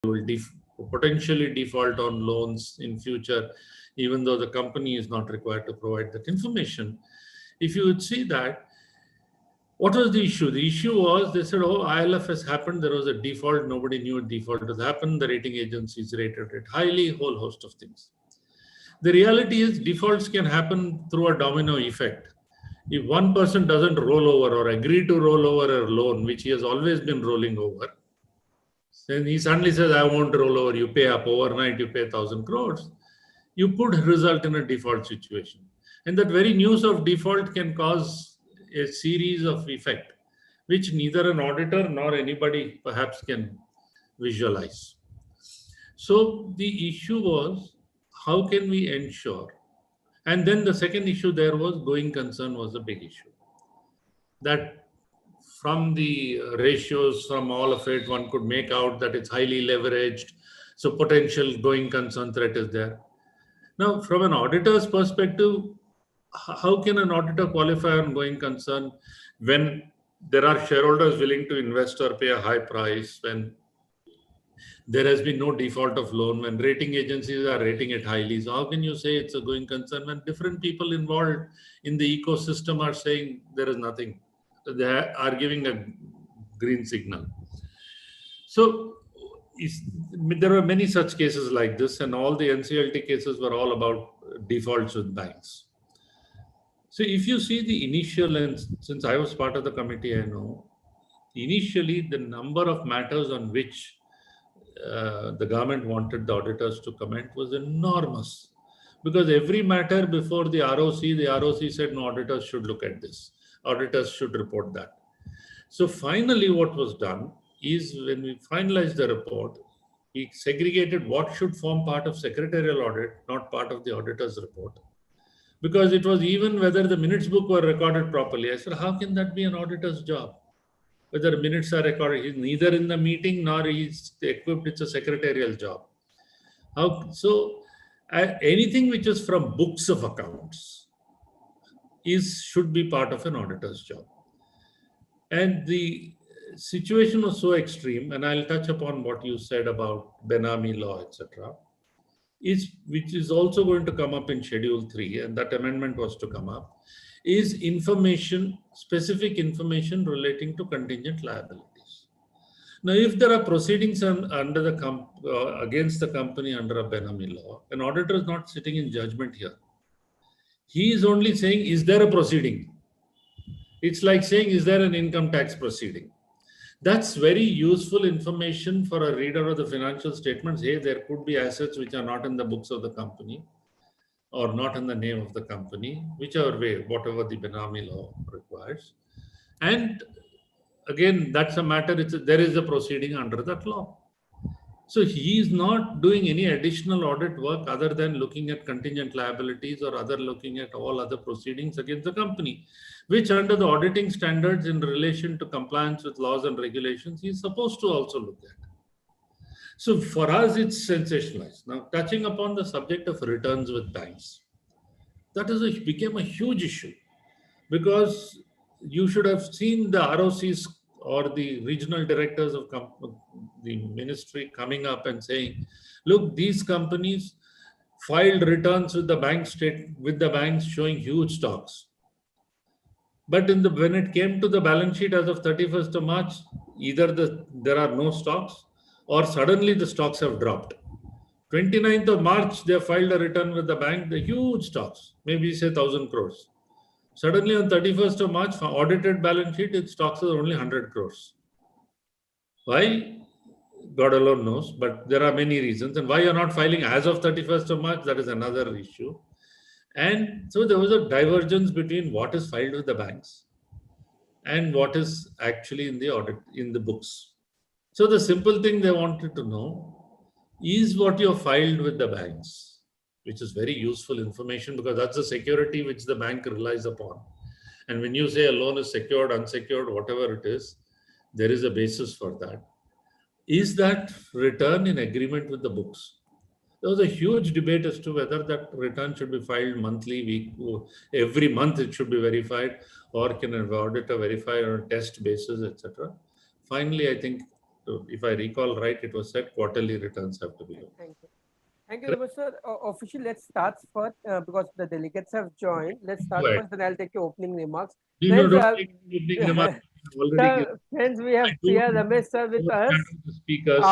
will potentially default on loans in future, even though the company is not required to provide that information. If you would see that, what was the issue? The issue was they said, oh, ILF has happened. There was a default. Nobody knew a default has happened. The rating agencies rated it highly, whole host of things. The reality is defaults can happen through a domino effect. If one person doesn't roll over or agree to roll over a loan, which he has always been rolling over, then he suddenly says, I won't roll over. You pay up overnight, you pay 1,000 crores. You could result in a default situation. And that very news of default can cause a series of effect, which neither an auditor nor anybody perhaps can visualize. So the issue was, how can we ensure? And then the second issue there was going concern was a big issue. That from the ratios, from all of it, one could make out that it's highly leveraged. So potential going concern threat is there. Now, from an auditor's perspective, how can an auditor qualify on going concern when there are shareholders willing to invest or pay a high price, when there has been no default of loan, when rating agencies are rating it highly? So how can you say it's a going concern when different people involved in the ecosystem are saying there is nothing? They are giving a green signal. So there were many such cases like this, and all the NCLT cases were all about defaults with banks. So if you see the initial, and since I was part of the committee, I know, initially the number of matters on which the government wanted the auditors to comment was enormous. Because every matter before the ROC said, no, auditors should look at this. Auditors should report that. So finally what was done is, when we finalized the report, we segregated what should form part of secretarial audit, not part of the auditor's report. Because it was even whether the minutes book were recorded properly. I said, how can that be an auditor's job? Whether minutes are recorded, he's neither in the meeting nor he's equipped, it's a secretarial job. Anything which is from books of accounts should be part of an auditor's job. And the situation was so extreme, and I'll touch upon what you said about Benami law, etc., which is also going to come up in Schedule 3, and that amendment was to come up, is specific information relating to contingent liabilities. Now, if there are proceedings under against the company under a Benami law, an auditor is not sitting in judgment here. He is only saying, is there a proceeding? It's like saying, is there an income tax proceeding? That's very useful information for a reader of the financial statements. Hey, there could be assets which are not in the books of the company or not in the name of the company, whichever way, whatever the Benami law requires. And again, that's a matter, there is a proceeding under that law. So he is not doing any additional audit work other than looking at contingent liabilities or looking at all other proceedings against the company, which under the auditing standards in relation to compliance with laws and regulations, he is supposed to also look at. So for us, it's sensationalized. Now, touching upon the subject of returns with banks, that became a huge issue, because you should have seen the ROCs or the regional directors of the ministry coming up and saying, look, these companies filed returns with the banks showing huge stocks. But when it came to the balance sheet as of 31st of March, either there are no stocks or suddenly the stocks have dropped. 29th of March, they filed a return with the bank, the huge stocks, maybe say 1,000 crores. Suddenly on 31st of March, for audited balance sheet, its stocks are only 100 crores. Why? God alone knows, but there are many reasons. And why you're not filing as of 31st of March, that is another issue. And so there was a divergence between what is filed with the banks and what is actually in the audit, in the books. So the simple thing they wanted to know is what you have filed with the banks, which is very useful information, because that's the security which the bank relies upon. And when you say a loan is secured, unsecured, whatever it is, there is a basis for that. Is that return in agreement with the books? There was a huge debate as to whether that return should be filed monthly, every month it should be verified, or can an auditor verify on a test basis, etc. Finally, I think if I recall right, it was said quarterly returns have to be low. Thank you. Thank you, sir. Officially, let's start first because the delegates have joined. Let's start Go ahead. first, then I'll take your opening remarks. No, Friends, don't take opening remarks. Already given. sir, friends, we have I P.R. don't Ramesh sir with us, the speakers.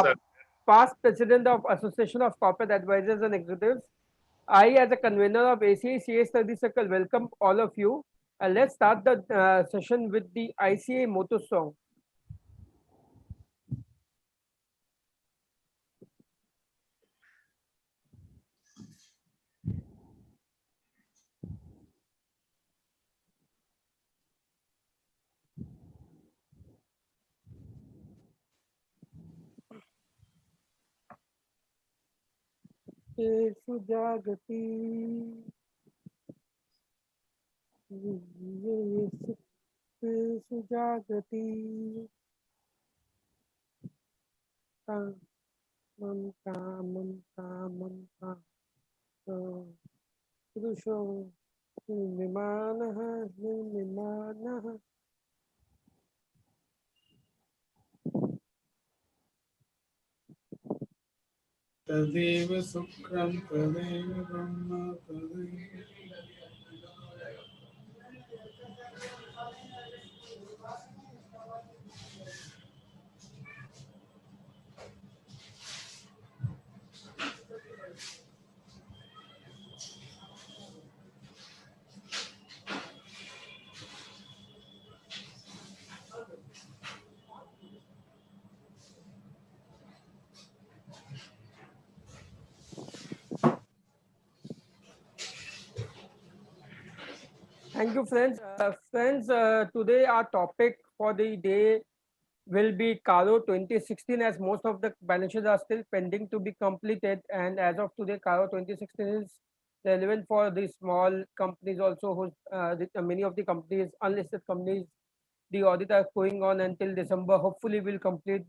past president of Association of Corporate Advisors and Executives. I, as a convener of ACA CA Study Circle, welcome all of you. Let's start the session with the ICA motto song. Sujagati Sujagati Mamta Mamta Mamta Purusho Nimanaha Nimanaha. Tadeva Sukram Tadeva Brahma Tadeva. Thank you, friends. Today our topic for the day will be CARO 2016, as most of the balances are still pending to be completed. And as of today, CARO 2016 is relevant for the small companies also, who many of the companies, unlisted companies, the audit are going on until December. Hopefully, we'll complete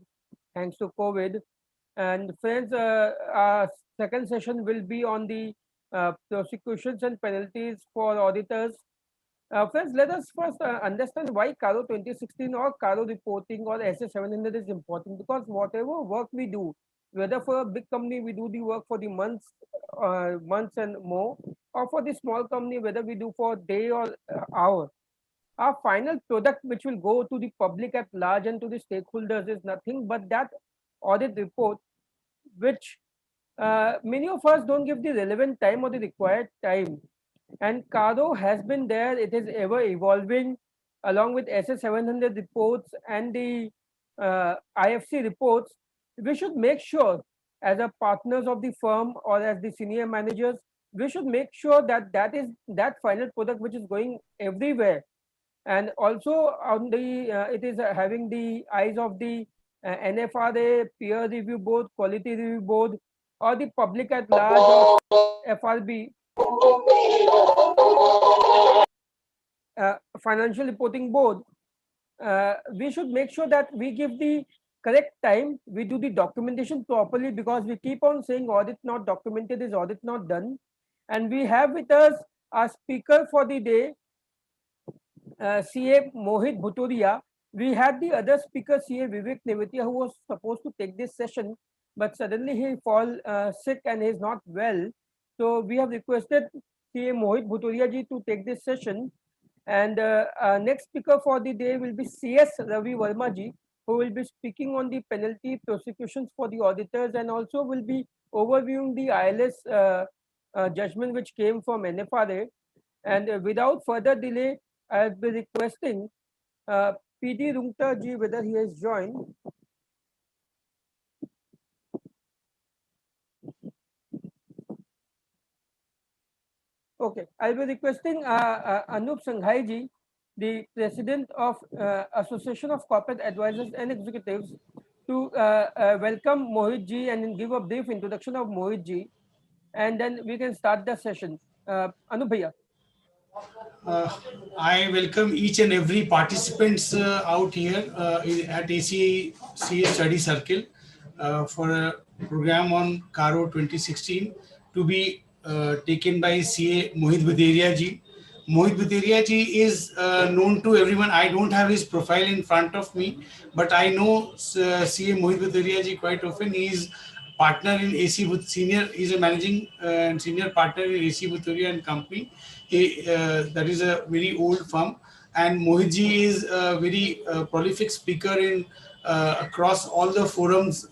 thanks to COVID. And friends, our second session will be on the prosecutions and penalties for auditors. Friends, let us first understand why CARO 2016 or CARO reporting or SA700 is important, because whatever work we do, whether for a big company we do the work for the months and more, or for the small company, whether we do for day or hour, our final product which will go to the public at large and to the stakeholders is nothing but that audit report, which many of us don't give the relevant time or the required time. And CARO has been there, it is ever evolving along with SA700 reports and the IFC reports. We should make sure, as a partners of the firm or as the senior managers, we should make sure that that final product which is going everywhere, and also on the it is having the eyes of the NFRA, peer review board, quality review board, or the public at large of FRB, financial reporting board. We should make sure that we give the correct time, we do the documentation properly, because we keep on saying audit not documented is audit not done. And we have with us our speaker for the day, CA Mohit Bhutoria. We had the other speaker, CA Vivek Nevatia, who was supposed to take this session, but suddenly he fall sick and he is not well. So we have requested CA Mohit Bhutoria ji to take this session. And next speaker for the day will be CS Ravi Verma ji, who will be speaking on the penalty prosecutions for the auditors, and also will be overviewing the ILS judgment which came from NFRA. And without further delay, I'll be requesting PD Rungta ji, whether he has joined. Okay, I'll be requesting Anup Sanghai ji, the president of Association of Corporate Advisors and Executives, to welcome Mohit ji and give a brief introduction of Mohit ji, and then we can start the session. Anup bhaiya. I welcome each and every participants out here at ACA Study Circle for a program on CARO 2016 to be taken by CA Mohit Bhutoria ji. Mohit Bhuteria ji is known to everyone. I don't have his profile in front of me, but I know CA Mohit Bhuteria ji quite often. He is partner in AC senior. He's a managing and senior partner in AC Bhuteria and Company. That is a very old firm. And Mohit ji is a very prolific speaker in across all the forums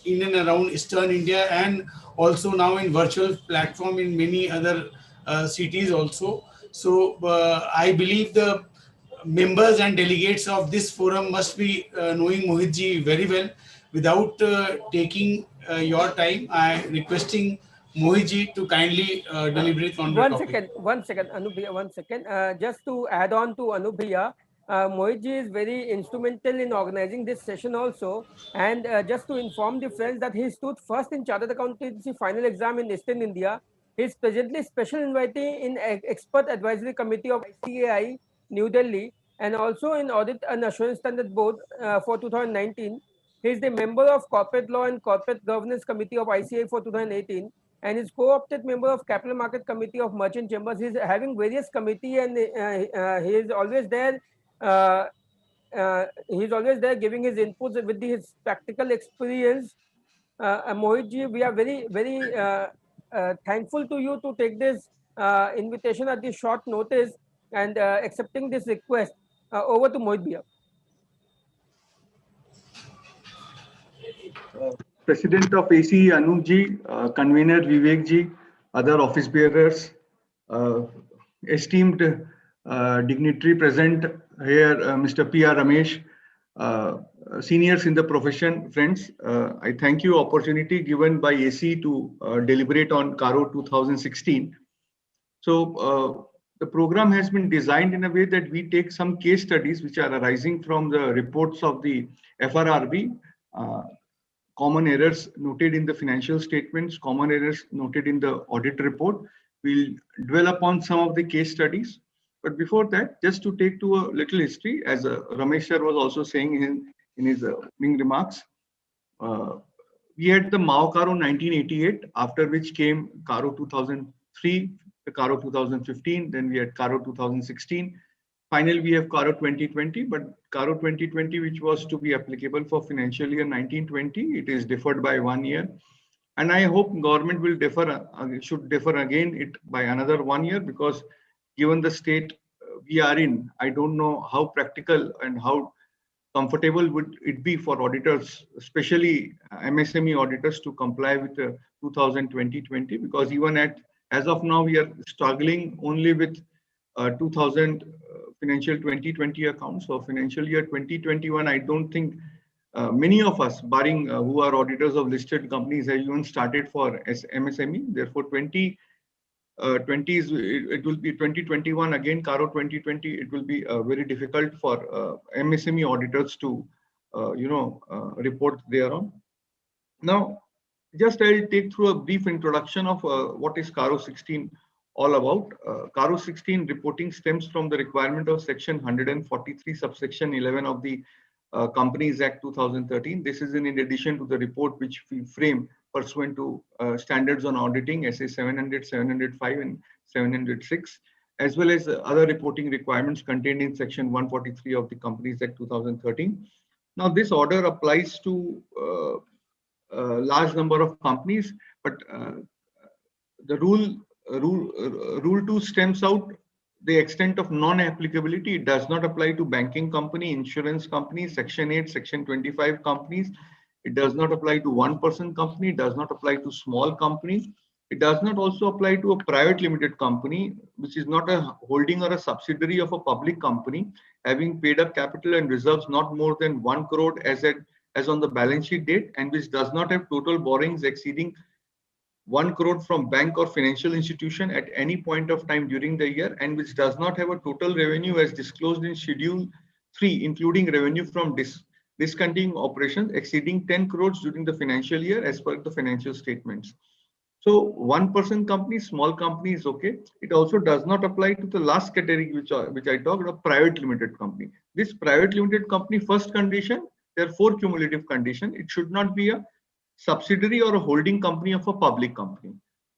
in and around Eastern India, and also now in virtual platform in many other cities also. So I believe the members and delegates of this forum must be knowing Mohit ji very well. Without taking your time, I requesting Mohit ji to kindly deliberate on the topic. One second, Anubhaiya, one second. Just to add on to Anubhaiya, Mohit ji is very instrumental in organizing this session also. And just to inform the friends that he stood first in Chartered Accountancy final exam in Eastern India. He is presently special invitee in Expert Advisory Committee of ICAI, New Delhi, and also in Audit and Assurance Standard Board for 2019. He is the member of Corporate Law and Corporate Governance Committee of ICAI for 2018, and is co-opted member of Capital Market Committee of Merchant Chambers. He is having various committee, and he is always there. He is always there giving his inputs with his practical experience. Mohit ji, we are very thankful to you to take this invitation at this short notice and accepting this request. Over to Mohit bhaiya. President of AC Anup ji, convener Vivek ji, other office bearers, esteemed dignitary present here, Mr. P.R. Ramesh, seniors in the profession, friends, I thank you opportunity given by AC to deliberate on CARO 2016. So the program has been designed in a way that we take some case studies which are arising from the reports of the FRRB, common errors noted in the financial statements, common errors noted in the audit report. We'll dwell upon some of the case studies. But before that, just to take to a little history, as Ramesh sir was also saying in his opening remarks, we had the Mao CARO 1988, after which came CARO 2003, the CARO 2015, then we had CARO 2016. Finally, we have CARO 2020, but CARO 2020, which was to be applicable for financial year 1920, it is deferred by 1 year. And I hope government will should defer again it by another 1 year, because given the state we are in, I don't know how practical and how comfortable would it be for auditors, especially MSME auditors, to comply with 2020, because even as of now, we are struggling only with 2000 financial 2020 accounts. So financial year 2021, I don't think many of us, barring who are auditors of listed companies, have even started for MSME. Therefore, 2020 is, it will be 2021 again, CARO 2020. It will be very difficult for MSME auditors to report thereon. Now, just I'll take through a brief introduction of what is CARO 16 all about. CARO 16 reporting stems from the requirement of section 143 subsection 11 of the Companies Act 2013. This is in addition to the report which we frame pursuant to standards on auditing SA 700, 705 and 706, as well as other reporting requirements contained in section 143 of the Companies Act 2013. Now, this order applies to a large number of companies, but the rule 2 stems out the extent of non-applicability. It does not apply to banking company, insurance company, section 8, section 25 companies. It does not apply to one-person company. It does not apply to small company. It does not also apply to a private limited company, which is not a holding or a subsidiary of a public company, having paid up capital and reserves not more than 1 crore as on the balance sheet date, and which does not have total borrowings exceeding 1 crore from bank or financial institution at any point of time during the year, and which does not have a total revenue as disclosed in Schedule 3, including revenue from discontinuing operations exceeding 10 crores during the financial year as per the financial statements. So one-person company, small company is okay. It also does not apply to the last category which I talked about, private limited company. This private limited company, first condition, there are 4 cumulative conditions. It should not be a subsidiary or a holding company of a public company.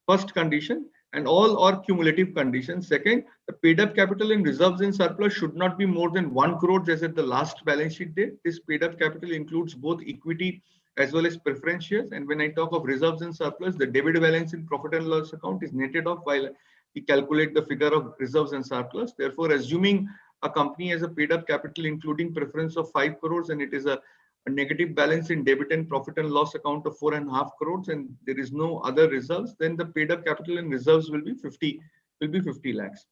First condition. and all are cumulative conditions. Second, the paid up capital and reserves in surplus should not be more than 1 crore as at the last balance sheet date. This paid up capital includes both equity as well as preference shares. And when I talk of reserves in surplus, the debit balance in profit and loss account is netted off while we calculate the figure of reserves and surplus. Therefore, assuming a company has a paid up capital including preference of 5 crores and it is a negative balance in debit and profit and loss account of 4.5 crores and there is no other reserves, then the paid up capital and reserves will be 50 lakhs.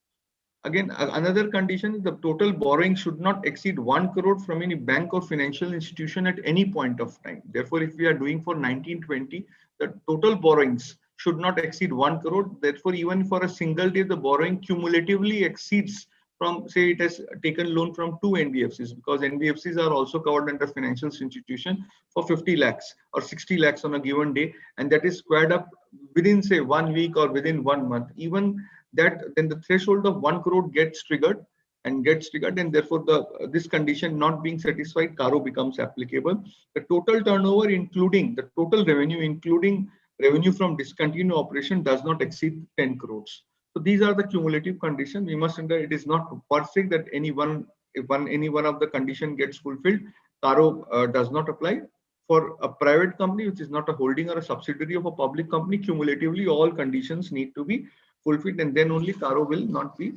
Again, another condition is the total borrowing should not exceed 1 crore from any bank or financial institution at any point of time. Therefore, if we are doing for 1920, the total borrowings should not exceed 1 crore. Therefore, even for a single day, the borrowing cumulatively exceeds from, say, it has taken loan from 2 NBFCs, because NBFCs are also covered under financial institution for 50 lakhs or 60 lakhs on a given day, and that is squared up within, say, 1 week or within 1 month. Even that, then the threshold of 1 crore gets triggered, and therefore this condition not being satisfied, CARO becomes applicable. The total turnover, including the total revenue, including revenue from discontinued operation, does not exceed 10 crores. So these are the cumulative conditions. We must understand it is not per se that any one of the condition gets fulfilled, CARO does not apply. For a private company, which is not a holding or a subsidiary of a public company, cumulatively all conditions need to be fulfilled, and then only CARO will not be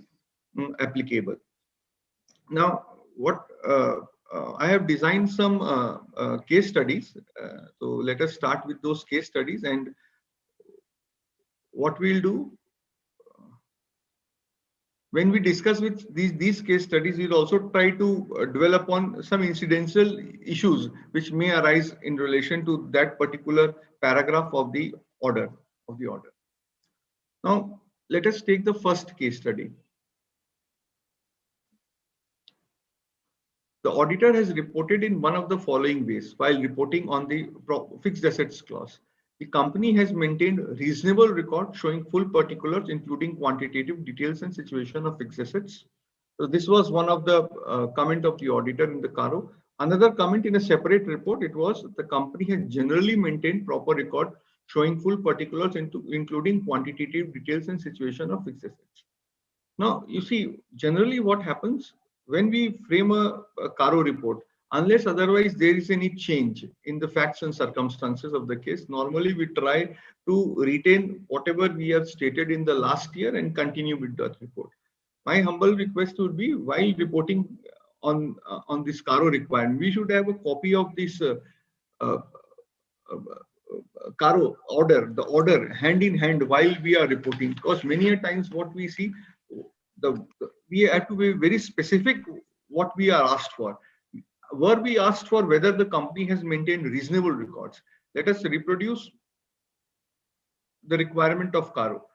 applicable. Now, what I have designed some case studies. So let us start with those case studies, and what we'll do when we discuss with these case studies, we'll also try to dwell upon some incidental issues which may arise in relation to that particular paragraph of the order. Now, let us take the first case study. The auditor has reported in one of the following ways while reporting on the fixed assets clause. The company has maintained reasonable record showing full particulars, including quantitative details and situation of fixed assets. So this was one of the comment of the auditor in the CARO. Another comment in a separate report, it was the company has generally maintained proper record showing full particulars including quantitative details and situation of fixed assets. Now, you see, generally what happens when we frame a CARO report, unless otherwise there is any change in the facts and circumstances of the case, normally we try to retain whatever we have stated in the last year and continue with that report. My humble request would be, while reporting on this CARO requirement, we should have a copy of this CARO order, the order hand in hand while we are reporting, because many a times what we see, we have to be very specific what we are asked for. Were we asked for whether the company has maintained reasonable records? Let us reproduce the requirement of CARO.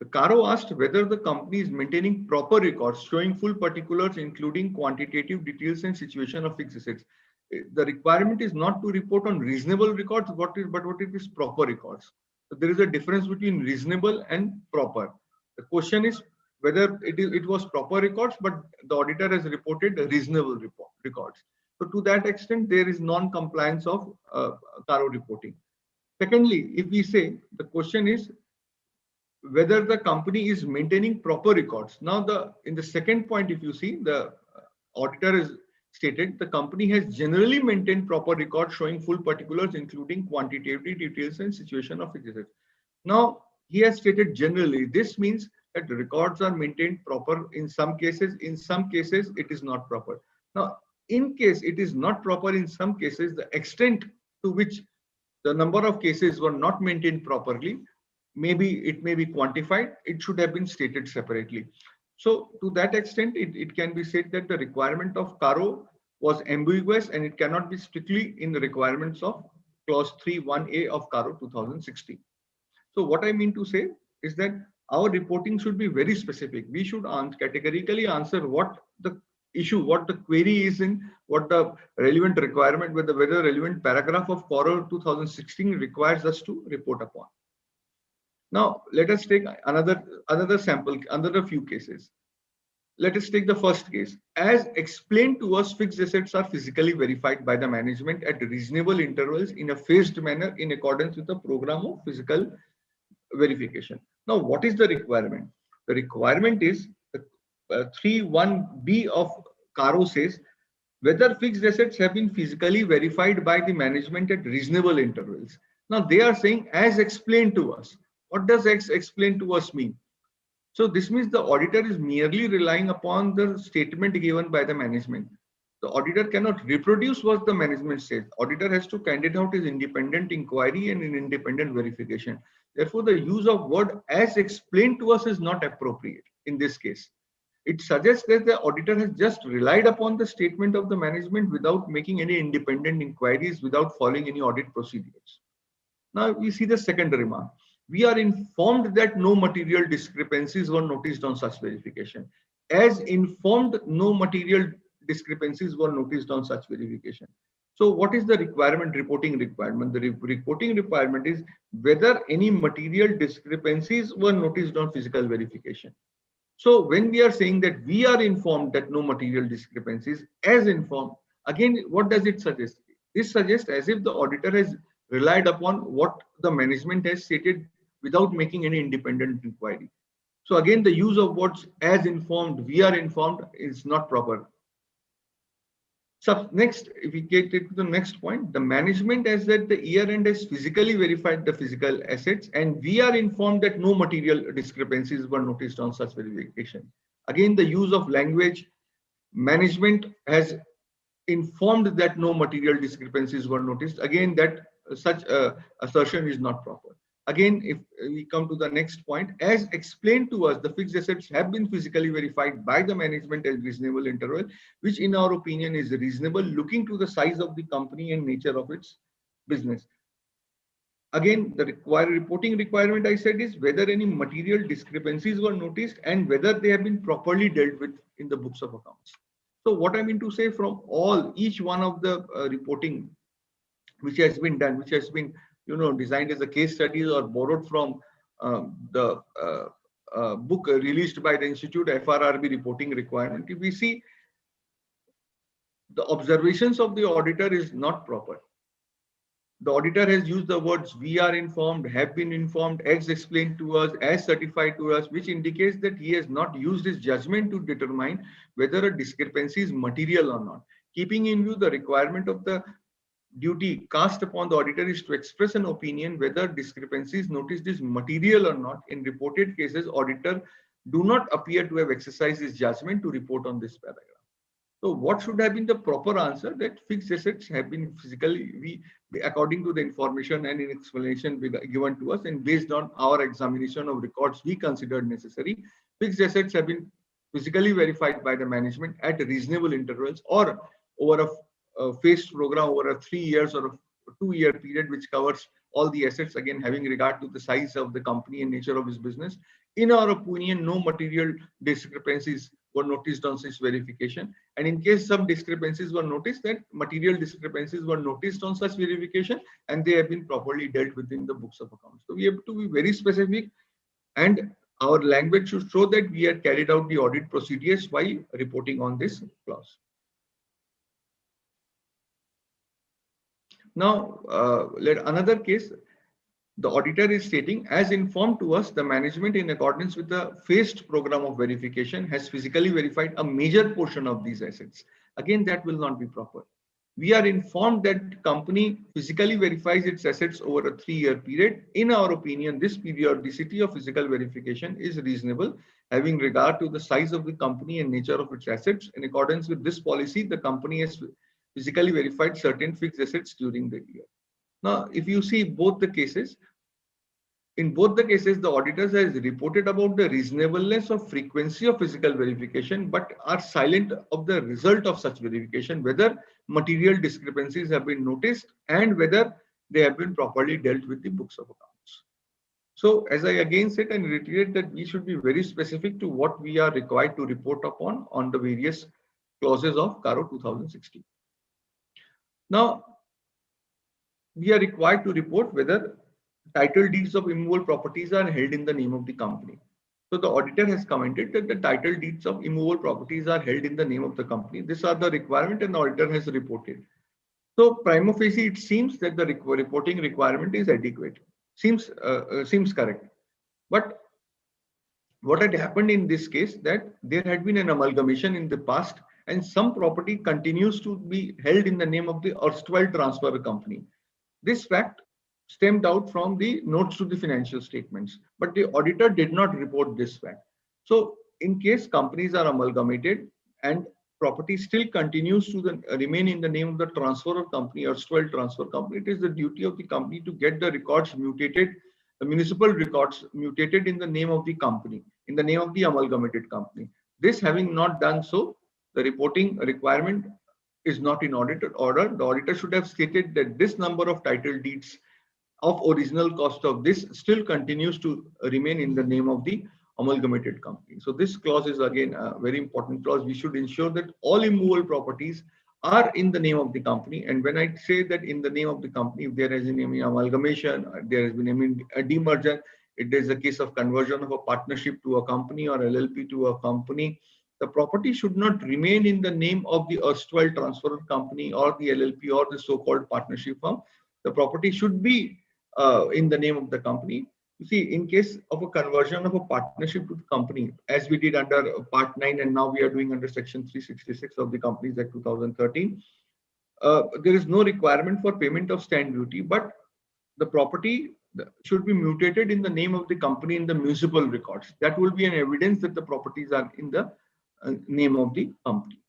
The CARO asked whether the company is maintaining proper records showing full particulars including quantitative details and situation of fixed assets. The requirement is not to report on reasonable records, but what it is proper records. So there is a difference between reasonable and proper. The question is whether it was proper records, but the auditor has reported reasonable records. So to that extent, there is non-compliance of CARO reporting. Secondly, if we say the question is whether the company is maintaining proper records. Now, in the second point, if you see, the auditor is stated the company has generally maintained proper records showing full particulars, including quantitative details and situation of fixed assets. Now, he has stated generally. This means that the records are maintained proper in some cases. In some cases, it is not proper. Now, in case it is not proper in some cases, the extent to which the number of cases were not maintained properly, maybe it may be quantified, it should have been stated separately. So to that extent, it can be said that the requirement of CARO was ambiguous and it cannot be strictly in the requirements of clause 3(1)(a) of CARO 2016. So what I mean to say is that our reporting should be very specific. We should categorically answer what the issue, what the query is in, what the relevant requirement, whether relevant paragraph of CARO 2016 requires us to report upon. Now, let us take another sample, another few cases. Let us take the first case. As explained to us, fixed assets are physically verified by the management at reasonable intervals in a phased manner in accordance with the program of physical verification. Now, what is the requirement? The requirement is the 3(1)(b) of CARO says whether fixed assets have been physically verified by the management at reasonable intervals. Now, they are saying as explained to us. What does explain to us mean? So this means the auditor is merely relying upon the statement given by the management. The auditor cannot reproduce what the management says. Auditor has to carry out his independent inquiry and an independent verification. Therefore, the use of word as explained to us is not appropriate in this case. It suggests that the auditor has just relied upon the statement of the management without making any independent inquiries, without following any audit procedures. Now we see the second remark. We are informed that no material discrepancies were noticed on such verification. As informed, no material discrepancies were noticed on such verification. So what is the reporting requirement? The reporting requirement is whether any material discrepancies were noticed on physical verification. So when we are saying that we are informed that no material discrepancies, as informed, again, what does it suggest? This suggests as if the auditor has relied upon what the management has stated without making any independent inquiry. So again, the use of words as informed, we are informed is not proper. So next, if we get to the next point, the management as that the year end has physically verified the physical assets and we are informed that no material discrepancies were noticed on such verification. Again, the use of language, management has informed that no material discrepancies were noticed. Again, that such assertion is not proper. Again, if we come to the next point, as explained to us, the fixed assets have been physically verified by the management at reasonable interval, which in our opinion is reasonable looking to the size of the company and nature of its business. Again, the reporting requirement I said is whether any material discrepancies were noticed and whether they have been properly dealt with in the books of accounts. So what I mean to say, from each one of the reporting which has been done, which has been designed as a case studies or borrowed from the book released by the Institute, FRRB reporting requirement, if we see the observations of the auditor is not proper. The auditor has used the words we are informed, have been informed, as explained to us, as certified to us, which indicates that he has not used his judgment to determine whether a discrepancy is material or not. Keeping in view the requirement of the duty cast upon the auditor is to express an opinion whether discrepancies noticed is material or not. In reported cases, auditor do not appear to have exercised his judgment to report on this paragraph. So what should have been the proper answer? That fixed assets have been physically, according to the information and in explanation given to us and based on our examination of records we considered necessary, fixed assets have been physically verified by the management at reasonable intervals or over a phased program over a 3 years or a 2-year period, which covers all the assets, again having regard to the size of the company and nature of his business. In our opinion, no material discrepancies were noticed on such verification, and in case some discrepancies were noticed, that material discrepancies were noticed on such verification and they have been properly dealt with in the books of accounts. So we have to be very specific, and our language should show that we had carried out the audit procedures while reporting on this clause. Now, let another case. The auditor is stating, as informed to us, the management in accordance with the phased program of verification has physically verified a major portion of these assets. Again, that will not be proper. We are informed that company physically verifies its assets over a 3-year period. In our opinion, this periodicity of physical verification is reasonable, having regard to the size of the company and nature of its assets. In accordance with this policy, the company has physically verified certain fixed assets during the year. Now, if you see both the cases, in both the cases, the auditors has reported about the reasonableness of frequency of physical verification, but are silent of the result of such verification, whether material discrepancies have been noticed and whether they have been properly dealt with the books of accounts. So, as I again said and reiterate that we should be very specific to what we are required to report upon on the various clauses of CARO 2016. Now, we are required to report whether title deeds of immovable properties are held in the name of the company. So the auditor has commented that the title deeds of immovable properties are held in the name of the company. These are the requirement and the auditor has reported. So prima facie, it seems that the reporting requirement is adequate. Seems correct. But what had happened in this case, that there had been an amalgamation in the past and some property continues to be held in the name of the erstwhile transfer company. This fact stemmed out from the notes to the financial statements, but the auditor did not report this fact. So in case companies are amalgamated and property still continues to remain in the name of the transfer of company, erstwhile transfer company, it is the duty of the company to get the records mutated, the municipal records mutated in the name of the company, in the name of the amalgamated company. This having not done so, the reporting requirement is not in audited order. The auditor should have stated that this number of title deeds of original cost of this still continues to remain in the name of the amalgamated company. So this clause is again a very important clause. We should ensure that all immovable properties are in the name of the company. And when I say that in the name of the company, if there has been any amalgamation, there has been a demerger, it is a case of conversion of a partnership to a company or LLP to a company, the property should not remain in the name of the erstwhile transfer company or the LLP or the so-called partnership firm. The property should be in the name of the company. You see, in case of a conversion of a partnership to the company, as we did under Part 9 and now we are doing under Section 366 of the Companies Act 2013, there is no requirement for payment of stamp duty, but the property should be mutated in the name of the company in the municipal records. That will be an evidence that the properties are in the name of the company.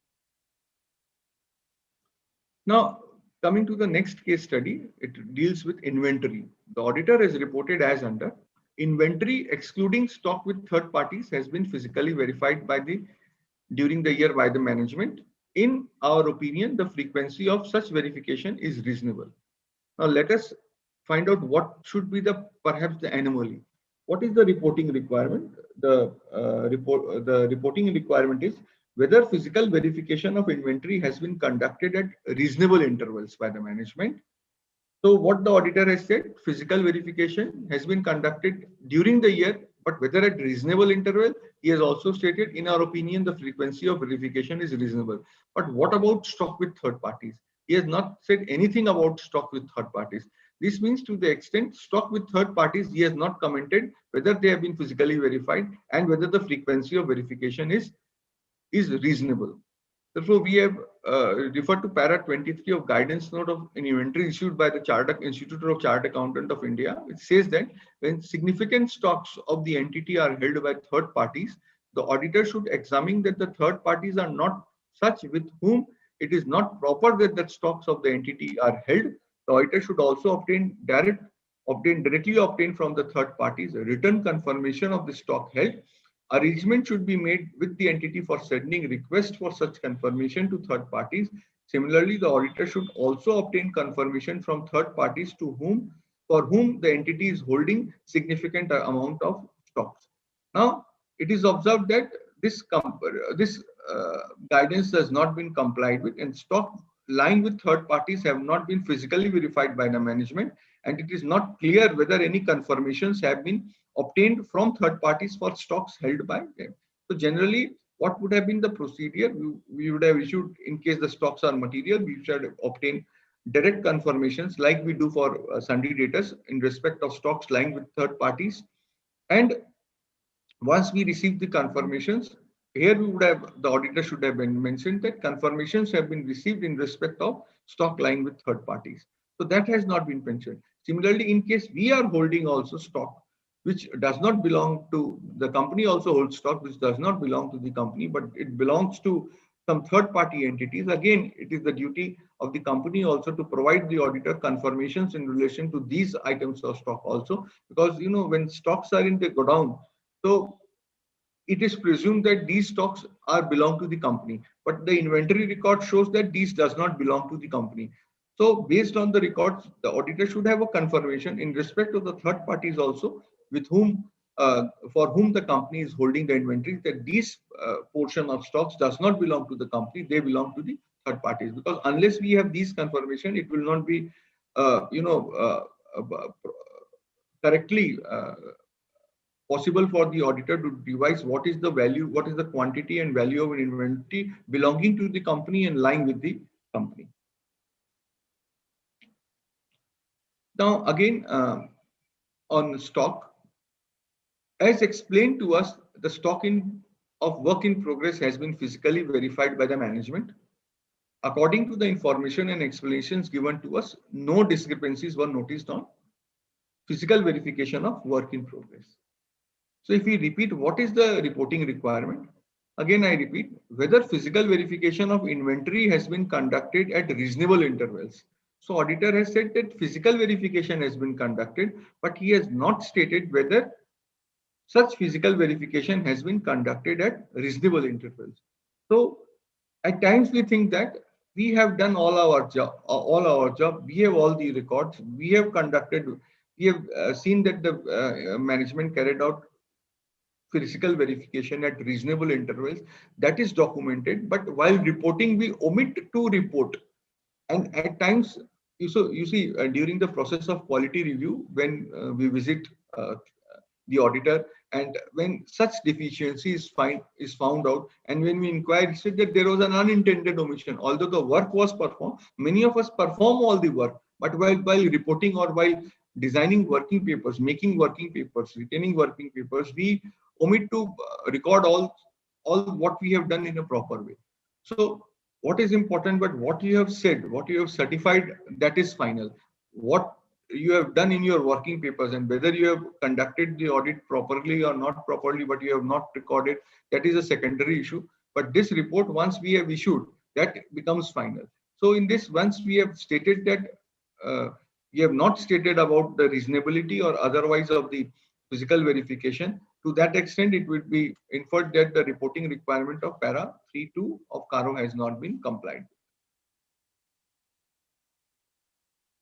Now, coming to the next case study, it deals with inventory. The auditor has reported as under: inventory excluding stock with third parties has been physically verified by during the year by the management. In our opinion, the frequency of such verification is reasonable. Now let us find out what should be perhaps the anomaly. What is the reporting requirement? The reporting requirement is whether physical verification of inventory has been conducted at reasonable intervals by the management. So what the auditor has said, physical verification has been conducted during the year, but whether at reasonable interval, he has also stated, in our opinion, the frequency of verification is reasonable. But what about stock with third parties? He has not said anything about stock with third parties. This means to the extent stock with third parties, he has not commented whether they have been physically verified and whether the frequency of verification is reasonable. Therefore, we have referred to para 23 of guidance note of an inventory issued by the Institute of Chartered Accountant of India. It says that when significant stocks of the entity are held by third parties, the auditor should examine that the third parties are not such with whom it is not proper that the stocks of the entity are held. The auditor should also directly obtain from the third parties a written confirmation of the stock held. Arrangement should be made with the entity for sending request for such confirmation to third parties. Similarly, the auditor should also obtain confirmation from third parties for whom the entity is holding significant amount of stocks. Now, it is observed that this guidance has not been complied with, and stock lying with third parties have not been physically verified by the management, and it is not clear whether any confirmations have been obtained from third parties for stocks held by them. So generally, what would have been the procedure? We would have issued, in case the stocks are material, we should obtain direct confirmations like we do for sundry debtors in respect of stocks lying with third parties. And once we receive the confirmations, here the auditor should have been mentioned that confirmations have been received in respect of stock lying with third parties. So that has not been mentioned. Similarly, in case we are holding also stock which does not belong to the company, also holds stock which does not belong to the company, but it belongs to some third party entities. Again, it is the duty of the company also to provide the auditor confirmations in relation to these items of stock also, because when stocks are in the godown, so it is presumed that these stocks belong to the company, but the inventory record shows that these does not belong to the company. So based on the records, the auditor should have a confirmation in respect of the third parties also with whom, for whom the company is holding the inventory, that these portion of stocks does not belong to the company, they belong to the third parties. Because unless we have these confirmation, it will not be, correctly possible for the auditor to devise what is the value, what is the quantity and value of an inventory belonging to the company and lying with the company. Now again, on stock, as explained to us the stock of work in progress has been physically verified by the management. According to the information and explanations given to us, no discrepancies were noticed on physical verification of work in progress. So if we repeat, what is the reporting requirement? Again, I repeat, whether physical verification of inventory has been conducted at reasonable intervals. So auditor has said that physical verification has been conducted, but he has not stated whether such physical verification has been conducted at reasonable intervals. So at times we think that we have done all our job, we have all the records, we have seen that the management carried out physical verification at reasonable intervals. That is documented, but while reporting we omit to report. And at times, you see during the process of quality review, when we visit the auditor, and when such deficiency is found out, and when we inquire, it said that there was an unintended omission. Although the work was performed, many of us perform all the work, but while reporting or while designing working papers, making working papers, retaining working papers, we omit to record all what we have done in a proper way. So what is important, but what you have said, what you have certified, that is final. What you have done in your working papers and whether you have conducted the audit properly or not properly, but you have not recorded, that is a secondary issue. But this report, once we have issued, that becomes final. So in this, once we have stated that we have not stated about the reasonability or otherwise of the physical verification, to that extent it would be inferred that the reporting requirement of para 3.2 of CARO has not been complied.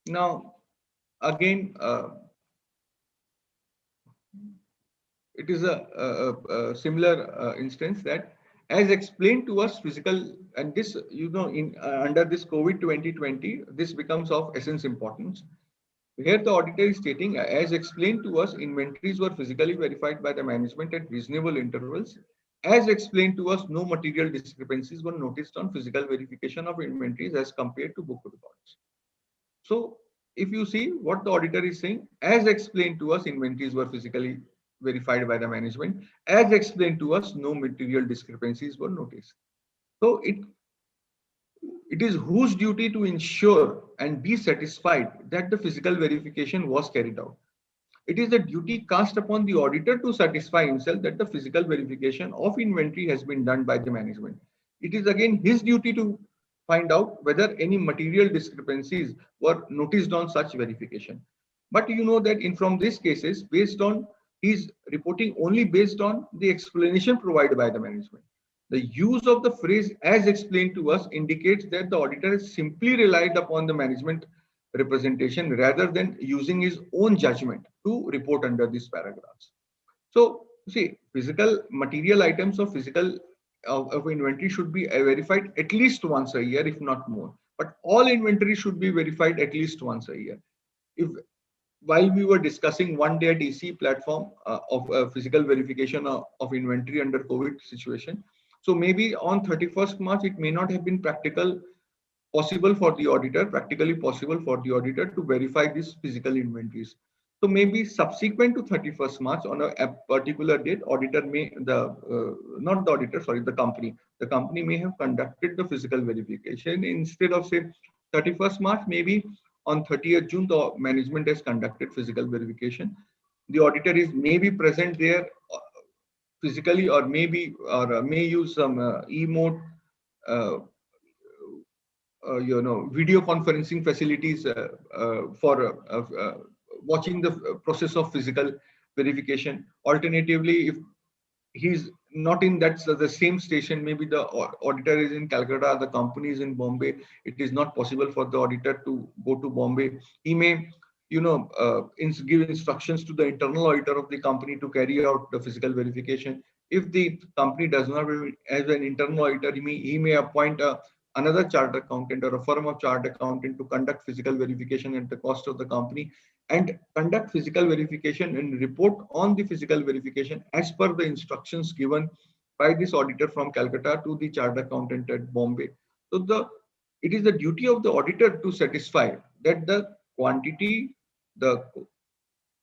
Now again, it is a similar instance that, as explained to us, physical, and this, in under this COVID 2020, this becomes of essence importance. Here the auditor is stating, as explained to us, inventories were physically verified by the management at reasonable intervals. As explained to us, no material discrepancies were noticed on physical verification of inventories as compared to book records. So if you see what the auditor is saying, as explained to us, inventories were physically verified by the management. As explained to us, no material discrepancies were noticed. So it is whose duty to ensure and be satisfied that the physical verification was carried out. It is the duty cast upon the auditor to satisfy himself that the physical verification of inventory has been done by the management. It is again his duty to find out whether any material discrepancies were noticed on such verification. But you know that from these cases, based on his reporting only based on the explanation provided by the management. The use of the phrase as explained to us indicates that the auditor has simply relied upon the management representation rather than using his own judgment to report under these paragraphs. So see, physical material items of physical of inventory should be verified at least once a year, if not more. But all inventory should be verified at least once a year. If while we were discussing one day at EC platform of physical verification of inventory under COVID situation, so maybe on 31st March, it may not have been practically possible for the auditor to verify these physical inventories. So maybe subsequent to 31st March on a particular date, auditor may, not the auditor, sorry, the company may have conducted the physical verification. Instead of say 31st March, maybe on 30th June, the management has conducted physical verification. The auditor is maybe present there physically, or may use some e-mode, video conferencing facilities for watching the process of physical verification. Alternatively, if he's not in the same station, maybe the auditor is in Calcutta, the company is in Bombay, it is not possible for the auditor to go to Bombay. He may give instructions to the internal auditor of the company to carry out the physical verification. If the company does not have an internal auditor, he may appoint another chartered accountant or a firm of chartered accountant to conduct physical verification at the cost of the company, and conduct physical verification and report on the physical verification as per the instructions given by this auditor from Calcutta to the chartered accountant at Bombay. So it is the duty of the auditor to satisfy that the quantity, the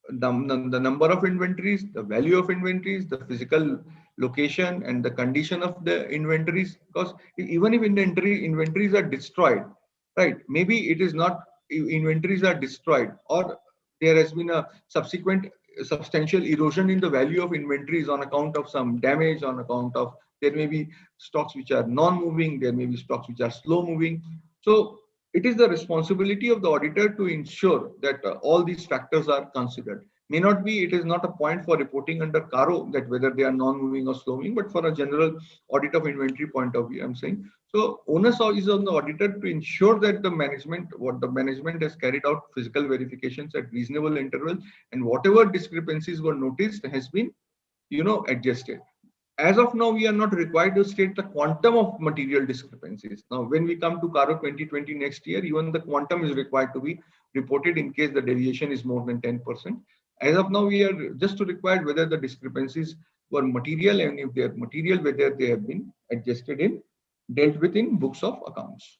the number of inventories, the value of inventories, the physical location and the condition of the inventories. Because even if inventories are destroyed, right? Maybe it is not inventories are destroyed, or there has been a subsequent substantial erosion in the value of inventories on account of some damage, on account of there may be stocks which are non-moving, there may be stocks which are slow moving. So it is the responsibility of the auditor to ensure that all these factors are considered. May not be, it is not a point for reporting under CARO that whether they are non-moving or slow moving, but for a general audit of inventory point of view, I'm saying. So onus is on the auditor to ensure that the management has carried out physical verifications at reasonable intervals, and whatever discrepancies were noticed has been, adjusted. As of now, we are not required to state the quantum of material discrepancies. Now, when we come to CARO 2020 next year, even the quantum is required to be reported in case the deviation is more than 10%. As of now, we are just required whether the discrepancies were material, and if they are material, whether they have been adjusted in, dealt with in books of accounts.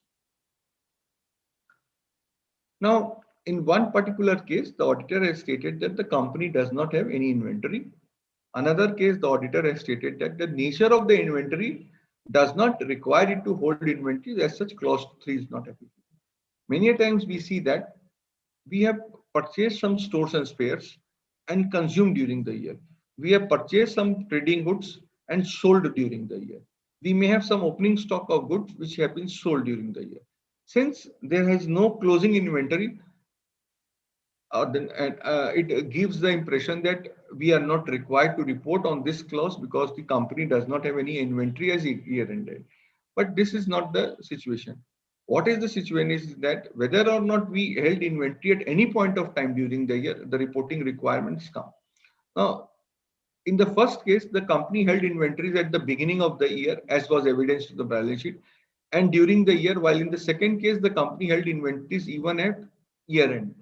Now, in one particular case, the auditor has stated that the company does not have any inventory. Another case, the auditor has stated that the nature of the inventory does not require it to hold inventory. As such, clause 3 is not applicable. Many times we see that we have purchased some stores and spares and consumed during the year. We have purchased some trading goods and sold during the year. We may have some opening stock of goods which have been sold during the year. Since there is no closing inventory, it gives the impression that we are not required to report on this clause because the company does not have any inventory as year ended. But this is not the situation. What is the situation is that whether or not we held inventory at any point of time during the year, the reporting requirements come. Now, in the first case, the company held inventories at the beginning of the year, as was evidenced in the balance sheet, and during the year, while in the second case, the company held inventories even at year end.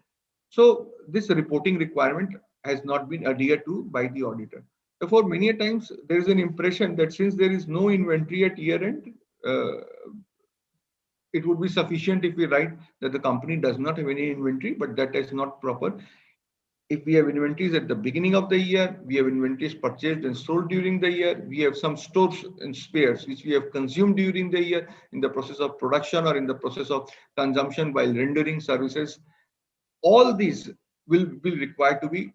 So this reporting requirement has not been adhered to by the auditor. Therefore, many times there is an impression that since there is no inventory at year end, it would be sufficient if we write that the company does not have any inventory, but that is not proper. If we have inventories at the beginning of the year, we have inventories purchased and sold during the year, we have some stores and spares which we have consumed during the year in the process of production or in the process of consumption while rendering services, all these will be required to be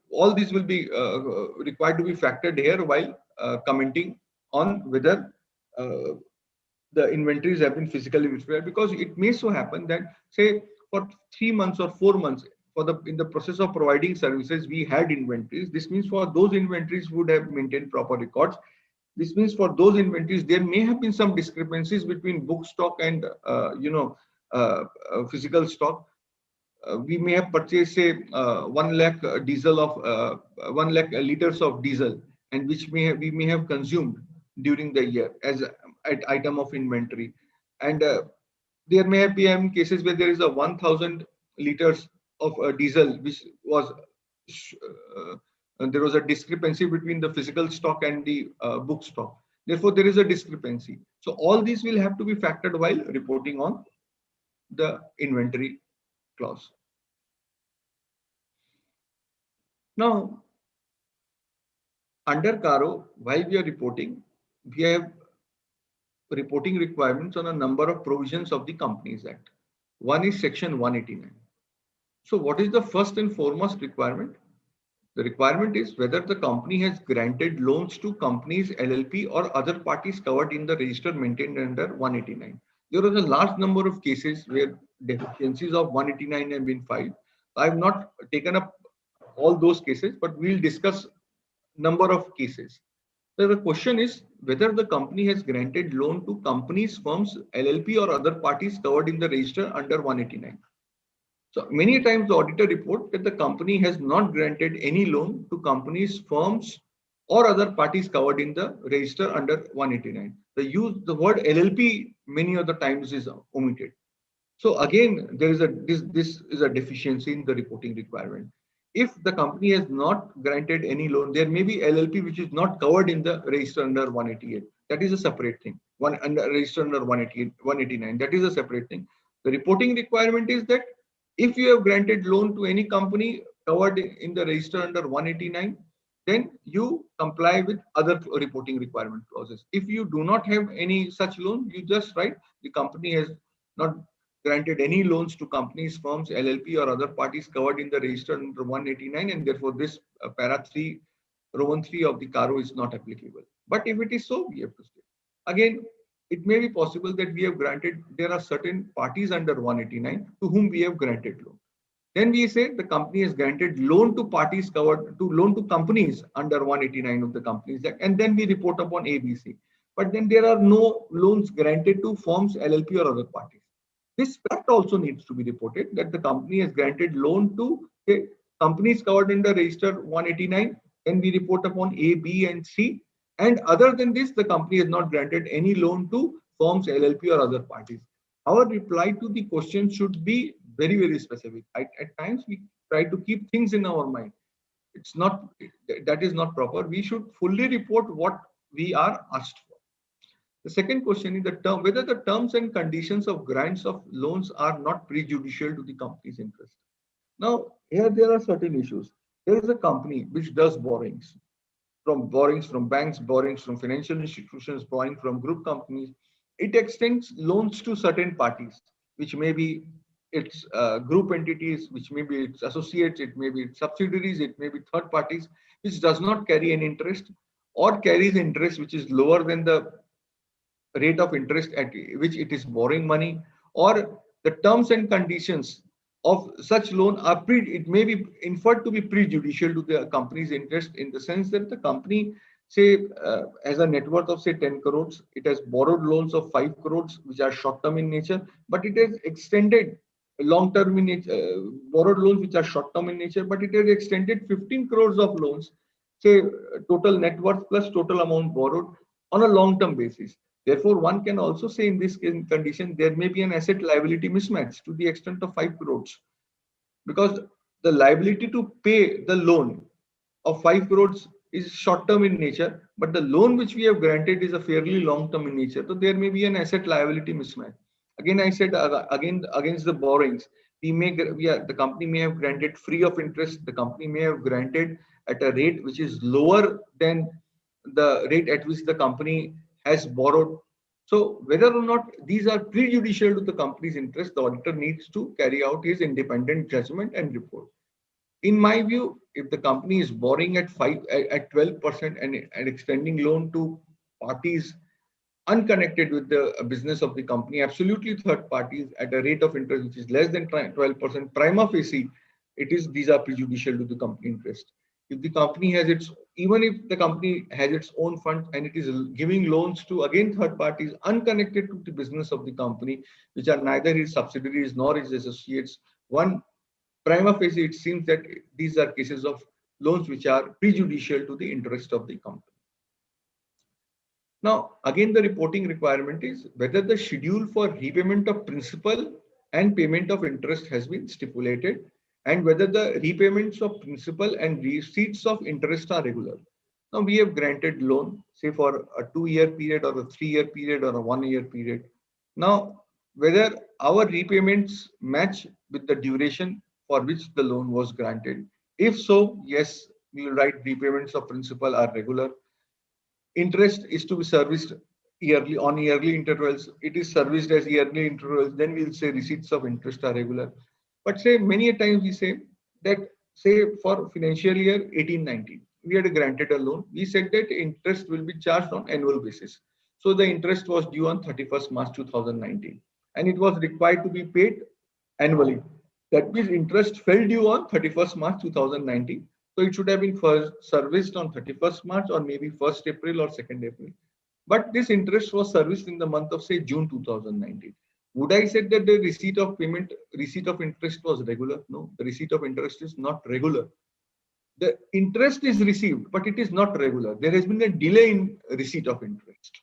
required to be factored here while commenting on whether the inventories have been physically prepared, because it may so happen that say for 3 months or 4 months in the process of providing services we had inventories. This means for those inventories would have maintained proper records. This means for those inventories there may have been some discrepancies between book stock and physical stock. We may have purchased say 1 lakh diesel of 1 lakh liters of diesel, and which we may have consumed during the year as an item of inventory, and there may have been cases where there is a 1,000 liters of diesel which was there was a discrepancy between the physical stock and the book stock. Therefore, there is a discrepancy. So all these will have to be factored while reporting on the inventory clause. Now, under CARO, while we are reporting, we have reporting requirements on a number of provisions of the Companies Act. One is Section 189. So what is the first and foremost requirement? The requirement is whether the company has granted loans to companies, LLP or other parties covered in the register maintained under 189. There is a large number of cases where deficiencies of 189 have been filed. I have not taken up all those cases, but we'll discuss number of cases. So the question is whether the company has granted loan to companies, firms, LLP or other parties covered in the register under 189. So many times the auditor report that the company has not granted any loan to companies, firms or other parties covered in the register under 189. The word LLP many of the times is omitted. So again, there is this is a deficiency in the reporting requirement. If the company has not granted any loan, there may be LLP which is not covered in the register under 188. That is a separate thing. Register under 189. That is a separate thing. The reporting requirement is that if you have granted loan to any company, covered in the register under 189, then you comply with other reporting requirement clauses. If you do not have any such loan, you just write the company has not granted any loans to companies, firms, LLP or other parties covered in the register under 189, and therefore this para 3, Roman 3 of the CARO is not applicable. But if it is so, we have to state. Again, it may be possible that we have granted, there are certain parties under 189 to whom we have granted loan. Then we say the company has granted loan to parties covered to loan to companies under 189 of the Companies Act, and then we report upon ABC. But then there are no loans granted to firms, LLP or other parties. This fact also needs to be reported that the company has granted loan to companies covered under register 189. Then we report upon A, B, and C. And other than this, the company has not granted any loan to firms, LLP or other parties. Our reply to the question should be very, very specific. At times, we try to keep things in our mind. It's not, that is not proper. We should fully report what we are asked for. The second question is the term, whether the terms and conditions of grants of loans are not prejudicial to the company's interest. Now, here there are certain issues. There is a company which does borrowings from banks, borrowings from financial institutions, borrowing from group companies. It extends loans to certain parties, which may be its group entities, which may be its associates, it may be its subsidiaries, it may be third parties, which does not carry an interest or carries interest which is lower than the rate of interest at which it is borrowing money, or the terms and conditions of such loan are it may be inferred to be prejudicial to the company's interest, in the sense that the company, say, has a net worth of say 10 crores, it has borrowed loans of 5 crores which are short term in nature, but it has extended long term in nature, borrowed loans which are short term in nature, but it has extended 15 crores of loans, say total net worth plus total amount borrowed, on a long term basis. Therefore, one can also say in this condition, there may be an asset liability mismatch to the extent of 5 crores, because the liability to pay the loan of 5 crores is short term in nature, but the loan which we have granted is a fairly long term in nature. So there may be an asset liability mismatch. Again, I said again against the borrowings, the company may have granted free of interest. The company may have granted at a rate which is lower than the rate at which the company has borrowed. So whether or not these are prejudicial to the company's interest, the auditor needs to carry out his independent judgment and report. In my view, if the company is borrowing at 12% and extending loan to parties unconnected with the business of the company, absolutely third parties at a rate of interest which is less than 12%, prima facie, these are prejudicial to the company interest. If the company has even if the company has its own fund and it is giving loans to again third parties unconnected to the business of the company, which are neither its subsidiaries nor its associates, one prima facie, it seems that these are cases of loans which are prejudicial to the interest of the company. Now, again, the reporting requirement is whether the schedule for repayment of principal and payment of interest has been stipulated, and whether the repayments of principal and receipts of interest are regular. Now, we have granted loan, say for a 2-year period or a 3-year period or a 1-year period. Now, whether our repayments match with the duration for which the loan was granted. If so, yes, we will write repayments of principal are regular. Interest is to be serviced yearly on yearly intervals. It is serviced as yearly intervals. Then we'll say receipts of interest are regular. But say many a times we say that, say for financial year 18-19, we had granted a loan. We said that interest will be charged on annual basis. So the interest was due on 31st March 2019, and it was required to be paid annually. That means interest fell due on 31st March 2019. So it should have been first serviced on 31st March or maybe 1st April or 2nd April. But this interest was serviced in the month of say June 2019. Would I say that the receipt of interest was regular? No, the receipt of interest is not regular. The interest is received, but it is not regular. There has been a delay in receipt of interest.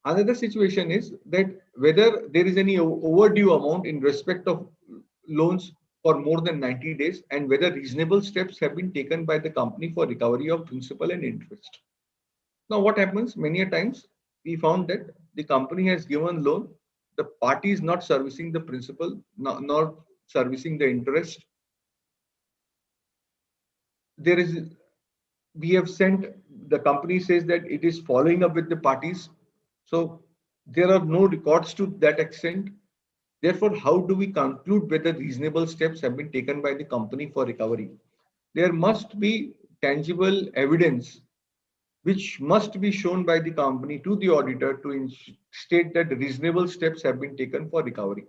Another situation is that whether there is any overdue amount in respect of loans for more than 90 days and whether reasonable steps have been taken by the company for recovery of principal and interest. Now, what happens many a times, we found that the company has given loan, the party is not servicing the principal, nor servicing the interest. there is, we have sent, the company says that it is following up with the parties. So there are no records to that extent. Therefore, how do we conclude whether reasonable steps have been taken by the company for recovery? There must be tangible evidence which must be shown by the company to the auditor to state that reasonable steps have been taken for recovery.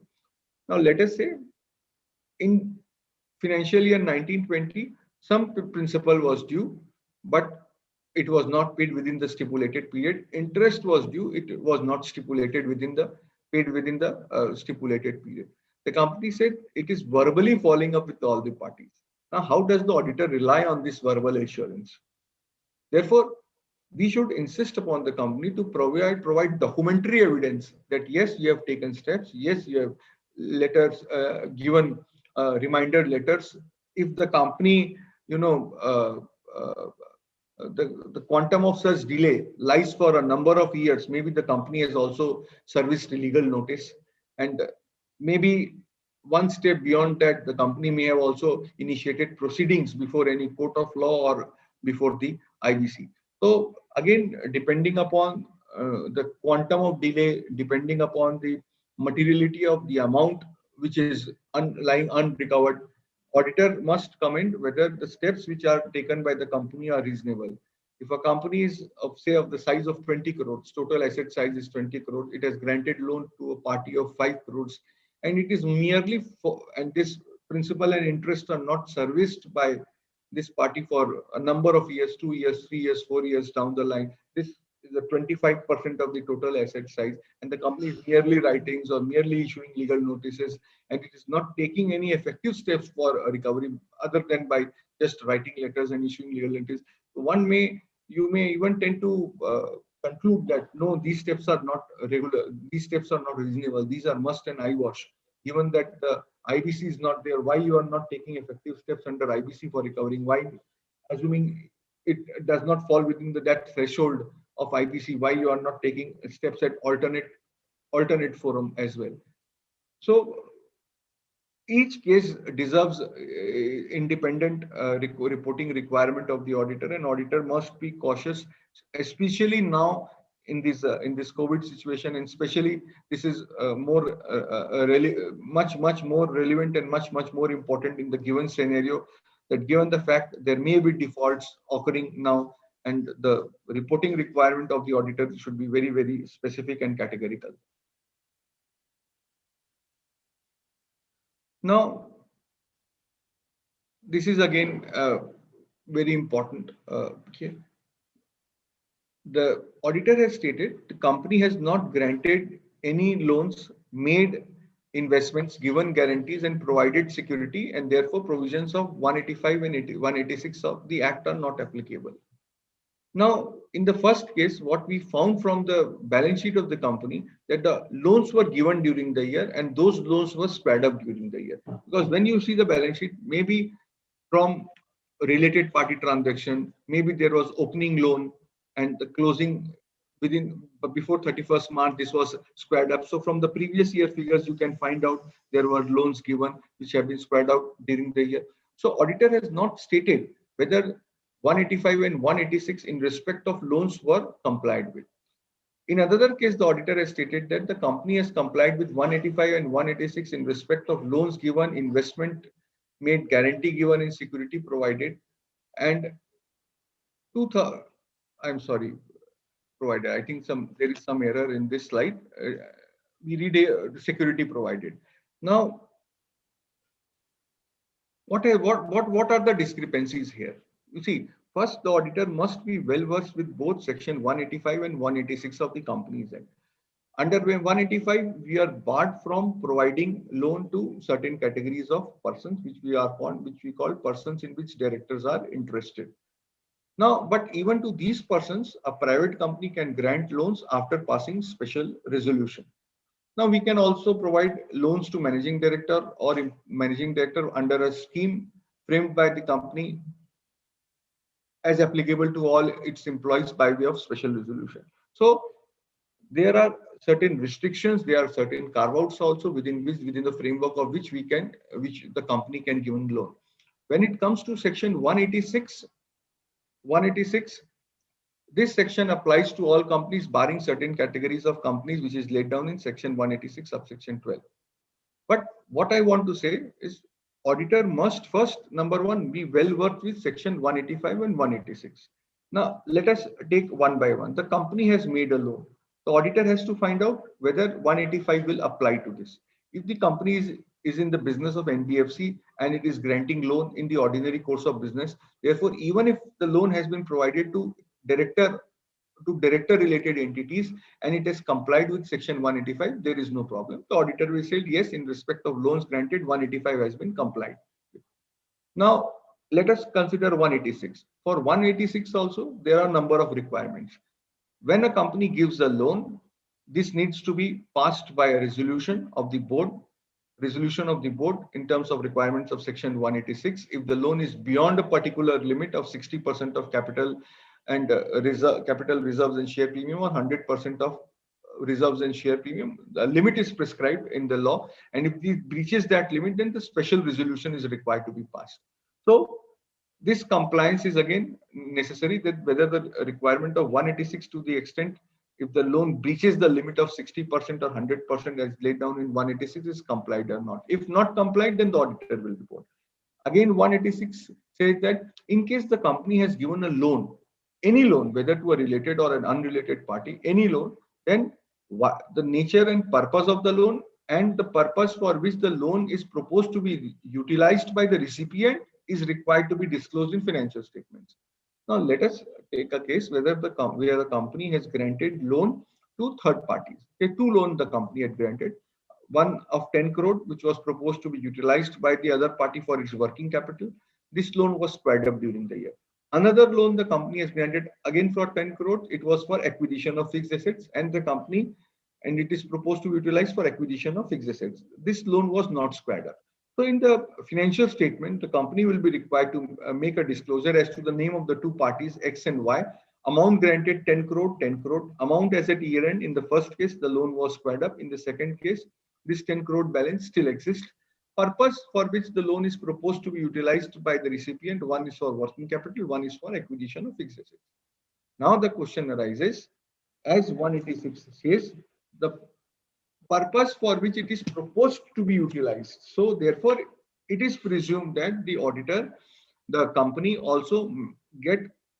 Now, let us say in financial year 1920, some principal was due, but it was not paid within the stipulated period. Interest was due, it was not stipulated within the paid within the stipulated period. The company said it is verbally following up with all the parties. Now, how does the auditor rely on this verbal assurance? Therefore, we should insist upon the company to provide documentary evidence that yes, you have taken steps, yes, you have letters given reminder letters. If the company, the quantum of such delay lies for a number of years, maybe the company has also serviced legal notice, and maybe one step beyond that, the company may have also initiated proceedings before any court of law or before the IBC. So again, depending upon the quantum of delay, depending upon the materiality of the amount which is lying unrecovered, auditor must comment whether the steps which are taken by the company are reasonable. If a company is of, say, of the size of 20 crores, total asset size is 20 crores, it has granted loan to a party of 5 crores, and it is merely for, and this principal and interest are not serviced by this party for a number of years, 2 years, 3 years, 4 years down the line. This is a 25% of the total asset size, and the company is merely writings or merely issuing legal notices, and it is not taking any effective steps for a recovery other than by just writing letters and issuing legal notices. You may even tend to conclude that no, these steps are not regular, these steps are not reasonable, these are must and eyewash. Given that the IBC is not there, why you are not taking effective steps under IBC for recovering? Why, assuming it does not fall within that threshold of IBC, why you are not taking steps at alternate forum as well? So each case deserves independent reporting requirement of the auditor, and auditor must be cautious, especially now in this COVID situation, and especially this is much more relevant and much more important in the given scenario, that given the fact there may be defaults occurring now, and the reporting requirement of the auditor should be very specific and categorical. Now, this is again very important. Okay. The auditor has stated the company has not granted any loans, made investments, given guarantees, and provided security, and therefore provisions of 185 and 186 of the Act are not applicable. Now, in the first case, what we found from the balance sheet of the company, that the loans were given during the year and those loans were spread up during the year. Because when you see the balance sheet, maybe from related party transaction, maybe there was opening loan and the closing before 31st March, this was squared up. So from the previous year figures, you can find out there were loans given which have been spread out during the year. So auditor has not stated whether 185 and 186 in respect of loans were complied with. In another case, the auditor has stated that the company has complied with 185 and 186 in respect of loans given, investment made, guarantee given, and security provided, and provided. I think there is some error in this slide. We read security provided. Now, what are the discrepancies here? You see, first, the auditor must be well versed with both section 185 and 186 of the Companies Act. Under 185, we are barred from providing loan to certain categories of persons, which we call persons in which directors are interested. Now, but even to these persons, a private company can grant loans after passing special resolution. Now, we can also provide loans to managing director or managing director under a scheme framed by the company as applicable to all its employees by way of special resolution. So there are certain restrictions, there are certain carve-outs also within the framework of which the company can give loan. When it comes to section 186, this section applies to all companies barring certain categories of companies, which is laid down in section 186 subsection 12. But what I want to say is auditor must first, number one, be well versed with section 185 and 186. Now, let us take one by one. The company has made a loan. The auditor has to find out whether 185 will apply to this. If the company is in the business of NBFC and it is granting loan in the ordinary course of business, therefore, even if the loan has been provided to director related entities and it has complied with section 185, there is no problem. The auditor will say, yes, in respect of loans granted, 185 has been complied. Now, let us consider 186. For 186 also, there are a number of requirements. When a company gives a loan, this needs to be passed by a resolution of the board in terms of requirements of section 186. If the loan is beyond a particular limit of 60% of capital and capital reserves and share premium, or 100% of reserves and share premium, the limit is prescribed in the law, and if it breaches that limit, then the special resolution is required to be passed. So this compliance is again necessary, that whether the requirement of 186 to the extent if the loan breaches the limit of 60% or 100% as laid down in 186 is complied or not. If not complied, then the auditor will report. Again, 186 says that in case the company has given a loan, any loan, whether to a related or an unrelated party, any loan, then the nature and purpose of the loan and the purpose for which the loan is proposed to be utilized by the recipient is required to be disclosed in financial statements. Now, let us take a case where the company has granted loan to third parties. Okay, two loans the company had granted. One of 10 crore, which was proposed to be utilized by the other party for its working capital. This loan was squared up during the year. Another loan the company has granted again for 10 crore. It was for acquisition of fixed assets, and it is proposed to be utilized for acquisition of fixed assets. This loan was not squared up. So in the financial statement, the company will be required to make a disclosure as to the name of the two parties, X and Y. Amount granted 10 crore, 10 crore. Amount as at year end. In the first case, the loan was squared up. In the second case, this 10 crore balance still exists. Purpose for which the loan is proposed to be utilized by the recipient, one is for working capital, one is for acquisition of fixed assets. Now the question arises, as 186 says, the purpose for which it is proposed to be utilized. So therefore, it is presumed that the auditor, the company also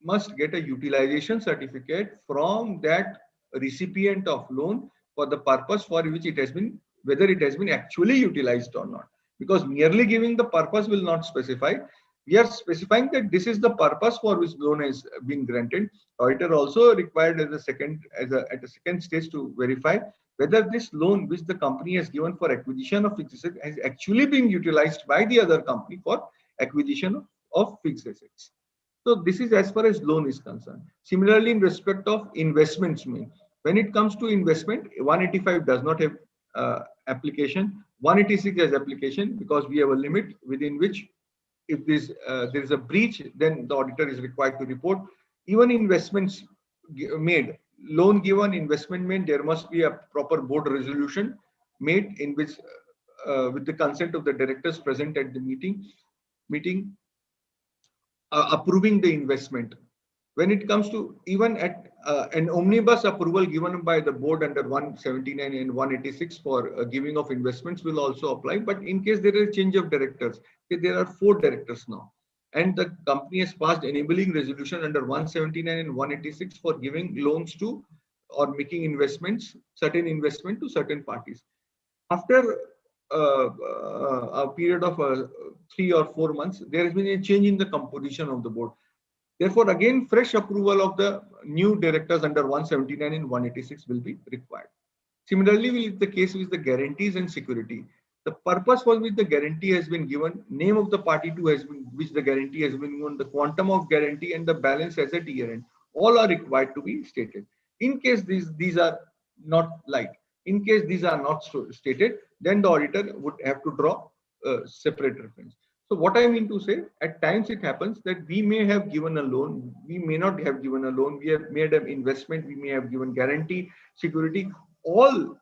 must get a utilization certificate from that recipient of loan for the purpose for which it has been, whether it has been actually utilized or not. Because merely giving the purpose will not specify. We are specifying that this is the purpose for which loan has been granted. Auditor also required at the second stage to verify whether this loan which the company has given for acquisition of fixed assets has actually been utilized by the other company for acquisition of fixed assets. So this is as far as loan is concerned. Similarly, in respect of investments made, when it comes to investment, 185 does not have application. 186 has application because we have a limit within which if there is a breach, then the auditor is required to report. Even investments made, loan given, investment made, there must be a proper board resolution made in which with the consent of the directors present at the meeting approving the investment. When it comes to even at an omnibus approval given by the board under 179 and 186 for giving of investments will also apply. But in case there is a change of directors, there are 4 directors now, and the company has passed enabling resolution under 179 and 186 for giving loans to or making investments, certain investment to certain parties. After a period of 3 or 4 months, there has been a change in the composition of the board. Therefore, again, fresh approval of the new directors under 179 and 186 will be required. Similarly, with the case with the guarantees and security, the purpose for which the guarantee has been given, name of the party to which the guarantee has been given, the quantum of guarantee, and the balance as at year end, all are required to be stated. In case these are not in case these are not stated, then the auditor would have to draw a separate reference. So what I mean to say, at times it happens that we may have given a loan, we may not have given a loan, we have made an investment, we may have given guarantee, security, all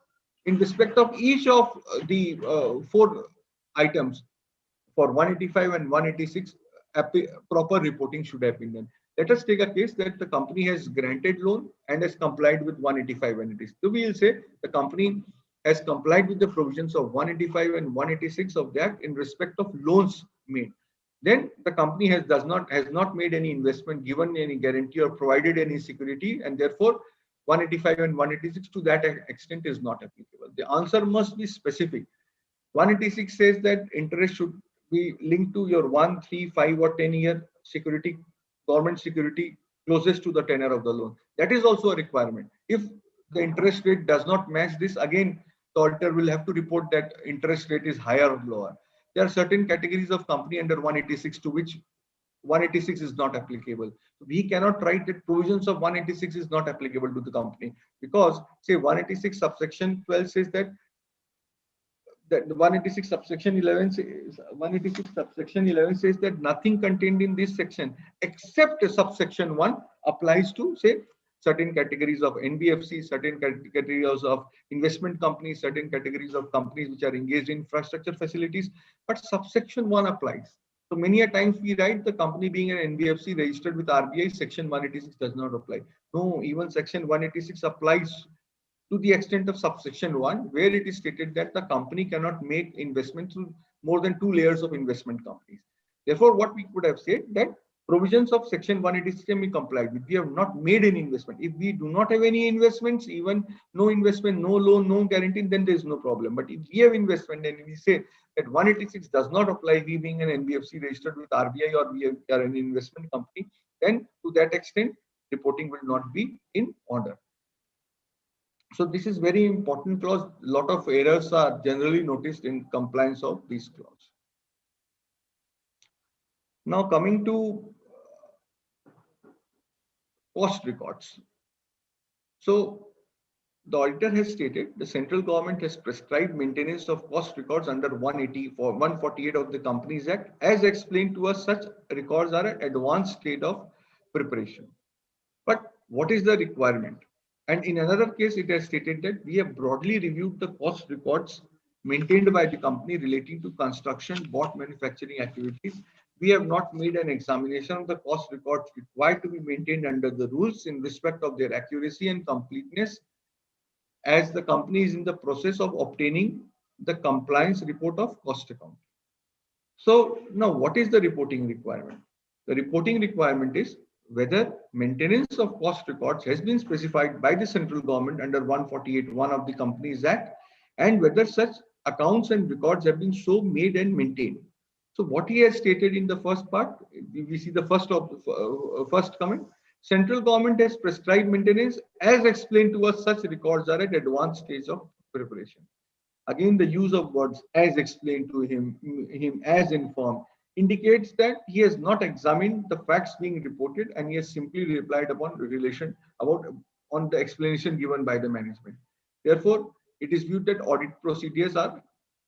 in respect of each of the 4 for 185 and 186, proper reporting should have been done. Let us take a case that the company has granted loan and has complied with 185 entities. So we will say the company has complied with the provisions of 185 and 186 of the Act in respect of loans made. Then the company has not made any investment, given any guarantee or provided any security, and therefore 185 and 186 to that extent is not applicable. The answer must be specific. 186 says that interest should be linked to your 1, 3, 5 or 10-year security, government security closest to the tenure of the loan. That is also a requirement. If the interest rate does not match this, again, the auditor will have to report that interest rate is higher or lower. There are certain categories of company under 186 to which 186 is not applicable. We cannot write that provisions of 186 is not applicable to the company, because say 186 subsection 12 says that the 186 subsection 11 says that nothing contained in this section except subsection 1 applies to, say, certain categories of NBFC, certain categories of investment companies, certain categories of companies which are engaged in infrastructure facilities, but subsection 1 applies. So many a times we write the company being an NBFC registered with RBI, section 186 does not apply. No, even section 186 applies to the extent of subsection 1, where it is stated that the company cannot make investment through more than 2 layers of investment companies. Therefore, what we could have said that provisions of section 186 can be complied with. We have not made any investment. If we do not have any investments, even no investment, no loan, no guarantee, then there is no problem. But if we have investment and we say that 186 does not apply, we being an NBFC registered with RBI or we are an investment company, then to that extent, reporting will not be in order. So this is very important clause. A lot of errors are generally noticed in compliance of this clause. Now coming to cost records. So the auditor has stated the central government has prescribed maintenance of cost records under 148 of the Companies Act. As explained to us, such records are at advanced state of preparation. But what is the requirement? And in another case, it has stated that we have broadly reviewed the cost records maintained by the company relating to construction, bought manufacturing activities. We have not made an examination of the cost records required to be maintained under the rules in respect of their accuracy and completeness, as the company is in the process of obtaining the compliance report of cost account. So now what is the reporting requirement? The reporting requirement is whether maintenance of cost records has been specified by the central government under 148(1) of the Companies Act, and whether such accounts and records have been so made and maintained. So what he has stated in the first part, we see the first comment. Central government has prescribed maintenance. As explained to us, such records are at advanced stage of preparation. Again, the use of words as explained to him as informed indicates that he has not examined the facts being reported, and he has simply replied upon on the explanation given by the management. Therefore, it is viewed that audit procedures are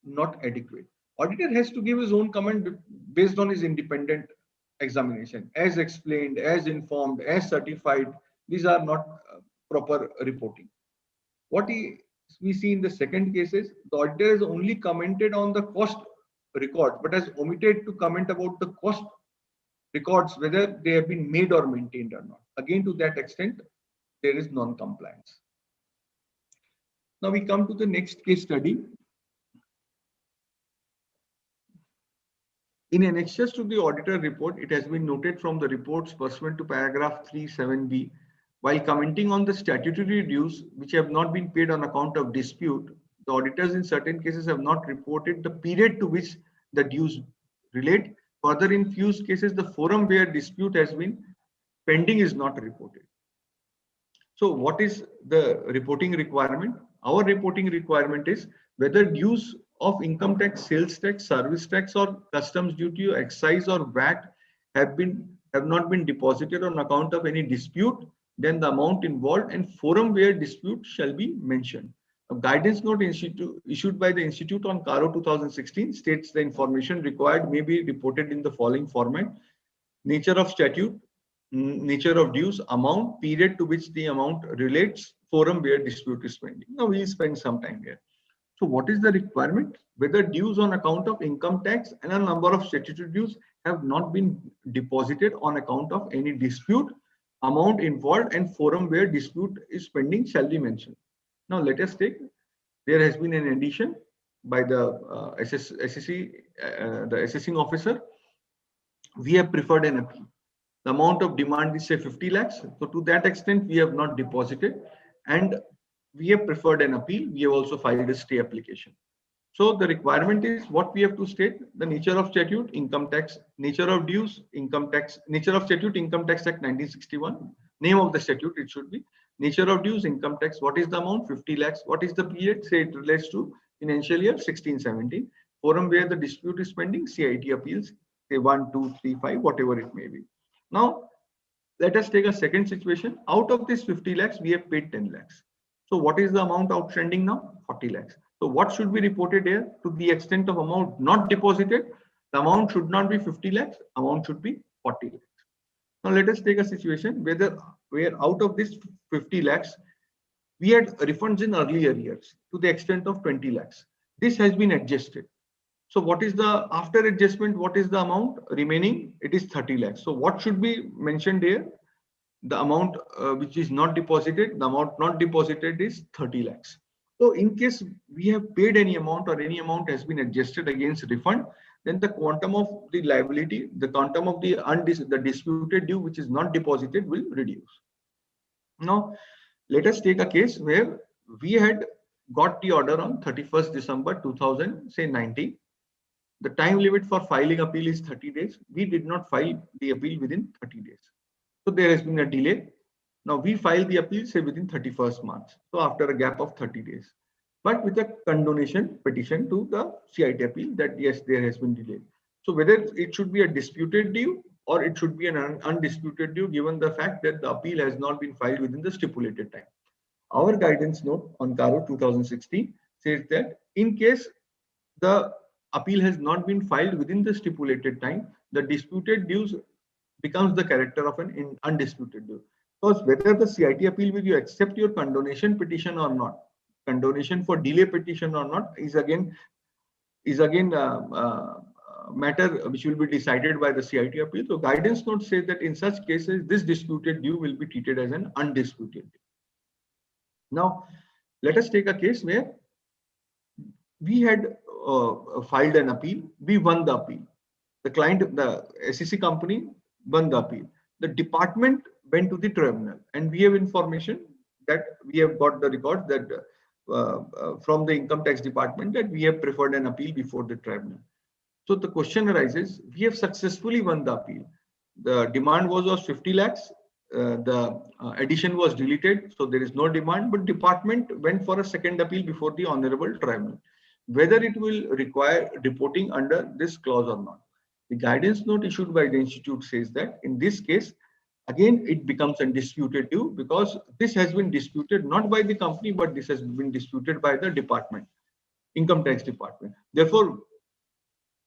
not adequate. Auditor has to give his own comment based on his independent examination. As explained, as informed, as certified, these are not proper reporting. What we see in the second case is the auditor has only commented on the cost records, but has omitted to comment about the cost records, whether they have been made or maintained or not. Again, to that extent, there is non-compliance. Now we come to the next case study. In annexures to the auditor report, it has been noted from the reports pursuant to paragraph 3(7)(b), while commenting on the statutory dues which have not been paid on account of dispute, the auditors in certain cases have not reported the period to which the dues relate. Further, in few cases, the forum where dispute has been pending is not reported. So what is the reporting requirement? Our reporting requirement is whether dues of income tax, sales tax, service tax, or customs duty, excise or VAT have not been deposited on account of any dispute, then the amount involved and forum where dispute shall be mentioned. A guidance note issued by the Institute on CARO 2016 states the information required may be reported in the following format: nature of statute, nature of dues, amount, period to which the amount relates, forum where dispute is pending. Now we'll spend some time here. So what is the requirement? Whether dues on account of income tax and a number of statutory dues have not been deposited on account of any dispute, amount involved and forum where dispute is pending shall be mentioned. Now let us take, there has been an addition by the the assessing officer. We have preferred an appeal. The amount of demand is say 50 lakhs. So to that extent, we have not deposited and we have preferred an appeal. We have also filed a stay application. So the requirement is what we have to state: the nature of statute, income tax, nature of dues, income tax, nature of statute, Income Tax Act 1961, name of the statute, it should be nature of dues, income tax, what is the amount, 50 lakhs, what is the period, say it relates to financial year 16-17, forum where the dispute is pending, CIT appeals, say 1, 2, 3, 5, whatever it may be. Now, let us take a second situation. Out of this 50 lakhs, we have paid 10 lakhs. So what is the amount outstanding now? 40 lakhs. So what should be reported here? To the extent of amount not deposited, the amount should not be 50 lakhs, amount should be 40 lakhs. Now let us take a situation where out of this 50 lakhs, we had refunds in earlier years to the extent of 20 lakhs. This has been adjusted. So what is the, after adjustment, what is the amount remaining? It is 30 lakhs. So what should be mentioned here? The amount which is not deposited, the amount not deposited is 30 lakhs. So in case we have paid any amount or any amount has been adjusted against refund, then the quantum of the liability, the quantum of the disputed due which is not deposited will reduce. Now, let us take a case where we had got the order on 31st December 2019. The time limit for filing appeal is 30 days. We did not file the appeal within 30 days. So there has been a delay. Now we file the appeal say within 31st March. So after a gap of 30 days, but with a condonation petition to the CIT appeal that yes, there has been delay. So whether it should be a disputed due or it should be an undisputed due, given the fact that the appeal has not been filed within the stipulated time. Our guidance note on CARO 2016 says that in case the appeal has not been filed within the stipulated time, the disputed dues becomes the character of an undisputed due. Because whether the CIT appeal will you accept your condonation petition or not, condonation for delay petition or not, is again matter which will be decided by the CIT appeal. So guidance note says that in such cases, this disputed due will be treated as an undisputed due. Now, let us take a case where we had filed an appeal, we won the appeal. The client, the SEC company won the appeal. The department went to the tribunal and we have information that we have got the record that from the income tax department that we have preferred an appeal before the tribunal. So the question arises, we have successfully won the appeal. The demand was 50 lakhs. The addition was deleted, so there is no demand, but department went for a second appeal before the honorable tribunal. Whether it will require reporting under this clause or not. The guidance note issued by the institute says that in this case, again, it becomes a disputed due because this has been disputed not by the company, but this has been disputed by the department, income tax department. Therefore,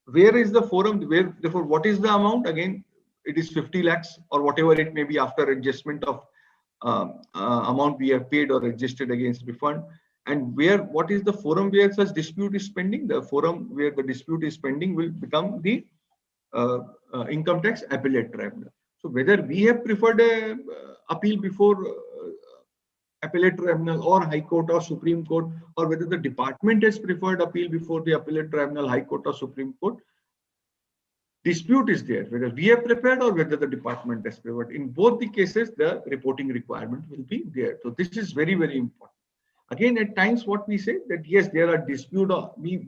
where is the forum? Therefore, what is the amount? Again, it is 50 lakhs or whatever it may be after adjustment of amount we have paid or adjusted against refund. And what is the forum where such dispute is pending? The forum where the dispute is pending will become the income tax appellate tribunal. So whether we have preferred a appeal before appellate tribunal or High Court or Supreme Court, or whether the department has preferred appeal before the appellate tribunal, High Court or Supreme Court, dispute is there, whether we have prepared or whether the department has prepared. In both the cases, the reporting requirement will be there. So this is very, very important. Again, at times what we say that yes, there are dispute, or we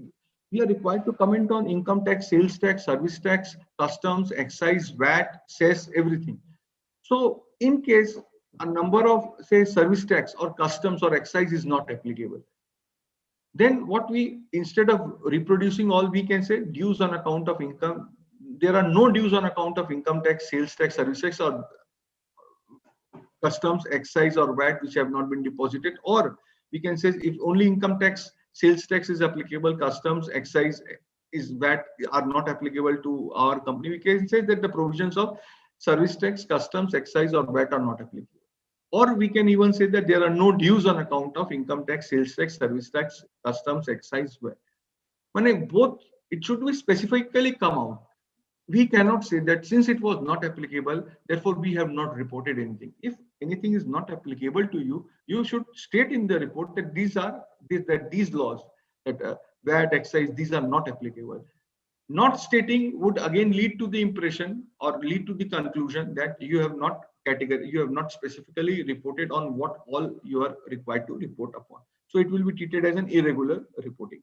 are required to comment on income tax, sales tax, service tax, customs, excise, VAT, cess, everything. So in case a number of say service tax or customs or excise is not applicable, then what we, instead of reproducing all, we can say dues on account of income. There are no dues on account of income tax, sales tax, service tax, or customs, excise, or VAT which have not been deposited. Or we can say if only income tax, sales tax is applicable, customs, excise, is VAT are not applicable to our company. We can say that the provisions of service tax, customs, excise, or VAT are not applicable. Or we can even say that there are no dues on account of income tax, sales tax, service tax, customs, excise. When both, it should be specifically come out. We cannot say that since it was not applicable, therefore we have not reported anything. If anything is not applicable to you, you should state in the report that these laws, that VAT, excise, these are not applicable. Not stating would again lead to the impression or lead to the conclusion that you have not specifically reported on what all you are required to report upon. So it will be treated as an irregular reporting.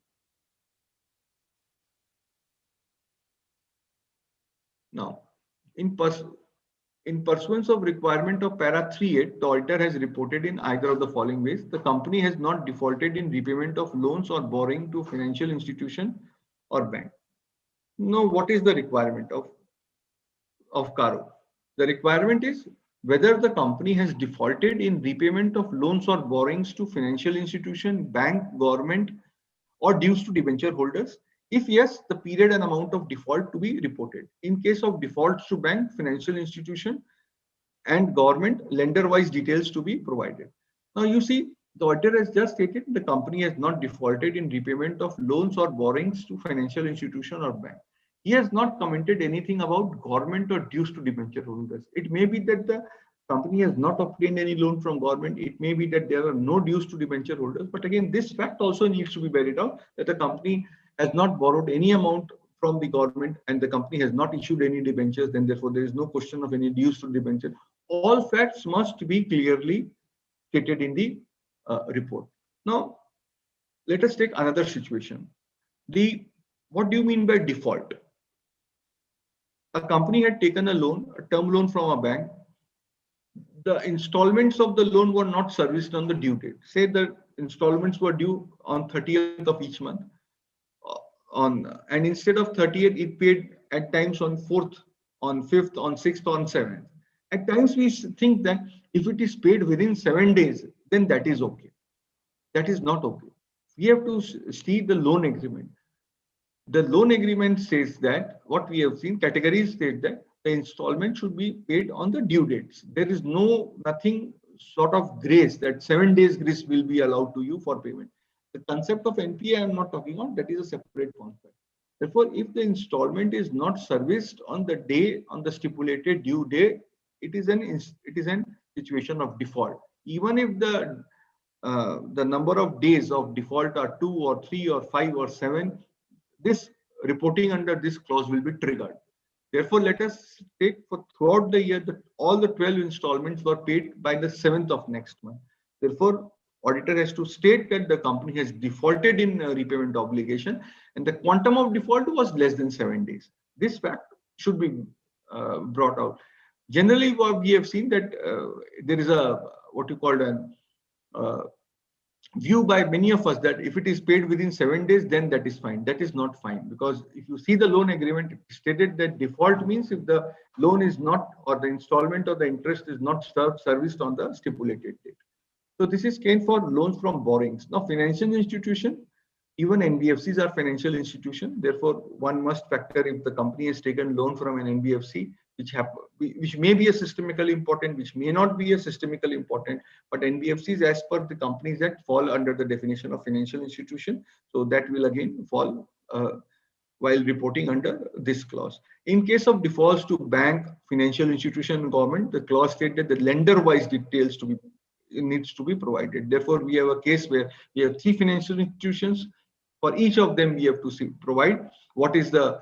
Now, in pursuance of requirement of para 3.8, the auditor has reported in either of the following ways. The company has not defaulted in repayment of loans or borrowing to financial institution or bank. Now, what is the requirement of CARO? The requirement is whether the company has defaulted in repayment of loans or borrowings to financial institution, bank, government, or dues to debenture holders. If yes, the period and amount of default to be reported. In case of defaults to bank, financial institution, and government, lender-wise details to be provided. Now you see, the auditor has just stated the company has not defaulted in repayment of loans or borrowings to financial institution or bank. He has not commented anything about government or dues to debenture holders. It may be that the company has not obtained any loan from government. It may be that there are no dues to debenture holders. But again, this fact also needs to be buried out, that the company has not borrowed any amount from the government and the company has not issued any debentures, then therefore there is no question of any dues to debenture. All facts must be clearly stated in the report. Now, let us take another situation. What do you mean by default? A company had taken a loan, a term loan from a bank. The installments of the loan were not serviced on the due date. Say the installments were due on 30th of each month. And instead of 30th, it paid at times on 4th, on 5th, on 6th, on 7th. At times we think that if it is paid within 7 days, then that is okay. That is not okay. We have to see the loan agreement. The loan agreement says that what we have seen, categories state that the installment should be paid on the due dates. There is nothing sort of grace that 7 days grace will be allowed to you for payment. The concept of NPA I am not talking on, that is a separate concept. Therefore, if the installment is not serviced on the day, on the stipulated due day, it is an situation of default. Even if the number of days of default are 2 or 3 or 5 or 7, this reporting under this clause will be triggered. Therefore, let us take for throughout the year that all the 12 installments were paid by the 7th of next month. Therefore, auditor has to state that the company has defaulted in repayment obligation and the quantum of default was less than 7 days. This fact should be brought out. Generally, what we have seen that there is a what you call a view by many of us that if it is paid within 7 days, then that is fine. That is not fine, because if you see the loan agreement, it stated that default means if the loan is not, or the installment or the interest is not serviced on the stipulated date. So this is came for loans from borrowings. Now, financial institution, even NBFCs are financial institution. Therefore, one must factor if the company has taken loan from an NBFC, which may be a systemically important, which may not be a systemically important, but NBFCs as per the Companies Act fall under the definition of financial institution. So that will again fall while reporting under this clause. In case of defaults to bank, financial institution, and government, the clause states that the lender-wise details needs to be provided. Therefore, we have a case where we have 3 financial institutions. For each of them, we have to provide what is the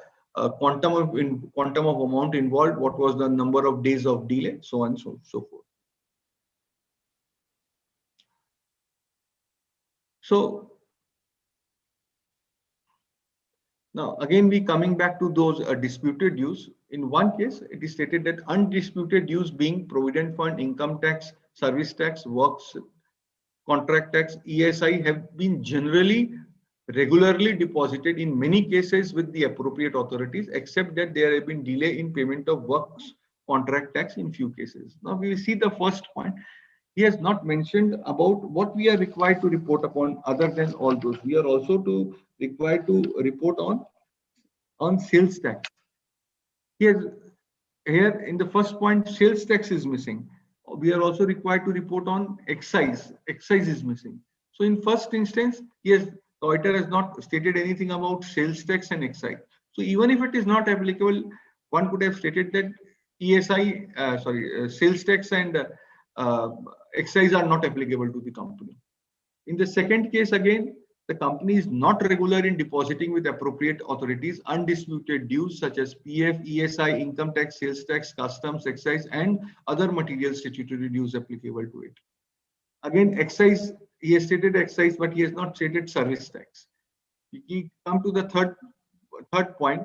quantum of amount involved, what was the number of days of delay, so on and so forth. So now again, we coming back to those disputed dues. In one case, it is stated that undisputed dues being provident fund, income tax, service tax, works, contract tax, ESI have been regularly deposited in many cases with the appropriate authorities, except that there have been delay in payment of works contract tax in few cases. Now we will see the first point. He has not mentioned about what we are required to report upon other than all those. We are also required to report on sales tax. Here in the first point, sales tax is missing. we are also required to report on excise. Excise is missing. So in first instance, yes, the auditor has not stated anything about sales tax and excise. So even if it is not applicable, one could have stated that sales tax and excise are not applicable to the company. In the second case, again, the company is not regular in depositing with appropriate authorities undisputed dues such as PF, ESI, income tax, sales tax, customs, excise, and other material statutory dues applicable to it. Again, excise, he has stated excise, but he has not stated service tax. We come to the third point.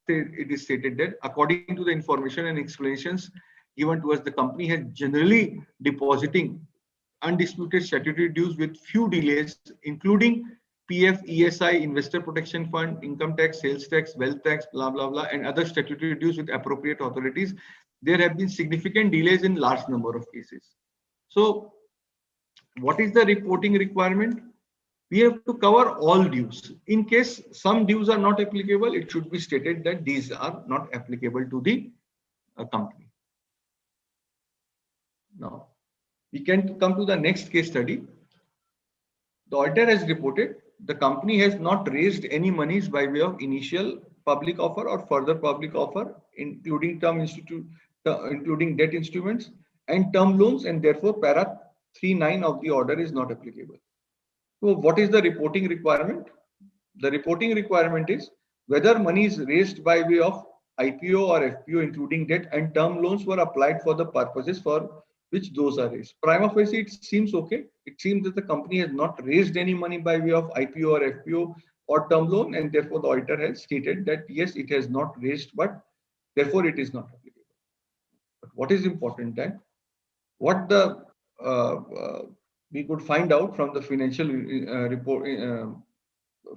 It is stated that according to the information and explanations given to us, the company has generally depositing undisputed statutory dues with few delays, including PF, ESI, Investor Protection Fund, income tax, sales tax, wealth tax, blah, blah, blah, and other statutory dues with appropriate authorities. There have been significant delays in large number of cases. So what is the reporting requirement? We have to cover all dues. In case some dues are not applicable, it should be stated that these are not applicable to the company. Now, we can come to the next case study. The auditor has reported the company has not raised any monies by way of initial public offer or further public offer, including including debt instruments and term loans, and therefore para 3.9 of the order is not applicable. So what is the reporting requirement? The reporting requirement is whether money is raised by way of IPO or FPO, including debt and term loans, were applied for the purposes for which those are raised. Prima facie, it seems okay. It seems that the company has not raised any money by way of IPO or FPO or term loan, and therefore the auditor has stated that yes, it has not raised, but therefore it is not applicable. But what is important that what the we could find out from the financial report,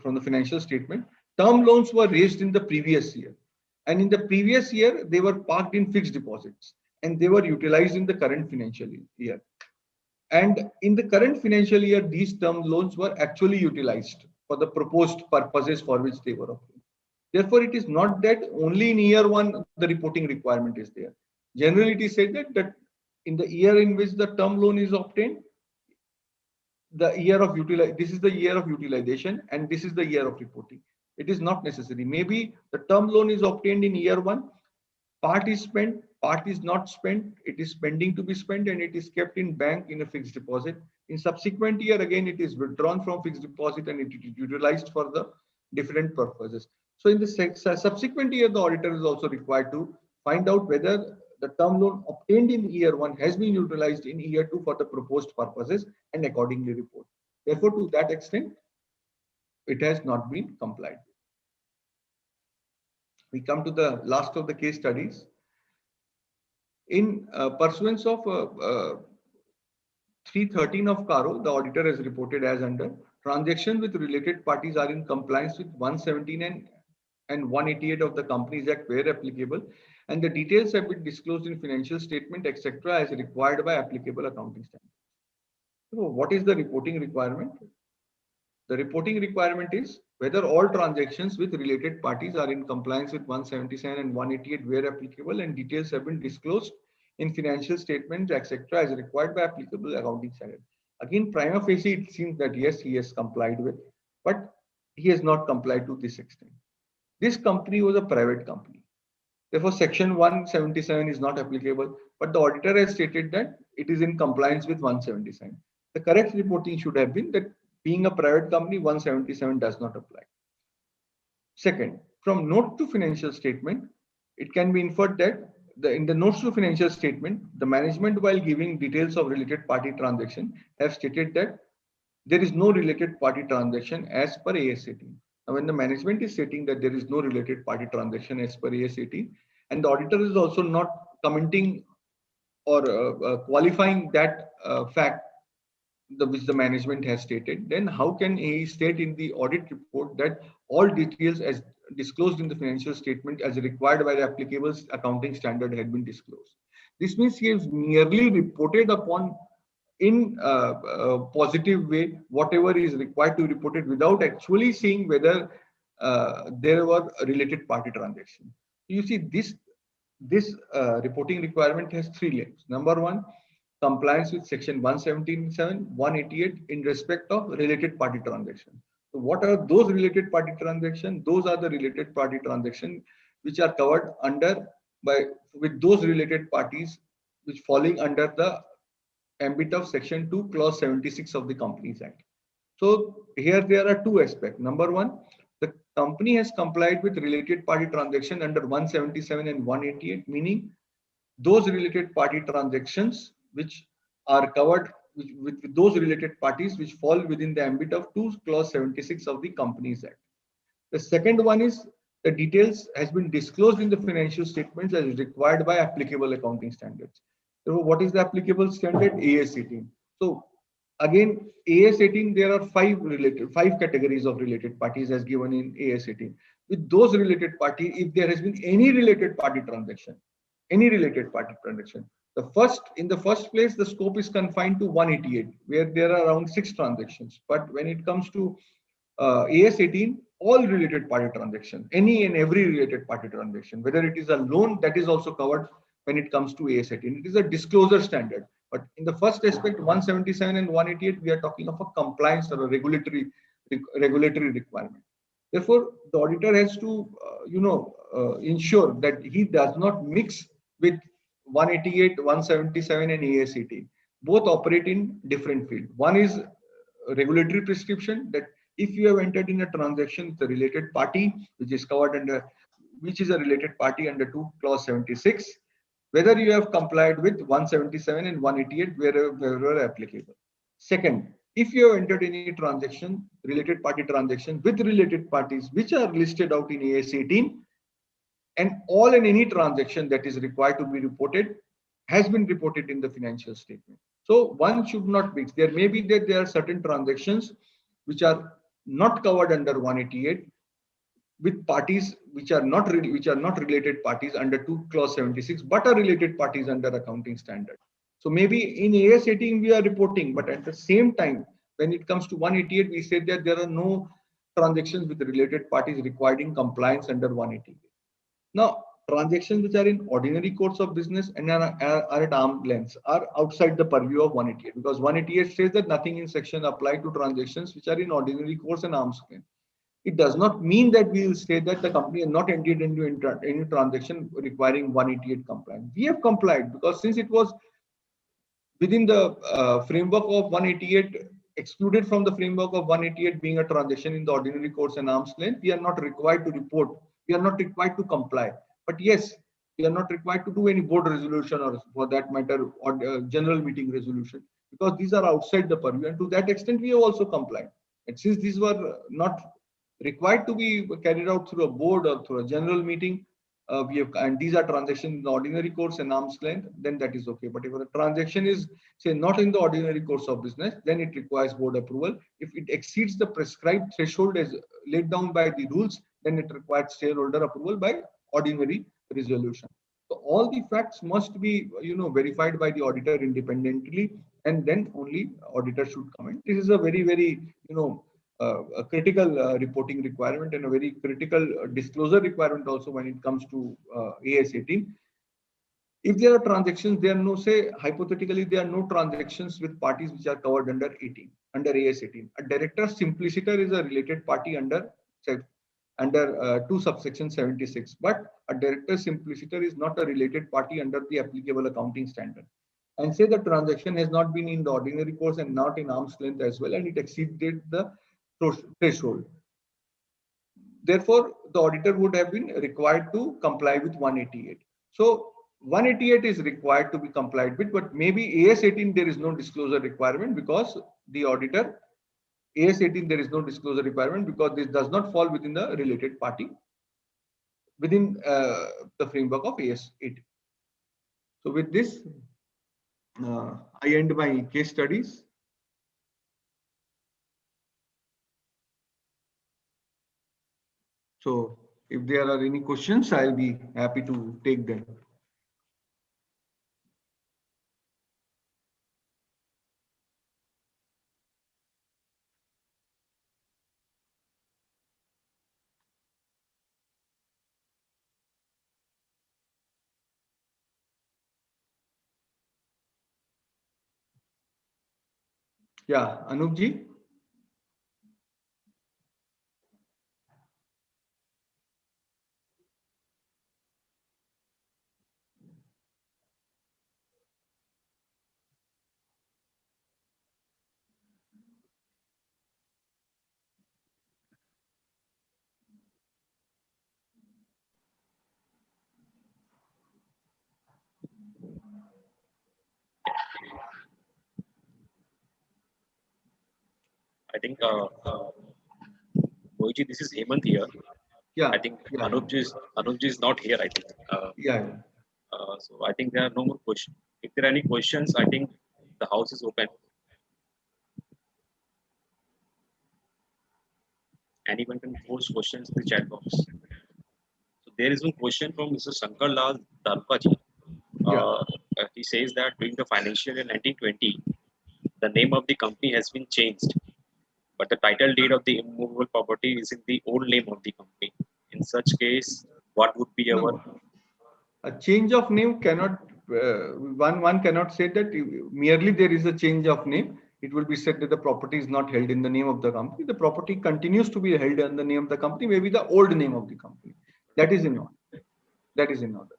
from the financial statement, term loans were raised in the previous year, and in the previous year they were parked in fixed deposits and they were utilized in the current financial year. And in the current financial year, these term loans were actually utilized for the proposed purposes for which they were obtained. Therefore, it is not that only in year one the reporting requirement is there. Generally, it is said that in the year in which the term loan is obtained, this is the year of utilization and this is the year of reporting. It is not necessary. Maybe the term loan is obtained in year one, part is spent, part is not spent, it is pending to be spent, and it is kept in bank in a fixed deposit. In subsequent year, again, it is withdrawn from fixed deposit and it is utilized for the different purposes. So in the subsequent year, the auditor is also required to find out whether the term loan obtained in year one has been utilized in year two for the proposed purposes and accordingly report. Therefore, to that extent, it has not been complied with. We come to the last of the case studies. In pursuance of 313 of CARO, the auditor has reported as under: transactions with related parties are in compliance with 117 and 188 of the Companies Act where applicable, and the details have been disclosed in financial statement, etc., as required by applicable accounting standards. So, what is the reporting requirement? The reporting requirement is whether all transactions with related parties are in compliance with 177 and 188 where applicable, and details have been disclosed in financial statements, etc., as required by applicable accounting standard. Again, prima facie, it seems that yes, he has complied with, but he has not complied to this extent. This company was a private company. Therefore, section 177 is not applicable, but the auditor has stated that it is in compliance with 177. The correct reporting should have been that being a private company, 177 does not apply. Second, from note to financial statement, it can be inferred that in the notes to financial statement, the management, while giving details of related party transaction, have stated that there is no related party transaction as per AS 18. Now, when the management is stating that there is no related party transaction as per AS 18, and the auditor is also not commenting or qualifying that fact which the management has stated, then how can he state in the audit report that all details as disclosed in the financial statement as required by the applicable accounting standard had been disclosed? This means he has merely reported upon in a positive way whatever is required to report it without actually seeing whether there were related party transactions. You see, this reporting requirement has three layers. Number one, compliance with section 177, 188 in respect of related party transaction. So what are those related party transactions? Those are the related party transactions which are covered under with those related parties which falling under the ambit of section 2 clause 76 of the Companies Act. So here there are two aspects. Number one, the company has complied with related party transaction under 177 and 188, meaning those related party transactions which are covered with those related parties which fall within the ambit of 2 clause 76 of the Companies Act. The second one is the details has been disclosed in the financial statements as required by applicable accounting standards. So what is the applicable standard? AS 18. So again, AS 18, there are five categories of related parties as given in AS 18. With those related party, if there has been any related party transaction, in the first place, the scope is confined to 188, where there are around 6 transactions. But when it comes to AS 18, all related party transaction, any and every related party transaction, whether it is a loan, that is also covered when it comes to AS 18. It is a disclosure standard. But in the first aspect, 177 and 188, we are talking of a compliance or a regulatory requirement. Therefore, the auditor has to, ensure that he does not mix with 188, 177, and AS 18. Both operate in different field. One is regulatory prescription, that if you have entered in a transaction with a related party, which is a related party under 2 clause 76, whether you have complied with 177 and 188 wherever applicable. Second, if you have entered any transaction, related party transaction with related parties which are listed out in AS 18, and all and any transaction that is required to be reported has been reported in the financial statement. So one should not mix. There may be that there are certain transactions which are not covered under 188 with parties which are not related parties under 2 clause 76, but are related parties under accounting standard. So maybe in AS 18 we are reporting, but at the same time, when it comes to 188, we said that there are no transactions with related parties requiring compliance under 188. Now, transactions which are in ordinary course of business and are at arm's length are outside the purview of 188, because 188 says that nothing in section apply to transactions which are in ordinary course and arm's length. It does not mean that we will say that the company has not entered into any transaction requiring 188 compliance. We have complied, because since it was within the framework of 188, excluded from the framework of 188 being a transaction in the ordinary course and arm's length, we are not required to report. We are not required to comply. But yes, we are not required to do any board resolution, or for that matter, or general meeting resolution, because these are outside the purview. And to that extent, we have also complied. And since these were not required to be carried out through a board or through a general meeting, and these are transactions in the ordinary course and arm's length, then that is okay. But if a transaction is, say, not in the ordinary course of business, then it requires board approval. If it exceeds the prescribed threshold as laid down by the rules, then it requires shareholder approval by ordinary resolution. So all the facts must be, verified by the auditor independently, and then only auditor should comment. This is a very, very, a critical reporting requirement, and a very critical disclosure requirement also when it comes to AS 18. If there are transactions, there are no, say, hypothetically, there are no transactions with parties which are covered under AS 18. A director simpliciter is a related party under 2 subsection 76, but a director simpliciter is not a related party under the applicable accounting standard. And say the transaction has not been in the ordinary course and not in arm's length as well, and it exceeded the threshold. Therefore, the auditor would have been required to comply with 188. So 188 is required to be complied with, but maybe AS 18 there is no disclosure requirement, because the auditor, AS 18 there is no disclosure requirement because this does not fall within the related party within the framework of AS 18. So with this, I end my case studies. So if there are any questions, I'll be happy to take them. Yeah, Anupji. I think, Moiji, this is Hemant here. Yeah, I think yeah, Anupji is not here, I think. yeah. So I think there are no more questions. If there are any questions, I think the house is open. Anyone can post questions in the chat box. So there is one question from Mr. Shankar Lal Darpaji. Yeah. He says that during the financial year 1920, the name of the company has been changed, but the title deed of the immovable property is in the old name of the company. In such case, what would be our... No, a change of name cannot, one cannot say that merely there is a change of name. It will be said that the property is not held in the name of the company. The property continues to be held in the name of the company, maybe the old name of the company. That is in order. That is in order.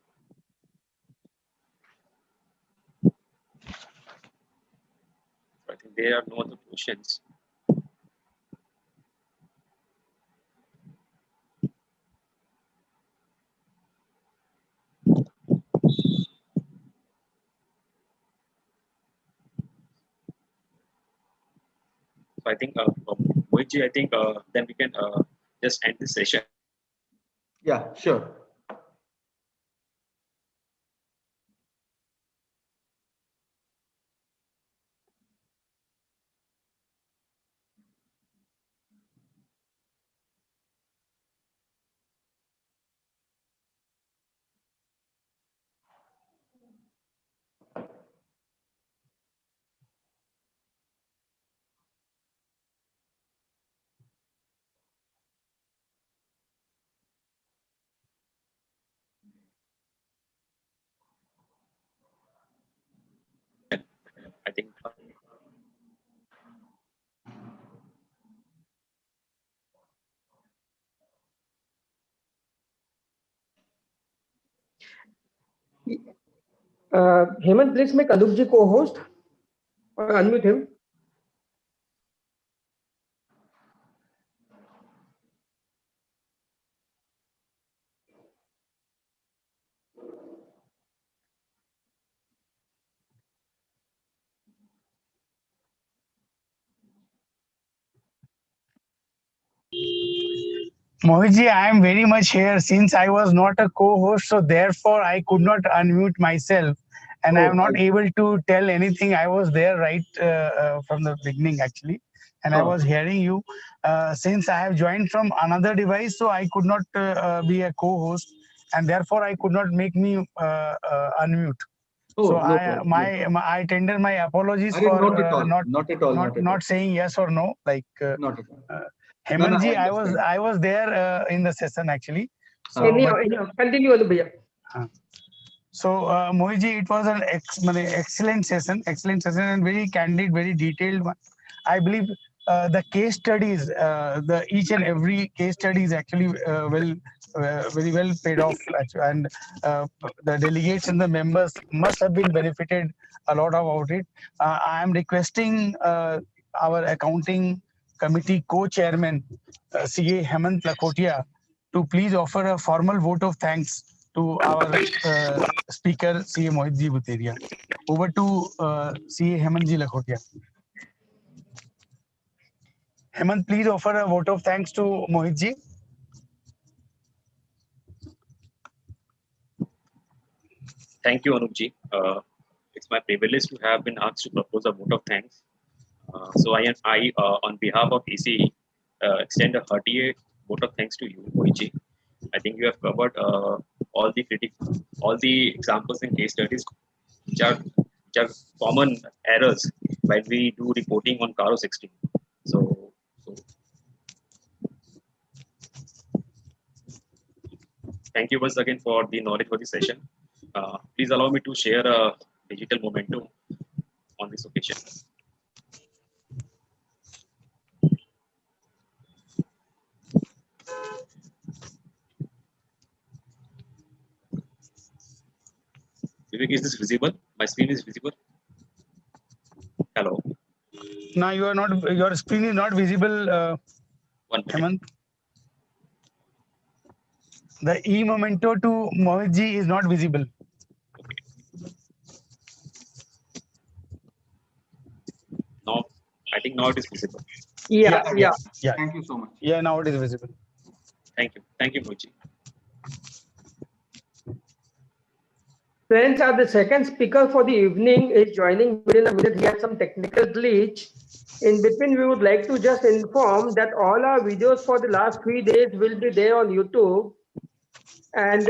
I think there are no other questions. So I think, Mohitji, I think then we can just end this session. Yeah, sure. I think Hemant, please make Anupji co-host or unmute him. Mohitji, I am very much here since I was not a co-host, so therefore I could not unmute myself, and I am not able to tell anything. I was there right from the beginning actually, and I was hearing you. Since I have joined from another device, so I could not be a co-host, and therefore I could not make me unmute. So No I tender my apologies problem. for Not at all. Not at all. not saying yes or no. Like Not at all. No, Hemantji, I I was there in the session actually. So Anyhow, continue, Anupji. so Mohitji, it was an excellent session, and very candid, very detailed one. I believe the case studies, the each and every case study is actually very well paid off, actually, and the delegates and the members must have been benefited a lot about it. I am requesting our accounting committee co-chairman, CA Hemant Lakhotia, to please offer a formal vote of thanks to our speaker, CA Mohitji Buteria. Over to CA Hemantji Lakhotia. Hemant, please offer a vote of thanks to Mohitji. thank you, Anupji. It's my privilege to have been asked to propose a vote of thanks. So I on behalf of ACE, extend a hearty vote of thanks to you, Mohitji. I think you have covered all the examples and case studies which are common errors when we do reporting on CARO 16. So thank you once again for the knowledge for the session. Please allow me to share a digital momentum on this occasion. Vivek, is this visible? My screen is visible. Hello. Now you are not. Your screen is not visible, 1 minute. Hemant. The e-memento to Mohitji is not visible. Now, I think now it is visible. Yeah. Thank you so much. Yeah, now it is visible. Thank you. Thank you, Moji. Friends, the second speaker for the evening is joining within a minute. He had some technical glitch. In between, we would like to just inform that all our videos for the last 3 days will be there on YouTube. And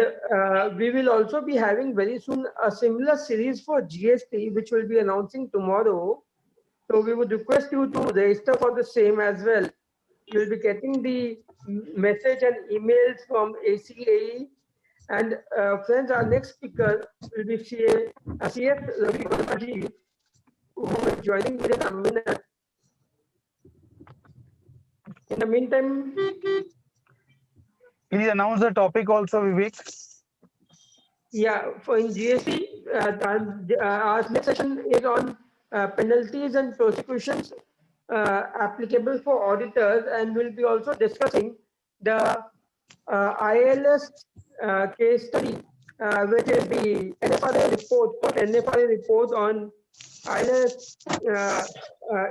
we will also be having very soon a similar series for GST, which will be announcing tomorrow. So we would request you to register for the same as well. You'll be getting the message and emails from ACAE. And friends, our next speaker will be CS Ravi Balaji, who is joining within a minute. In the meantime, Please announce the topic also, Vivek. yeah, for in GST, our next session is on penalties and prosecutions applicable for auditors, and we'll be also discussing the ILS case study, which is the NFRA report on ILS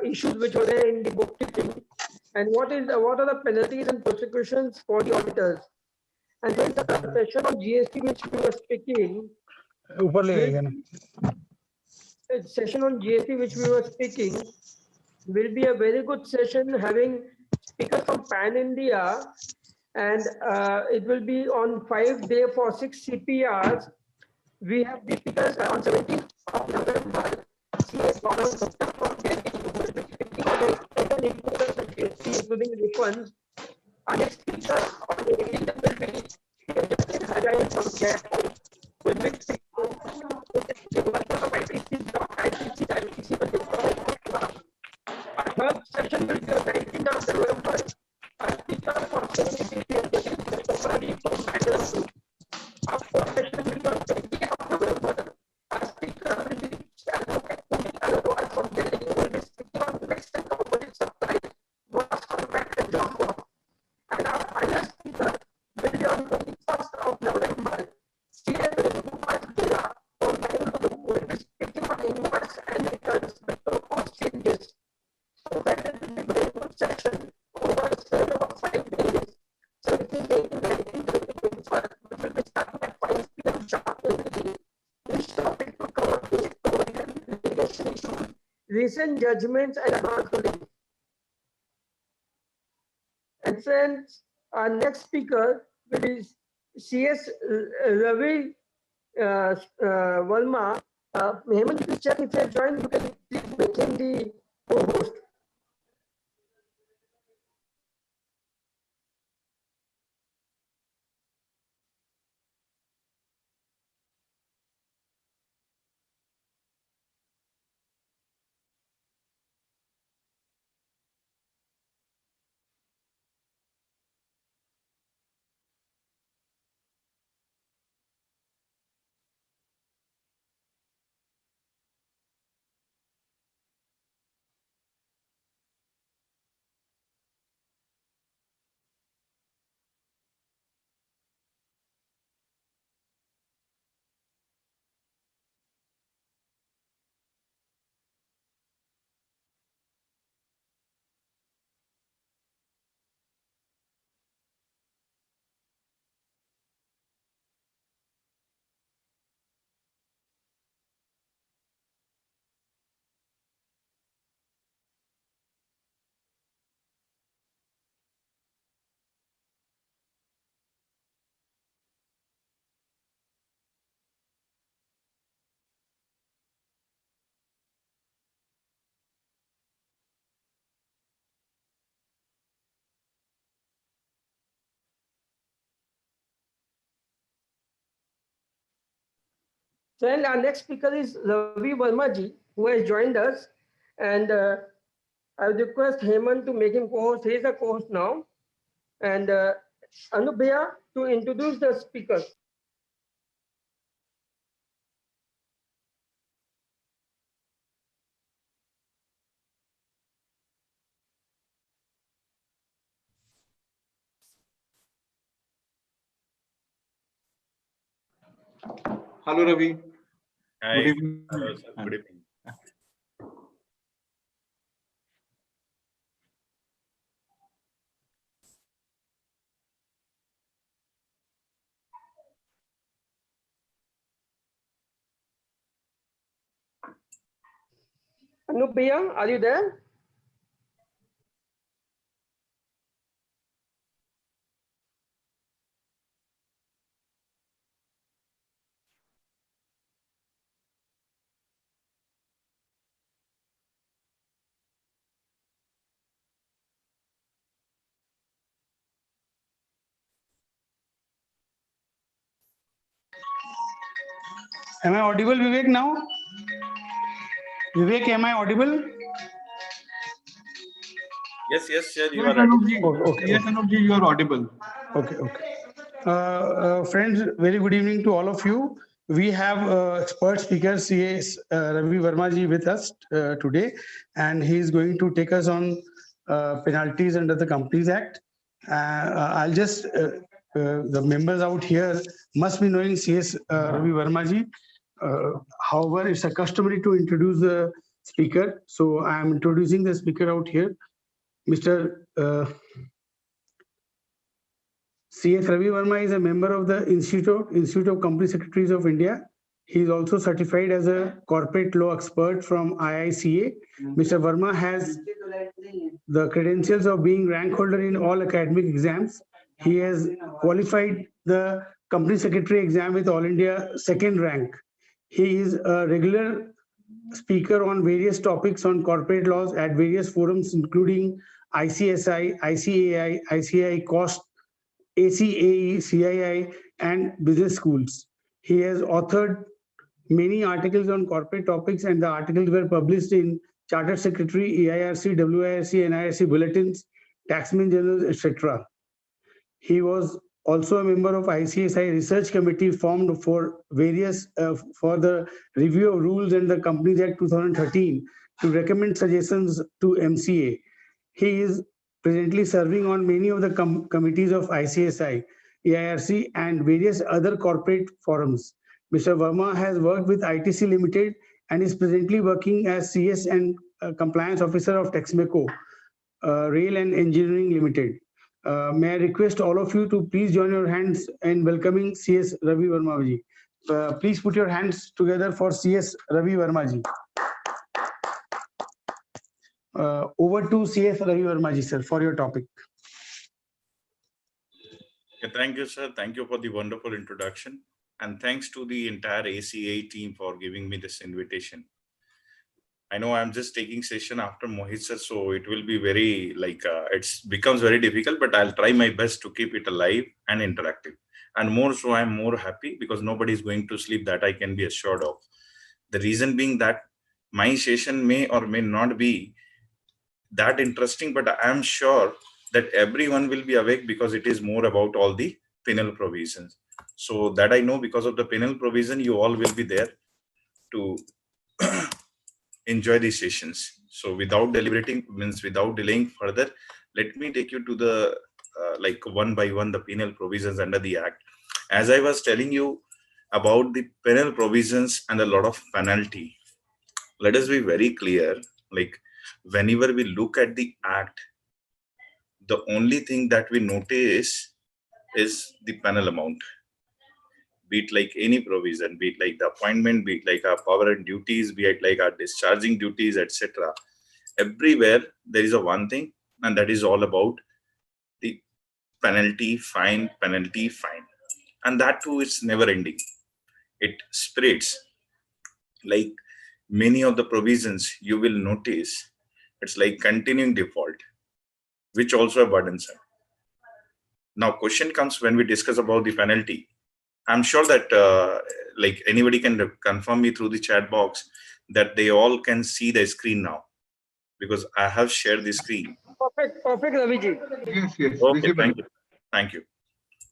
issues which were there in the bookkeeping, and what are the penalties and prosecutions for the auditors. And then the session on GST which we were speaking, session on GST which we were speaking will be a very good session, having speakers from Pan India, and it will be on 5 days for 6 CPRs. We have the speakers on 17th of November. Including refunds. Our next speaker on the 18th will be Hajai from Jaipur. Will be our third session will be on 19th of November. Our speaker for our fourth session will be on 20th of November. Our speaker will be from Delhi, will be speaking on next and component supply, mass contract and job work. And our final speaker will be on 21st of November. Will be speaking on invoice and returns with no cost changes. So that will be a very good session over a period of 5 days. So it is going to be very interesting, which will be starting at 5 p.m. sharp in the evening. This topic will cover litigation issues, recent judgments, and advanced ruling. And friends, our next speaker will be CS Ravi Verma. Hemant, please check if you have joined. You can please make him the co-host. So, and our next speaker is Ravi Verma ji, who has joined us. And I would request Hemant to make him co-host. He is a co-host now. And Anup Bhaiya to introduce the speaker. Hello, Ravi. Hi. Good evening. Hello, sir. Good evening. Anup Bhaiya, are you there? Am I audible, Vivek, now? Vivek, am I audible? Yes, sir. You Yes, are right. Anupji. Okay, Yes, Anupji, you are audible. Okay. Friends, very good evening to all of you. We have expert speaker CS Ravi Verma ji with us today, and he is going to take us on penalties under the Companies Act. I'll just the members out here must be knowing CS Ravi Verma ji. However, it's a customary to introduce the speaker, so I am introducing the speaker out here, Mr. CS Ravi Verma is a member of the Institute of Company Secretaries of India. He is also certified as a corporate law expert from IICA. Mr. Verma has the credentials of being rank holder in all academic exams. He has qualified the company secretary exam with All India second rank. He is a regular speaker on various topics on corporate laws at various forums, including ICSI, ICAI, ICAI Cost, ACAE, CII, and business schools. He has authored many articles on corporate topics, and the articles were published in Chartered Secretary, EIRC, WIRC, NIRC bulletins, Taxman journals, etc. He was also a member of ICSI research committee formed for various for the review of rules and the Companies Act 2013 to recommend suggestions to MCA. He is presently serving on many of the committees of ICSI, EIRC, and various other corporate forums. Mr. Verma has worked with ITC Limited and is presently working as CS and Compliance Officer of Texmeco, Rail and Engineering Limited. May I request all of you to please join your hands in welcoming CS Ravi Verma ji. Please put your hands together for CS Ravi Verma ji. Over to CS Ravi Verma ji, sir, for your topic. Thank you, sir. Thank you for the wonderful introduction. And thanks to the entire ACA team for giving me this invitation. I know I'm just taking session after Mohit sir, so it will be very it becomes very difficult, but I'll try my best to keep it alive and interactive. And more so, I'm more happy because nobody is going to sleep, that I can be assured of. The reason being that my session may or may not be that interesting, but I am sure that everyone will be awake because it is more about all the penal provisions. So that I know, because of the penal provision, you all will be there to enjoy these sessions. So without deliberating, means without delaying further, let me take you to the one by one the penal provisions under the Act. As I was telling you about the penal provisions and a lot of penalty, let us be very clear, like whenever we look at the Act, the only thing that we notice is the penal amount. Be it like any provision, be it like the appointment, be it like our power and duties, be it like our discharging duties, etc. Everywhere there is a one thing, and that is all about the penalty, fine, and that too is never ending. It spreads. Like many of the provisions, you will notice it's like continuing default, which also a burdensome. Now, question comes when we discuss about the penalty. I'm sure that like anybody can confirm me through the chat box that they all can see the screen now, because I have shared the screen. Perfect, Ravi ji. Yes, Okay, visible. thank you.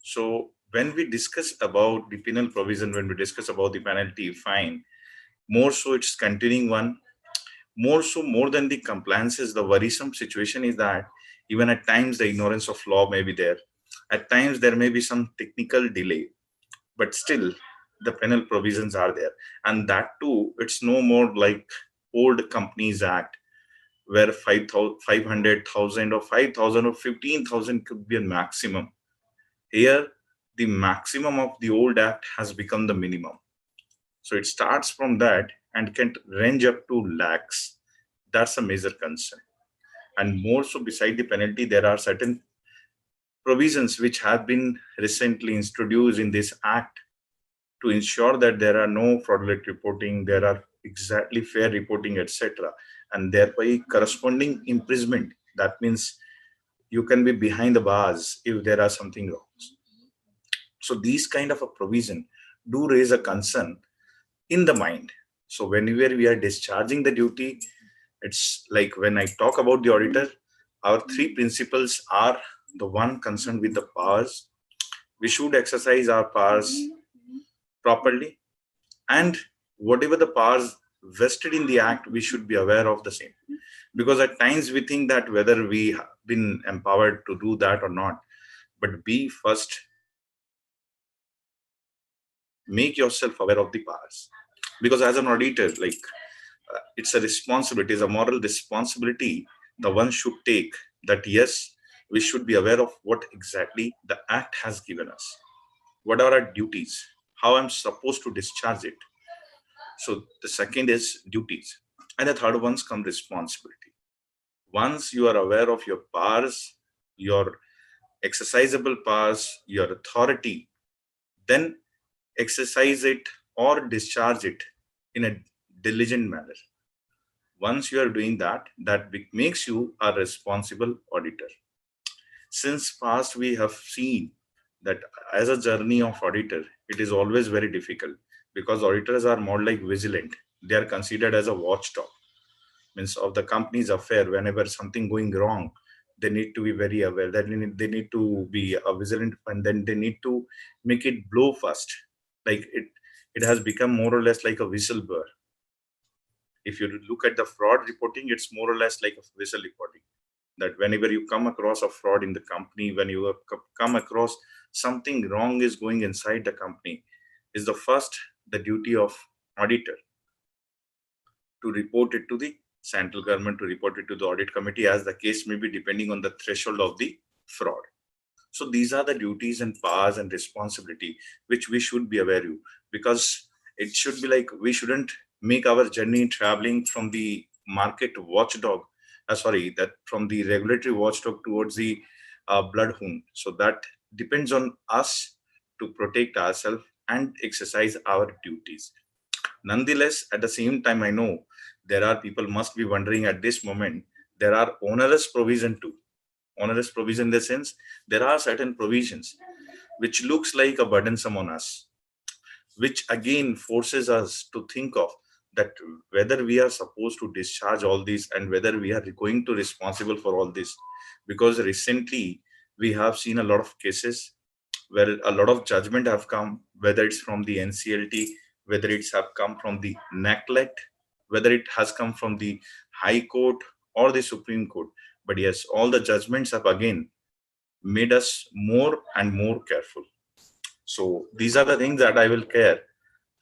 So when we discuss about the penal provision, when we discuss about the penalty fine, more so it's continuing one. More than the compliances, the worrisome situation is that even at times the ignorance of law may be there. At times there may be some technical delay, but still the penal provisions are there. And that too, it's no more like old Companies Act where 500,000 or 5,000 or 15,000 could be a maximum. Here, the maximum of the old act has become the minimum. So it starts from that and can range up to lakhs. That's a major concern. And more so, beside the penalty, there are certain provisions which have been recently introduced in this act to ensure that there are no fraudulent reporting, there are exactly fair reporting, etc. And thereby corresponding imprisonment. That means you can be behind the bars if there are something wrong. So these kind of a provision do raise a concern in the mind. So whenever we are discharging the duty, it's like when I talk about the auditor, our three principles are the one concerned with the powers. We should exercise our powers properly, and whatever the powers vested in the act, we should be aware of the same. Because at times we think that whether we have been empowered to do that or not, but be first, make yourself aware of the powers. Because as an auditor, like it's a responsibility, it's a moral responsibility the one should take, that yes, we should be aware of what exactly the act has given us. What are our duties? How I'm supposed to discharge it? So the second is duties. And the third one's come responsibility. Once you are aware of your powers, your exercisable powers, your authority, then exercise it or discharge it in a diligent manner. Once you are doing that, makes you a responsible auditor. Since past we have seen that as a journey of auditor, it is always very difficult because auditors are more like vigilant. They are considered as a watchdog, means of the company's affair. Whenever something going wrong, they need to be very aware, that they need to be vigilant, and then they need to make it blow fast. Like it has become more or less like a whistleblower. If you look at the fraud reporting, it's more or less like a whistle reporting. That whenever you come across a fraud in the company, when you have come across something wrong is going inside the company, is the duty of auditor to report it to the central government, to report it to the audit committee, as the case may be, depending on the threshold of the fraud. So these are the duties and powers and responsibility which we should be aware of, because it should be like we shouldn't make our journey traveling from the market watchdog, that from the regulatory watchdog towards the bloodhound. So that depends on us to protect ourselves and exercise our duties. Nonetheless, at the same time, I know there are people must be wondering at this moment, there are onerous provision too. Onerous provision in the sense, there are certain provisions which looks like a burdensome on us, which again forces us to think of that whether we are supposed to discharge all these and whether we are going to responsible for all this. Because recently we have seen a lot of cases where a lot of judgment have come, whether it's from the NCLT, whether it's have come from the neglect, whether it has come from the High Court or the Supreme Court. But yes, all the judgments have again made us more and more careful. So these are the things that I will care.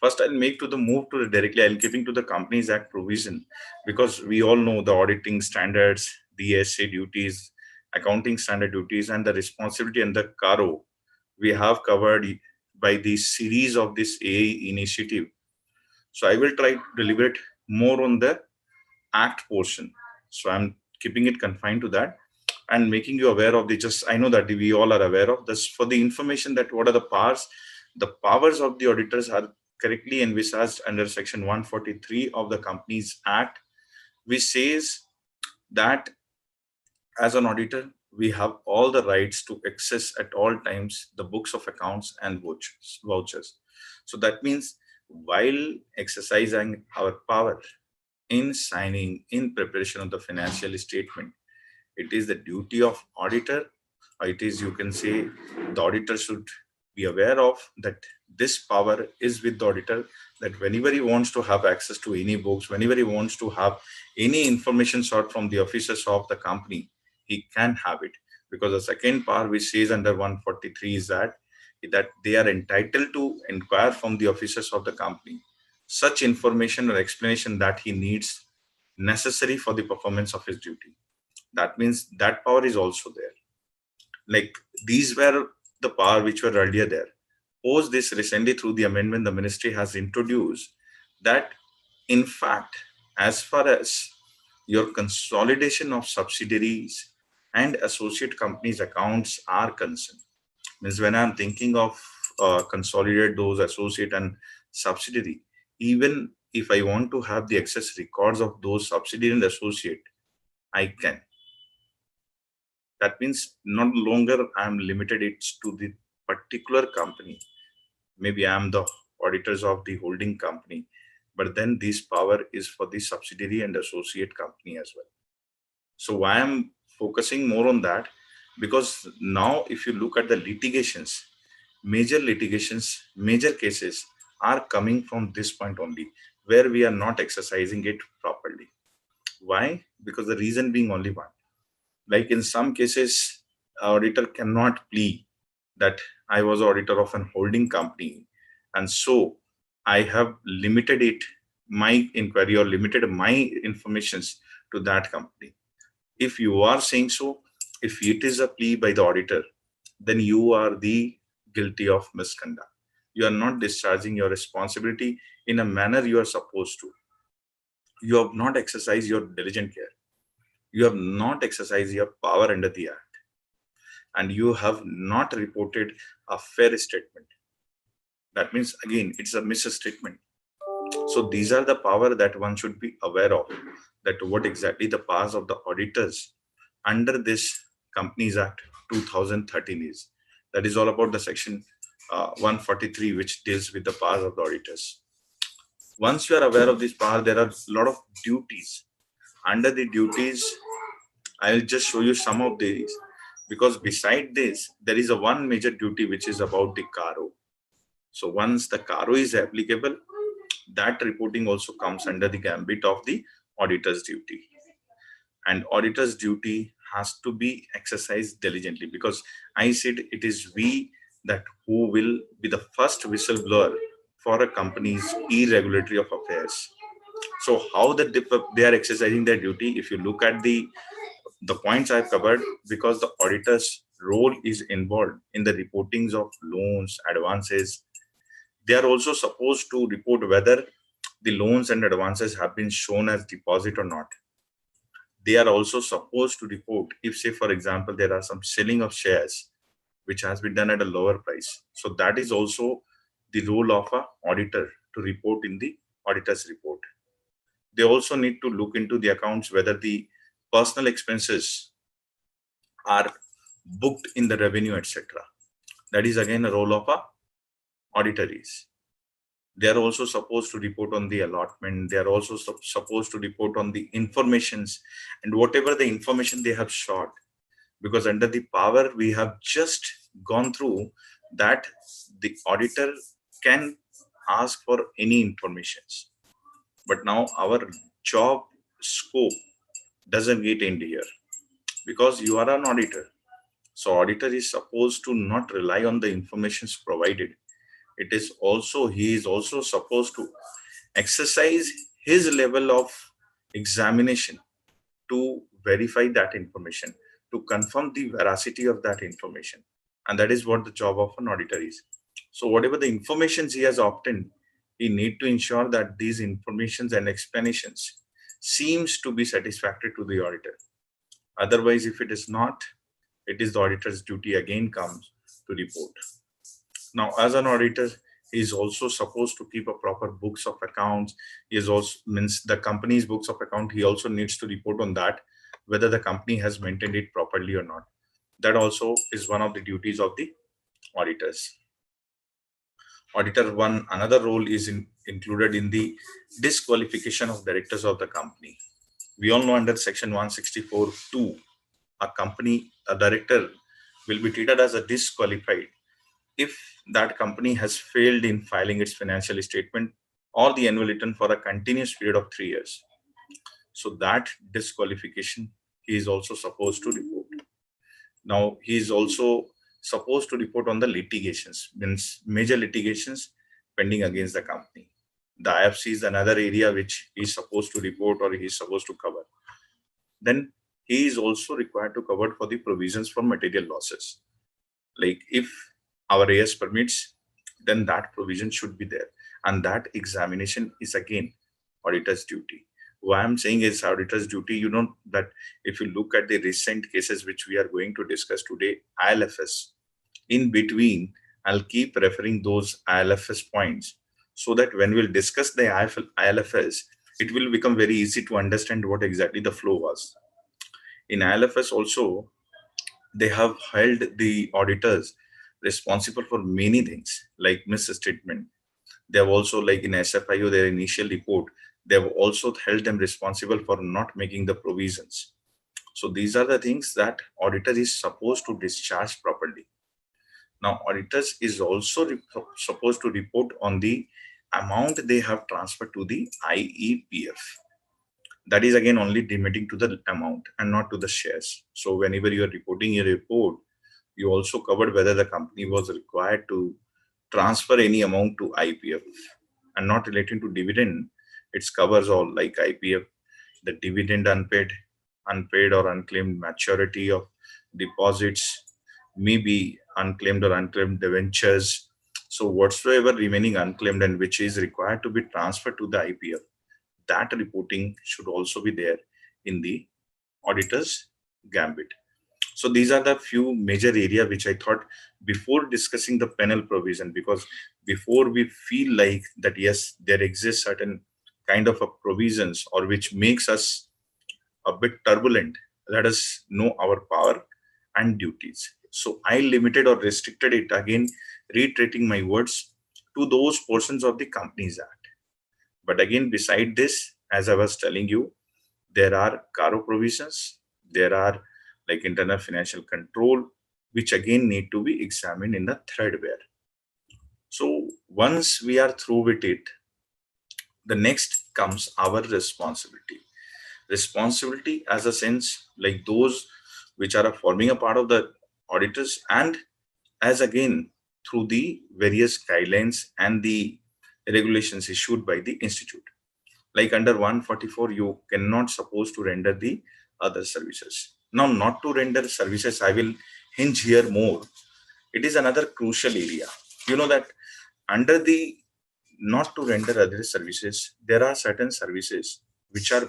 First, I'll make to the move to directly, I'll keeping to the Companies Act provision, because we all know the auditing standards, the SA duties, accounting standard duties, and the responsibility and the CARO we have covered by the series of this AA initiative. So I will try to deliberate more on the act portion. So I'm keeping it confined to that and making you aware of I know that we all are aware of this, for the information that what are the powers. The powers of the auditors are correctly envisaged under section 143 of the Companies Act, which says that as an auditor, we have all the rights to access at all times the books of accounts and vouchers. So that means while exercising our power in signing, in preparation of the financial statement, it is the duty of auditor it is, you can say, the auditor should be aware of that this power is with the auditor, that whenever he wants to have access to any books, whenever he wants to have any information sought from the officers of the company, he can have it. Because the second power which says under 143 is that they are entitled to inquire from the officers of the company such information or explanation that he needs necessary for the performance of his duty. That means that power is also there. Like, these were the power which were earlier there. Post this, recently through the amendment, the ministry has introduced that, in fact, as far as your consolidation of subsidiaries and associate companies accounts are concerned, means when I'm thinking of consolidate those associate and subsidiary, even if I want to have the access records of those subsidiary and associate, I can. That means not longer I'm limited it to the particular company. Maybe I'm the auditors of the holding company, but then this power is for the subsidiary and associate company as well. So why I'm focusing more on that? Because now if you look at the litigations, major cases are coming from this point only, where we are not exercising it properly. Why? Because the reason being only one. Like in some cases, auditor cannot plead that I was auditor of an holding company, and so I have limited my inquiry or limited my informations to that company. If you are saying so, if it is a plea by the auditor, then you are the guilty of misconduct. You are not discharging your responsibility in a manner you are supposed to. You have not exercised your diligent care. You have not exercised your power under the Act, and you have not reported a fair statement. That means, again, it's a misstatement. So these are the power that one should be aware of, that what exactly the powers of the auditors under this Companies Act 2013 is. That is all about the section 143, which deals with the powers of the auditors. Once you are aware of this power, there are a lot of duties. Under the duties, I'll just show you some of these, because beside this, there is a one major duty which is about the CARO. So once the CARO is applicable, that reporting also comes under the gambit of the auditor's duty. And auditor's duty has to be exercised diligently, because I said it is we that who will be the first whistleblower for a company's irregularity of affairs. So how that they are exercising their duty, if you look at the points I've covered, because the auditor's role is involved in the reportings of loans, advances. They are also supposed to report whether the loans and advances have been shown as deposit or not. They are also supposed to report if, say, for example, there are some selling of shares which has been done at a lower price. So that is also the role of an auditor to report in the auditor's report. They also need to look into the accounts whether the personal expenses are booked in the revenue, etc. That is again a role of a auditor is. They are also supposed to report on the allotment. They are also supposed to report on the informations and whatever the information they have sought. Because under the power we have just gone through, that the auditor can ask for any informations. But now our job scope doesn't get into here, because you are an auditor. So auditor is supposed to not rely on the informations provided. It is also, he is also supposed to exercise his level of examination to verify that information, to confirm the veracity of that information. And that is what the job of an auditor is. So whatever the informations he has obtained, he need to ensure that these informations and explanations seems to be satisfactory to the auditor. Otherwise, if it is not, it is the auditor's duty again comes to report. Now, as an auditor, he is also supposed to keep a proper books of accounts. He is also, means the company's books of account, he also needs to report on that, whether the company has maintained it properly or not. That also is one of the duties of the auditors. Auditor another role is included in the disqualification of directors of the company. We all know under section 164(2), a director will be treated as a disqualified if that company has failed in filing its financial statement or the annual return for a continuous period of 3 years. So that disqualification he is also supposed to report. Now he is also supposed to report on the litigations, means major litigations pending against the company. The IFC is another area which he is supposed to report or he is supposed to cover. Then he is also required to cover for the provisions for material losses. Like if our AS permits, then that provision should be there. And that examination is again auditor's duty. What I'm saying is auditor's duty, you know, that if you look at the recent cases which we are going to discuss today, ILFS, in between, I'll keep referring those ILFS points so that when we'll discuss the ILFS, it will become very easy to understand what exactly the flow was. In ILFS also, they have held the auditors responsible for many things like misstatement. They have also, like in SFIO, their initial report, they have also held them responsible for not making the provisions. So these are the things that auditor is supposed to discharge properly. Now, auditors is also supposed to report on the amount they have transferred to the IEPF. That is again only limiting to the amount and not to the shares. So whenever you are reporting your report, you also covered whether the company was required to transfer any amount to IPF and not relating to dividend. It covers all like IPF, the dividend unpaid or unclaimed maturity of deposits, maybe unclaimed or unclaimed debentures. So whatsoever remaining unclaimed and which is required to be transferred to the IPF, that reporting should also be there in the auditor's gambit. So these are the few major areas which I thought before discussing the penal provision, because before we feel like that, yes, there exists certain kind of a provisions or which makes us a bit turbulent, let us know our power and duties. So I limited or restricted it, again, reiterating my words, to those portions of the Companies Act. But again, beside this, as I was telling you, there are CARO provisions, there are like internal financial control, which again need to be examined in the threadbare. So once we are through with it, the next comes our responsibility. Responsibility as a sense, like those which are forming a part of the auditors, and as again through the various guidelines and the regulations issued by the institute. Like under 144, you cannot supposed to render the other services. Now, not to render services, I will hinge here more. It is another crucial area. You know that under the not to render other services, there are certain services which are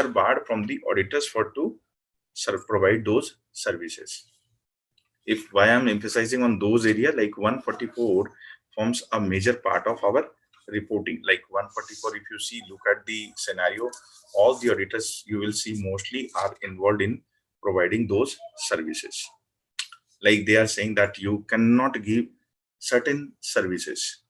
barred from the auditors for to provide those services. If why I'm emphasizing on those areas, like 144 forms a major part of our reporting. Like 144, if you see, look at the scenario, all the auditors you will see mostly are involved in providing those services. Like they are saying that you cannot give certain services.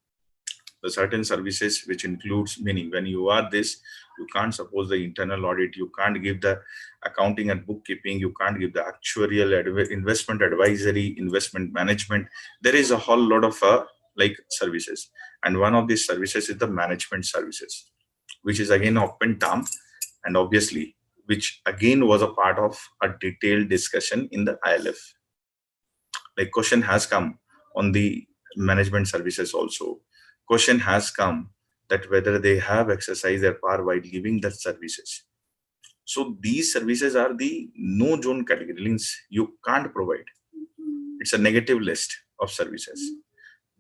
The certain services which includes many. When you are this, you can't suppose the internal audit, you can't give the accounting and bookkeeping, you can't give the actuarial investment advisory, investment management. There is a whole lot of like services, and one of these services is the management services, which is again open term, and obviously which again was a part of a detailed discussion in the ILF. Like question has come on the management services also. Question has come that whether they have exercised their power while giving the services. So these services are the no zone category, means you can't provide. It's a negative list of services.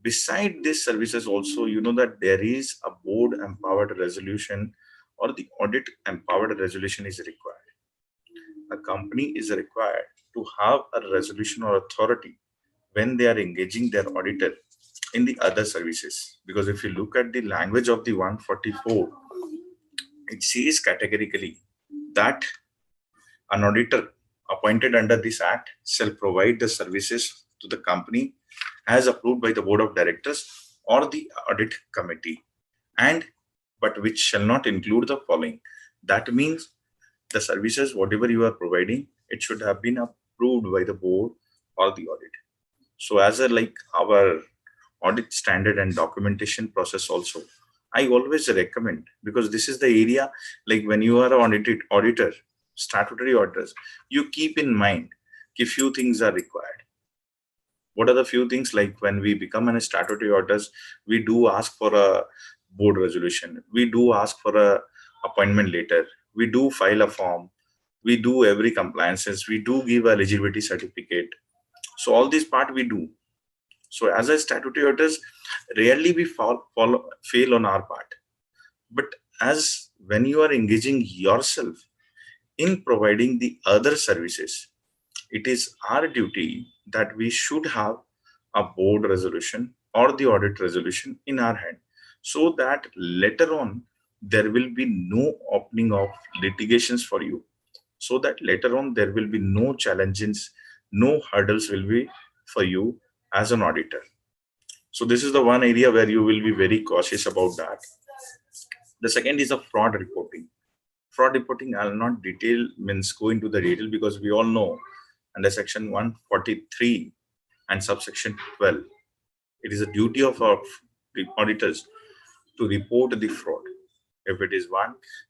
Beside these services also, you know that there is a board empowered resolution or the audit empowered resolution is required. A company is required to have a resolution or authority when they are engaging their auditor in the other services. Because if you look at the language of the 144, it says categorically that an auditor appointed under this act shall provide the services to the company as approved by the board of directors or the audit committee, but which shall not include the following. That means the services, whatever you are providing, it should have been approved approved by the board or the audit. So as a like our audit standard and documentation process also, I always recommend, because this is the area, like when you are an auditor, statutory auditors, you keep in mind if few things are required. What are the few things? Like when we become a statutory auditors, we do ask for a board resolution. We do ask for a appointment letter. We do file a form. We do every compliances. We do give a eligibility certificate. So all this part we do. So as a statutory auditors, rarely we fail on our part. But as when you are engaging yourself in providing the other services, it is our duty that we should have a board resolution or the audit resolution in our hand, so that later on there will be no opening of litigations for you, so that later on there will be no challenges, no hurdles will be for you as an auditor. So this is the one area where you will be very cautious about that. The second is a fraud reporting. Fraud reporting, I'll not go into the detail, because we all know under section 143 and subsection 12, it is a duty of our auditors to report the fraud. If it is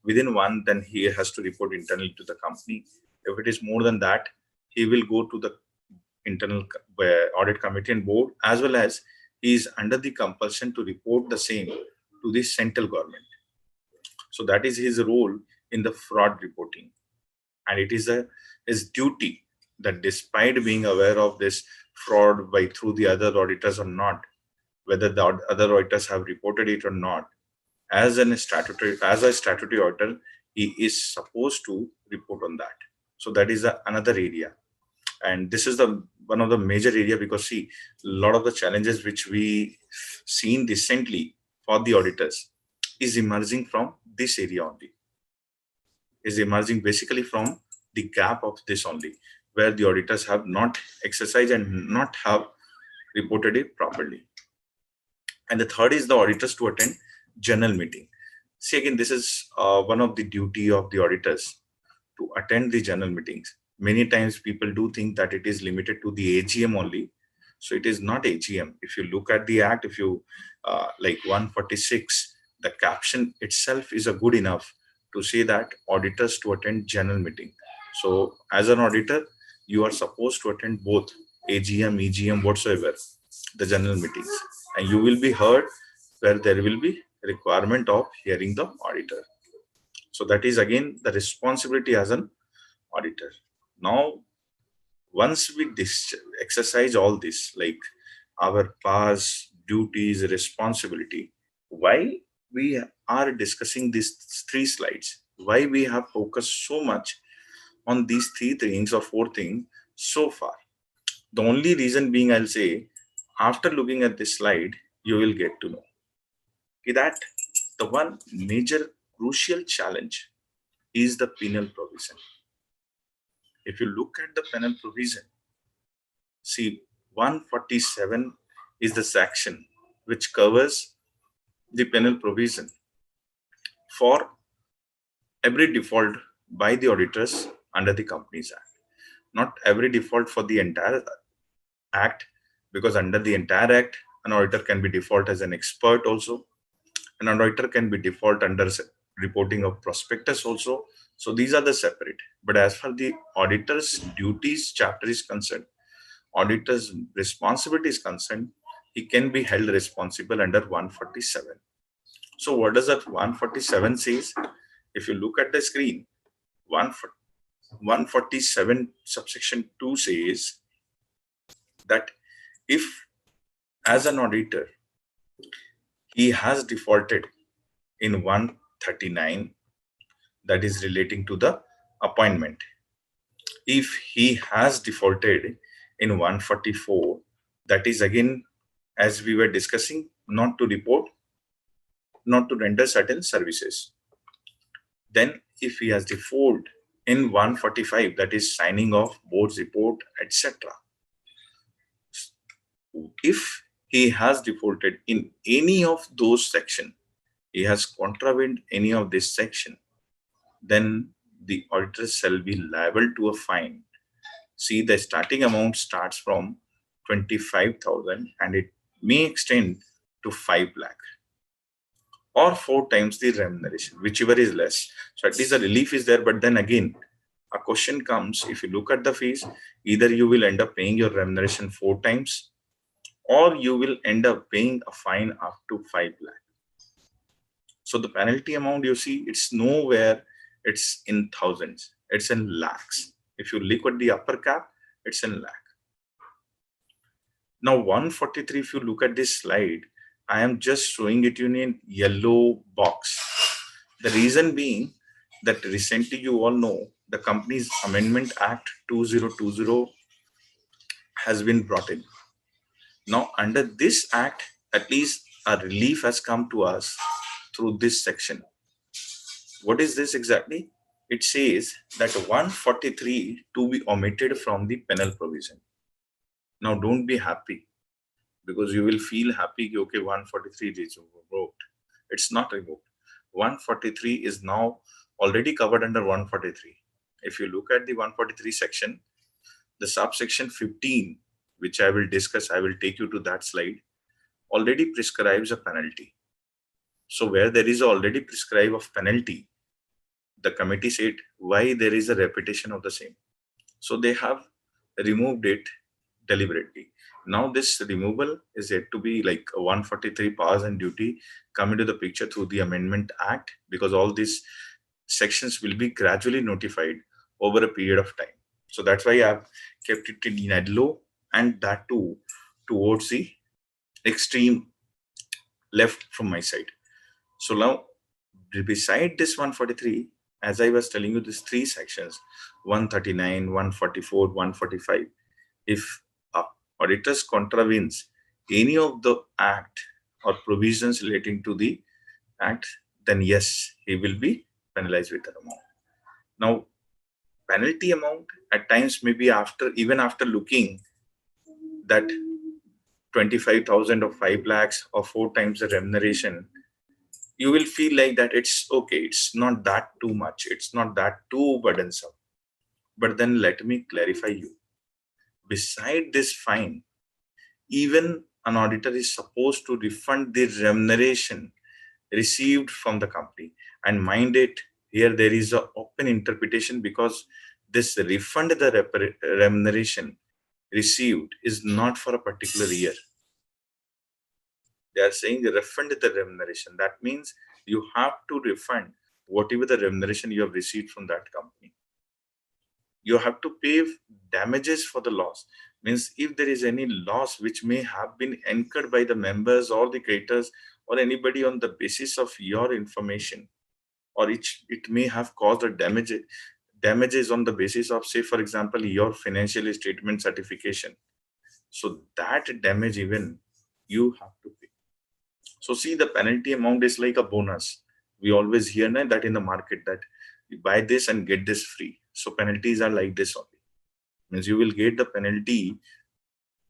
within one, then he has to report internally to the company. If it is more than that, he will go to the internal audit committee and board, as well as he is under the compulsion to report the same to the central government. So that is his role in the fraud reporting. And it is his duty that despite being aware of this fraud through the other auditors or not, whether the other auditors have reported it or not, as a statutory auditor, he is supposed to report on that. So that is another area. And this is one of the major area, because see, a lot of the challenges which we seen recently for the auditors is emerging from this area only. Is emerging basically from the gap of this only, where the auditors have not exercised and not have reported it properly. And the third is the auditors to attend general meeting. See, again, this is one of the duty of the auditors to attend the general meetings. Many times people do think that it is limited to the AGM only. So it is not AGM. If you look at the act, if you like 146, the caption itself is a good enough to say that auditors to attend general meeting. So as an auditor, you are supposed to attend both AGM, EGM, whatsoever, the general meetings, and you will be heard where there will be requirement of hearing the auditor. So that is again the responsibility as an auditor. Now, once we exercise all this, like our powers, duties, responsibility, why we are discussing these 3 slides, why we have focused so much on these 3 things or 4 things so far. The only reason being, I'll say, after looking at this slide, you will get to know that the one major crucial challenge is the penal provision. If you look at the penal provision, see, 147 is the section which covers the penal provision for every default by the auditors under the Companies Act. Not every default for the entire act, because under the entire act, an auditor can be default as an expert also. An auditor can be default under reporting of prospectus also. So these are the separate. But as far the auditor's duties chapter is concerned, auditor's responsibility is concerned, he can be held responsible under 147. So what does that 147 says? If you look at the screen, 147 subsection 2 says that if as an auditor, he has defaulted in 139, that is relating to the appointment. If he has defaulted in 144, that is again, as we were discussing, not to report, not to render certain services. Then if he has defaulted in 145, that is signing off board's report, etc. If he has defaulted in any of those sections, he has contravened any of this section, then the auditor shall be liable to a fine See, the starting amount starts from 25,000 and it may extend to 5 lakh or 4 times the remuneration, whichever is less. So at least the relief is there. But then again, a question comes, if you look at the fees, either you will end up paying your remuneration 4 times or you will end up paying a fine up to 5 lakh. So the penalty amount, you see, it's nowhere, it's in thousands, it's in lakhs. If you look at the upper cap, it's in lakh. Now 143, if you look at this slide, I am just showing it in a yellow box. The reason being that recently you all know the Companies Amendment Act 2020 has been brought in. Now under this act, at least a relief has come to us through this section. What is this exactly? It says that 143 to be omitted from the penal provision. Now don't be happy, because you will feel happy, okay, 143 is removed. It's not removed. 143 is now already covered under 143. If you look at the 143 section, the subsection 15, which I will discuss, I will take you to that slide, already prescribes a penalty. So where there is already prescribed of penalty, the committee said why there is a repetition of the same. So they have removed it deliberately. Now this removal is yet to be like a 143 powers and duty come into the picture through the Amendment Act, because all these sections will be gradually notified over a period of time. So that's why I've kept it in yellow, and that too towards the extreme left from my side. So now beside this 143, as I was telling you, these 3 sections, 139, 144, 145, if auditors contravenes any of the act or provisions relating to the act, then yes, he will be penalized with an amount. Now, penalty amount at times maybe even after looking that 25,000 or 5 lakhs or 4 times the remuneration, you will feel like that it's okay, it's not that too much, it's not that too burdensome. But then let me clarify you. Beside this fine, even an auditor is supposed to refund the remuneration received from the company. And mind it, here there is an open interpretation, because this refund the remuneration received is not for a particular year. They are saying refund the remuneration. That means you have to refund whatever the remuneration you have received from that company. You have to pay damages for the loss. Means if there is any loss which may have been incurred by the members or the creditors or anybody on the basis of your information, or it may have caused a damages on the basis of, say for example, your financial statement certification. So that damage even you have to pay. So see, the penalty amount is like a bonus. We always hear that in the market, that you buy this and get this free. So penalties are like this only. Means you will get the penalty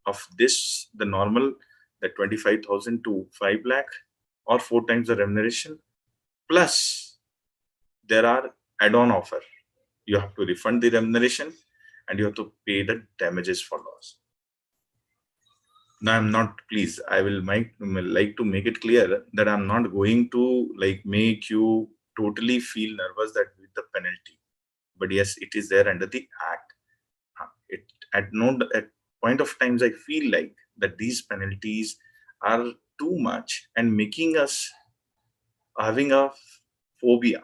of this, the normal, the 25,000 to 5 lakh or 4 times the remuneration. Plus there are add-on offer. You have to refund the remuneration and you have to pay the damages for loss. Now I'm not, please, I will like to make it clear that I'm not going to make you totally feel nervous that with the penalty. But yes, it is there under the act. At point of times I feel like that these penalties are too much and making us having a phobia,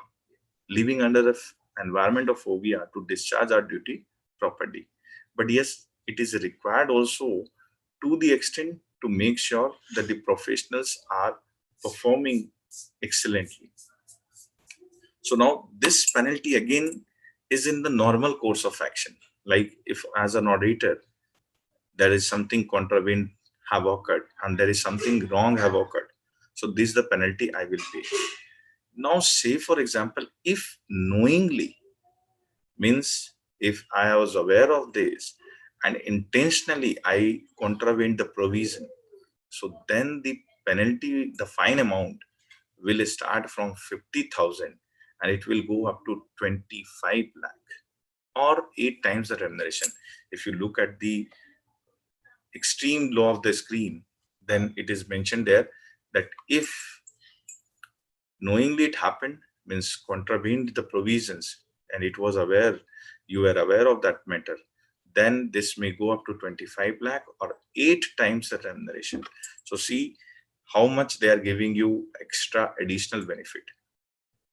living under the environment of phobia to discharge our duty properly. But yes, it is required also to the extent to make sure that the professionals are performing excellently. So now this penalty again is in the normal course of action. Like if as an auditor, there is something contravened have occurred and there is something wrong have occurred. So this is the penalty I will pay. Now say for example, if knowingly, means if I was aware of this and intentionally I contravened the provision, so then the penalty, the fine amount will start from 50,000 and it will go up to 25 lakh or 8 times the remuneration. If you look at the extreme law of the screen, then it is mentioned there that if knowingly it happened, means contravened the provisions, and it was aware, you were aware of that matter, then this may go up to 25 lakh or 8 times the remuneration. So see how much they are giving you extra additional benefit.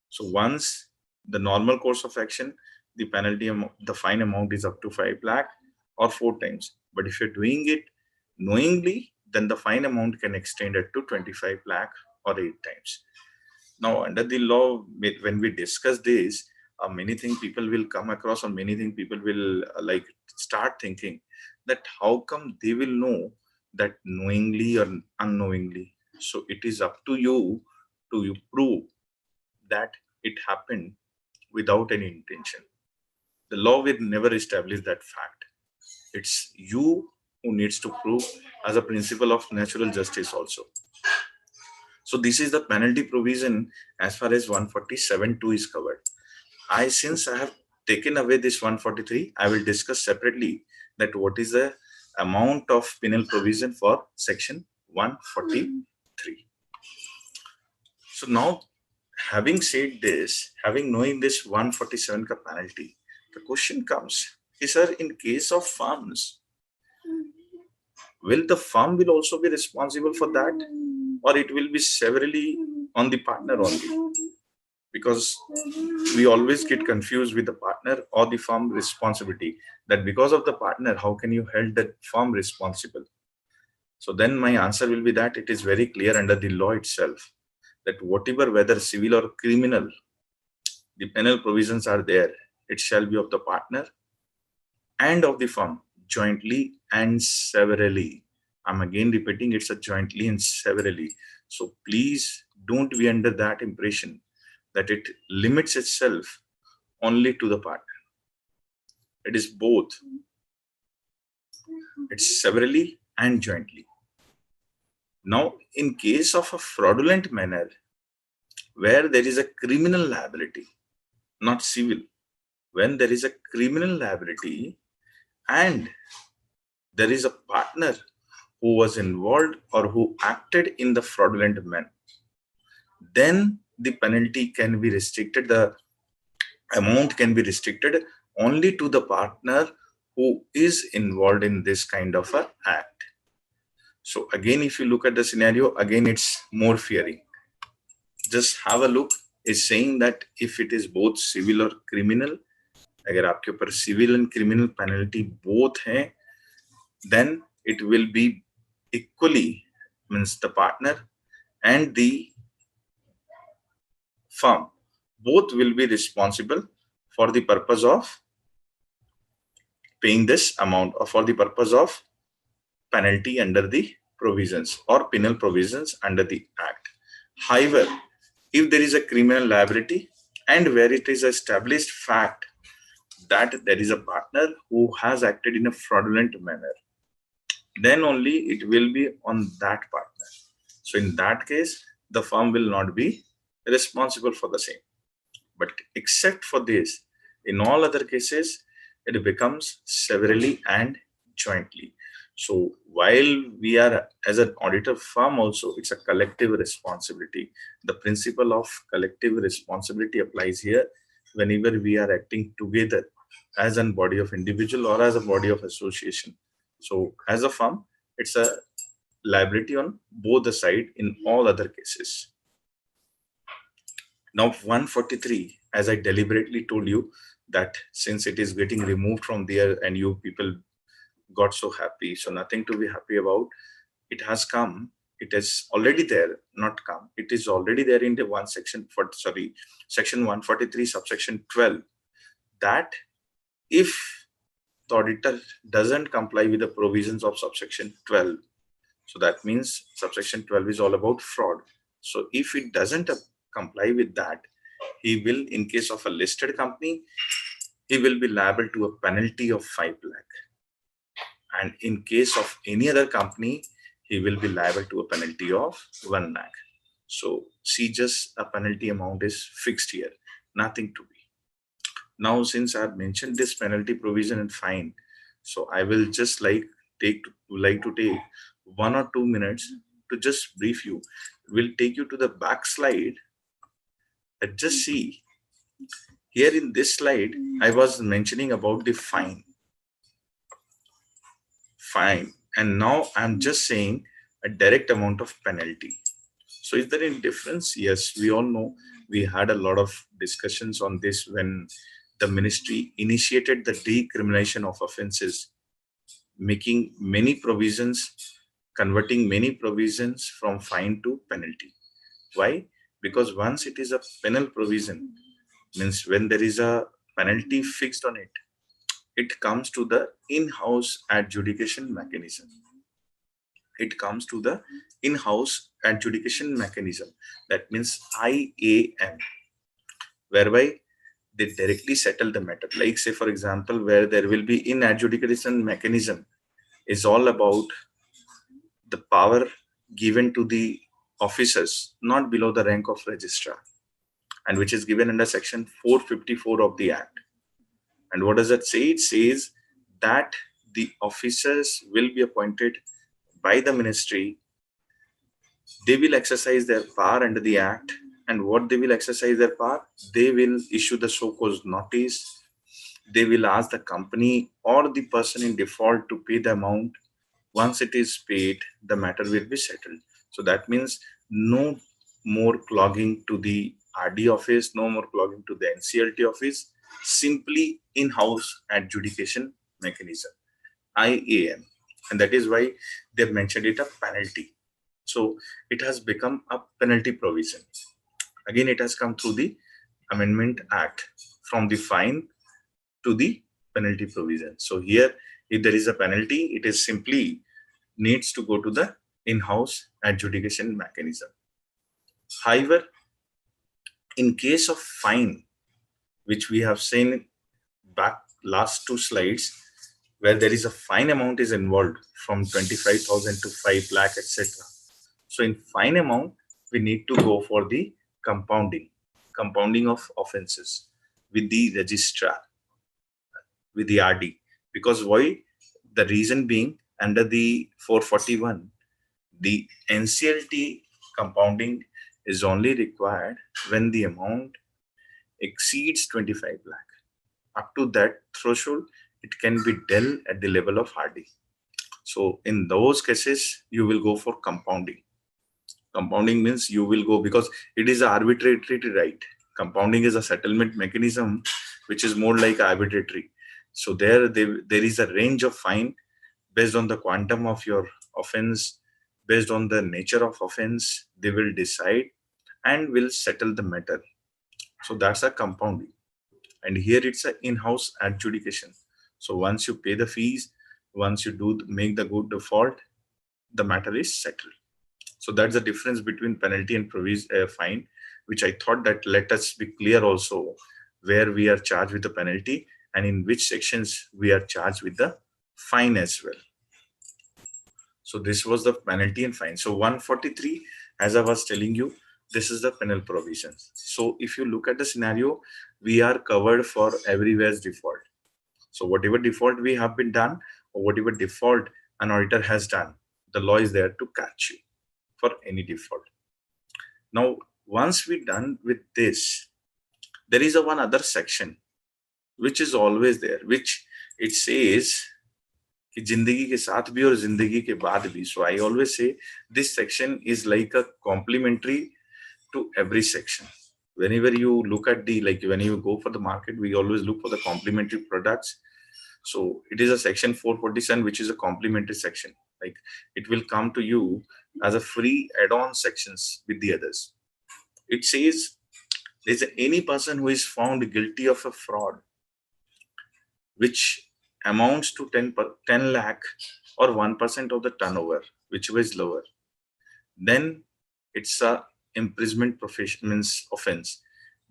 So once the normal course of action, the penalty amount, the fine amount is up to 5 lakh or 4 times. But if you're doing it knowingly, then the fine amount can extend it to 25 lakh or 8 times. Now, under the law, when we discuss this, many things people will come across, or many things people will like start thinking that how come they will know that knowingly or unknowingly. So it is up to you to prove that it happened without any intention. The law will never establish that fact. It's you who needs to prove, as a principle of natural justice also. So this is the penalty provision as far as 147(2) is covered. Since I have taken away this 143, I will discuss separately that what is the amount of penal provision for section 143. So now, having said this, having knowing this 147 ka penalty, the question comes, sir, in case of firms, will the firm will also be responsible for that, or it will be severally on the partner only? Because we always get confused with the partner or the firm responsibility, that because of the partner, how can you hold the firm responsible? So then my answer will be that it is very clear under the law itself that whatever, whether civil or criminal, the penal provisions are there. It shall be of the partner and of the firm jointly and severally. I'm again repeating, it's a jointly and severally. So please don't be under that impression that it limits itself only to the partner. It is both. It's severally and jointly. Now, in case of a fraudulent manner, where there is a criminal liability, not civil, when there is a criminal liability and there is a partner who was involved or who acted in the fraudulent manner, then the penalty can be restricted, the amount can be restricted only to the partner who is involved in this kind of an act. So again, if you look at the scenario, again, it's more fearing. Just have a look. It's saying that if it is both civil or criminal, अगर आपके ऊपर civil and criminal penalty both हैं, then it will be equally, means the partner and the firm both will be responsible for the purpose of paying this amount or for the purpose of penalty under the provisions or penal provisions under the act. However, if there is a criminal liability and where it is established fact that there is a partner who has acted in a fraudulent manner, then only it will be on that partner. So in that case, the firm will not be responsible for the same. But except for this, in all other cases, it becomes severally and jointly. So while we are as an auditor firm also, it's a collective responsibility. The principle of collective responsibility applies here whenever we are acting together as a body of individual or as a body of association. So as a firm, it's a liability on both the side in all other cases. Now 143, as I deliberately told you, that since it is getting removed from there and you people got so happy, so nothing to be happy about. It has come, it is already there, not come, it is already there in the section 143 subsection 12, that if the auditor doesn't comply with the provisions of subsection 12, so that means subsection 12 is all about fraud. So if it doesn't comply with that, he will, in case of a listed company, he will be liable to a penalty of 5 lakh. And in case of any other company, he will be liable to a penalty of 1 lakh. So see, just a penalty amount is fixed here, nothing to be. Now, since I've mentioned this penalty provision and fine, so I will just like to take 1 or 2 minutes to just brief you. We'll take you to the back slide and just see here in this slide, I was mentioning about the fine. And now I'm just saying a direct amount of penalty. So is there any difference? Yes, we all know we had a lot of discussions on this when the ministry initiated the decriminalization of offenses, making many provisions, converting many provisions from fine to penalty. Why? Because once it is a penal provision, means when there is a penalty fixed on it, it comes to the in-house adjudication mechanism. It comes to the in-house adjudication mechanism. That means IAM, whereby they directly settle the matter. Like say, for example, where there will be in adjudication mechanism is all about the power given to the officers not below the rank of registrar, and which is given under section 454 of the Act. And what does that say? It says that the officers will be appointed by the ministry. They will exercise their power under the Act. And what they will exercise their power? They will issue the so-called notice. They will ask the company or the person in default to pay the amount. Once it is paid, the matter will be settled. So that means no more clogging to the RD office, no more clogging to the NCLT office, simply in-house adjudication mechanism, IAM. And that is why they've mentioned it a penalty. So it has become a penalty provision. Again, it has come through the Amendment Act from the fine to the penalty provision. So here, if there is a penalty, it is simply needs to go to the in-house adjudication mechanism. However, in case of fine, which we have seen back last 2 slides, where there is a fine amount is involved from 25,000 to 5 lakh, etc. So in fine amount, we need to go for the compounding of offenses with the registrar, with the RD. Because why? The reason being, under the 441, the NCLT compounding is only required when the amount exceeds 25 lakh. Up to that threshold, it can be dealt at the level of RD. So in those cases, you will go for compounding. Compounding means you will go, because it is an arbitrary right. Compounding is a settlement mechanism, which is more like arbitrary. So there is a range of fine based on the quantum of your offense, based on the nature of offense, they will decide and will settle the matter. So that's a compounding. And here it's an in-house adjudication. So once you pay the fees, once you make the good default, the matter is settled. So that's the difference between penalty and fine, which I thought that let us be clear also where we are charged with the penalty and in which sections we are charged with the fine as well. So this was the penalty and fine. So 143, as I was telling you, this is the penal provisions. So if you look at the scenario, we are covered for everywhere's default. So whatever default we have been done, or whatever default an auditor has done, the law is there to catch you for any default. Now, once we're done with this, there is one other section which is always there, which it says कि जिंदगी के साथ भी और जिंदगी के बाद भी. So I always say this section is like a complementary to every section. Whenever you look at when you go for the market, we always look for the complementary products. So it is a section 447, which is a complementary section. Like it will come to you as a free add-on sections with the others. It says there's any person who is found guilty of a fraud, which amounts to 10 lakh or 1% of the turnover, whichever is lower, then it's a imprisonment offense.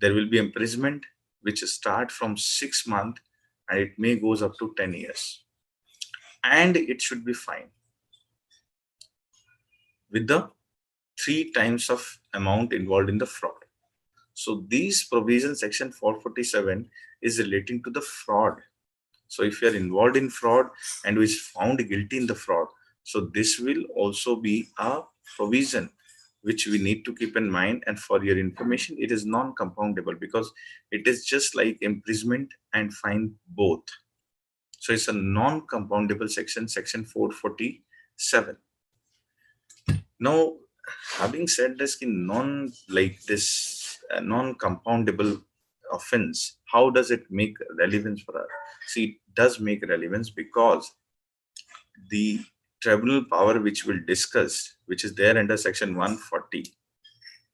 There will be imprisonment which start from 6 months and it may goes up to 10 years. And it should be fine with the 3 times of amount involved in the fraud. So these provisions, section 447, is relating to the fraud. So if you are involved in fraud and is found guilty in the fraud, so this will also be a provision which we need to keep in mind. And for your information, it is non-compoundable because it is just like imprisonment and fine both. So it's a non-compoundable section, section 447. Now, having said this, non-compoundable offense, how does it make relevance for us? See, it does make relevance because the tribunal power which we'll discuss, which is there under section 140,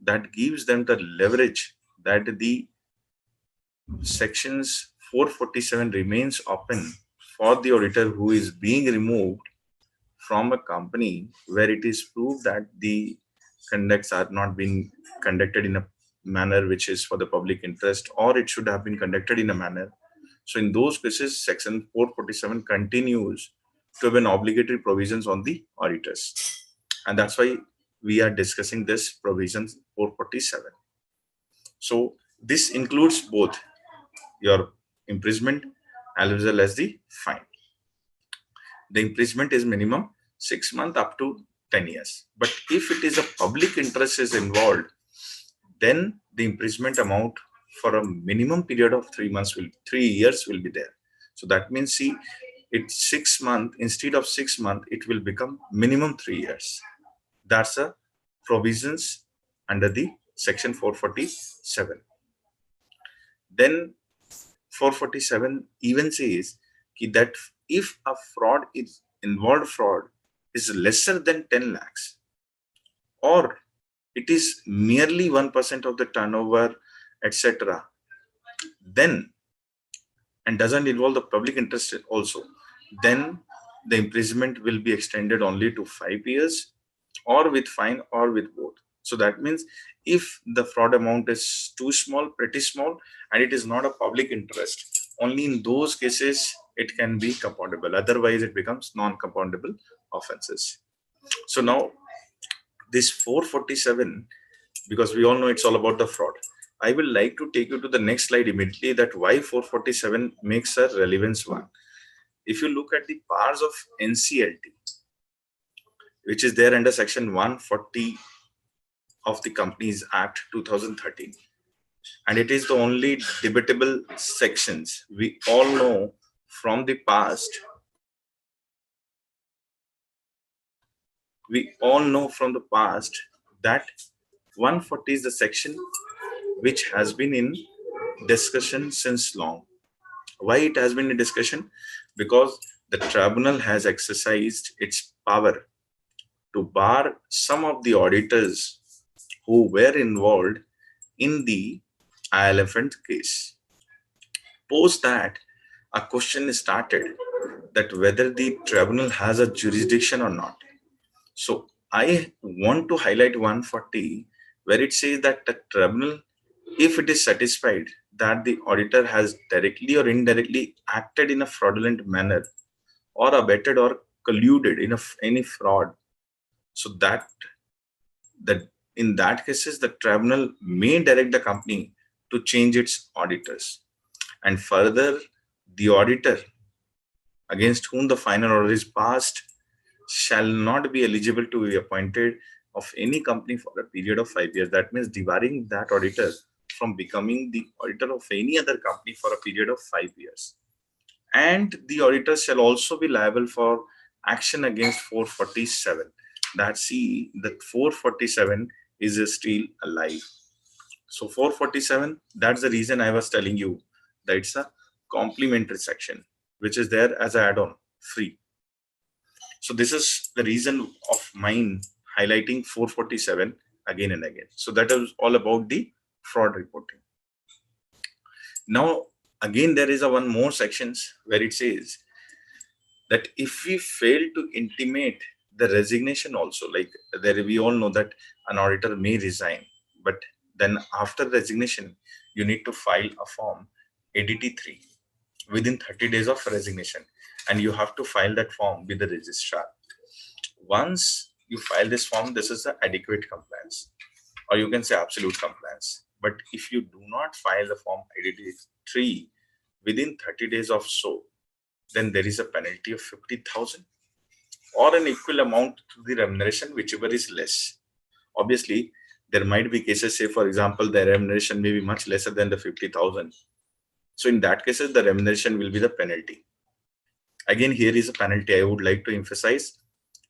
that gives them the leverage that the sections 447 remains open for the auditor who is being removed from a company where it is proved that the conducts are not being conducted in a manner which is for the public interest, or it should have been conducted in a manner. So in those cases, section 447 continues to have an obligatory provisions on the auditors. And that's why we are discussing this provisions 447. So this includes both your imprisonment as well as the fine. The imprisonment is minimum 6 months up to 10 years. But if it is a public interest is involved, then the imprisonment amount for a minimum period of 3 years will be there. So that means, see, it's 6 months, instead of 6 months, it will become minimum 3 years. That's a provisions under the section 447. Then 447 even says that if a fraud is involved, fraud is lesser than 10 lakhs, or it is merely 1% of the turnover, etc., then, and doesn't involve the public interest also, then the imprisonment will be extended only to 5 years, or with fine, or with both. So that means if the fraud amount is too small, pretty small, and it is not a public interest, only in those cases it can be compoundable. Otherwise, it becomes non-compoundable offenses. So now this 447, because we all know it's all about the fraud, I will like to take you to the next slide immediately, that why 447 makes a relevance one. If you look at the powers of NCLT, which is there under section 140 of the Companies Act 2013, and it is the only debatable sections. We all know from the past, that 140 is the section which has been in discussion since long. Why it has been in discussion? Because the tribunal has exercised its power to bar some of the auditors who were involved in the elephant case. Post that, a question started that whether the tribunal has a jurisdiction or not. So I want to highlight 140, where it says that the tribunal, if it is satisfied that the auditor has directly or indirectly acted in a fraudulent manner, or abetted or colluded in any fraud, so that in that cases the tribunal may direct the company to change its auditors. And further, the auditor against whom the final order is passed shall not be eligible to be appointed of any company for a period of 5 years. That means debarring that auditor from becoming the auditor of any other company for a period of 5 years. And the auditor shall also be liable for action against 447. That, see, that 447 is still alive. So 447, that's the reason I was telling you that it's a complementary section, which is there as an add-on, free. So this is the reason of mine highlighting 447 again and again. So that is all about the fraud reporting. Now, again, there is one more sections where it says that if we fail to intimate the resignation also, like there we all know that an auditor may resign, but then after resignation, you need to file a form ADT3 within 30 days of resignation, and you have to file that form with the registrar. Once you file this form, this is the adequate compliance, or you can say absolute compliance. But if you do not file the form ADT3 within 30 days of so, then there is a penalty of 50,000 or an equal amount to the remuneration, whichever is less. Obviously, there might be cases, say for example, the remuneration may be much lesser than the 50,000. So in that cases, the remuneration will be the penalty. Again, here is a penalty. I would like to emphasize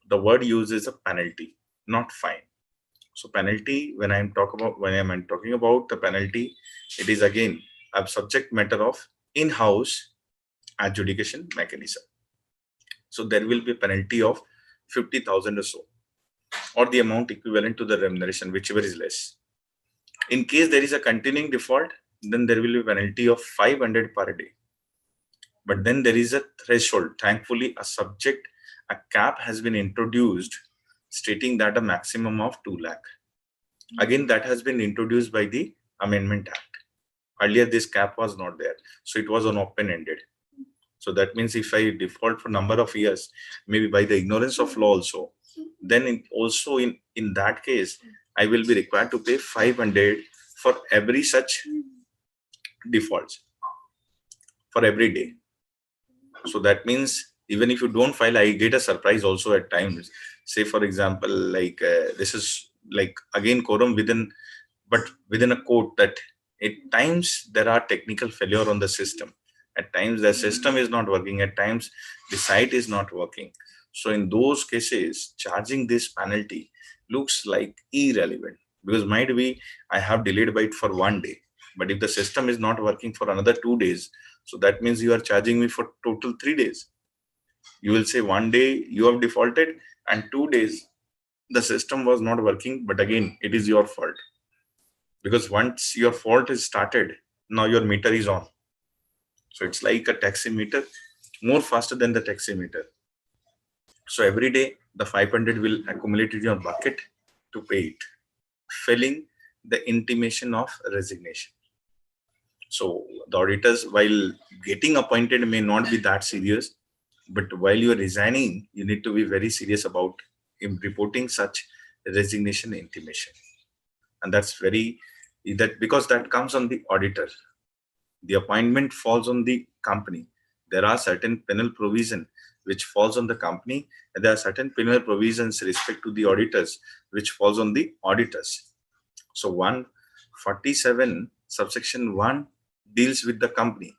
the word used is a penalty, not fine. So penalty, when I'm talking about the penalty, it is again a subject matter of in-house adjudication mechanism. So there will be a penalty of 50,000 or so, or the amount equivalent to the remuneration, whichever is less. In case there is a continuing default, then there will be a penalty of 500 per day. But then there is a threshold. Thankfully, a cap has been introduced stating that a maximum of 2 lakh. Again, that has been introduced by the Amendment Act. Earlier, this cap was not there. So it was on open-ended. So that means if I default for number of years, maybe by the ignorance of law also, then in that case, I will be required to pay 500 for every such defaults for every day. So that means even if you don't file, I get a surprise also at times. Say for example, like this is like again quorum within a court, that at times there are technical failure on the system. At times the system is not working. At times the site is not working. So in those cases, charging this penalty looks like irrelevant, because might be I have delayed by it for 1 day. But if the system is not working for another 2 days, so that means you are charging me for total 3 days. You will say 1 day you have defaulted and 2 days the system was not working, but again, it is your fault. Because once your fault is started, now your meter is on. So it's like a taximeter, more faster than the taximeter. So every day the 500 will accumulate in your bucket to pay it, filling the intimation of resignation. So the auditors, while getting appointed, may not be that serious, but while you are resigning, you need to be very serious about reporting such resignation intimation. And that's because that comes on the auditor. The appointment falls on the company. There are certain penal provision which falls on the company, and there are certain penal provisions respect to the auditors which falls on the auditors. So 147 subsection 1 deals with the company,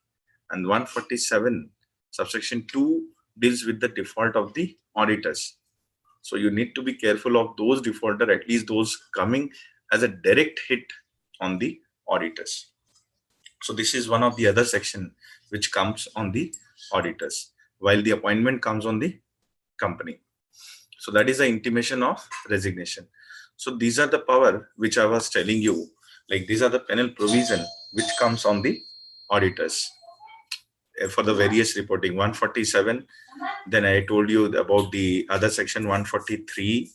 and 147 subsection 2 deals with the default of the auditors. So you need to be careful of those defaulter, at least those coming as a direct hit on the auditors. So this is one of the other section which comes on the auditors, while the appointment comes on the company. So that is the intimation of resignation. So these are the power which I was telling you, like these are the penal provision which comes on the auditors for the various reporting. 147, then I told you about the other section 143.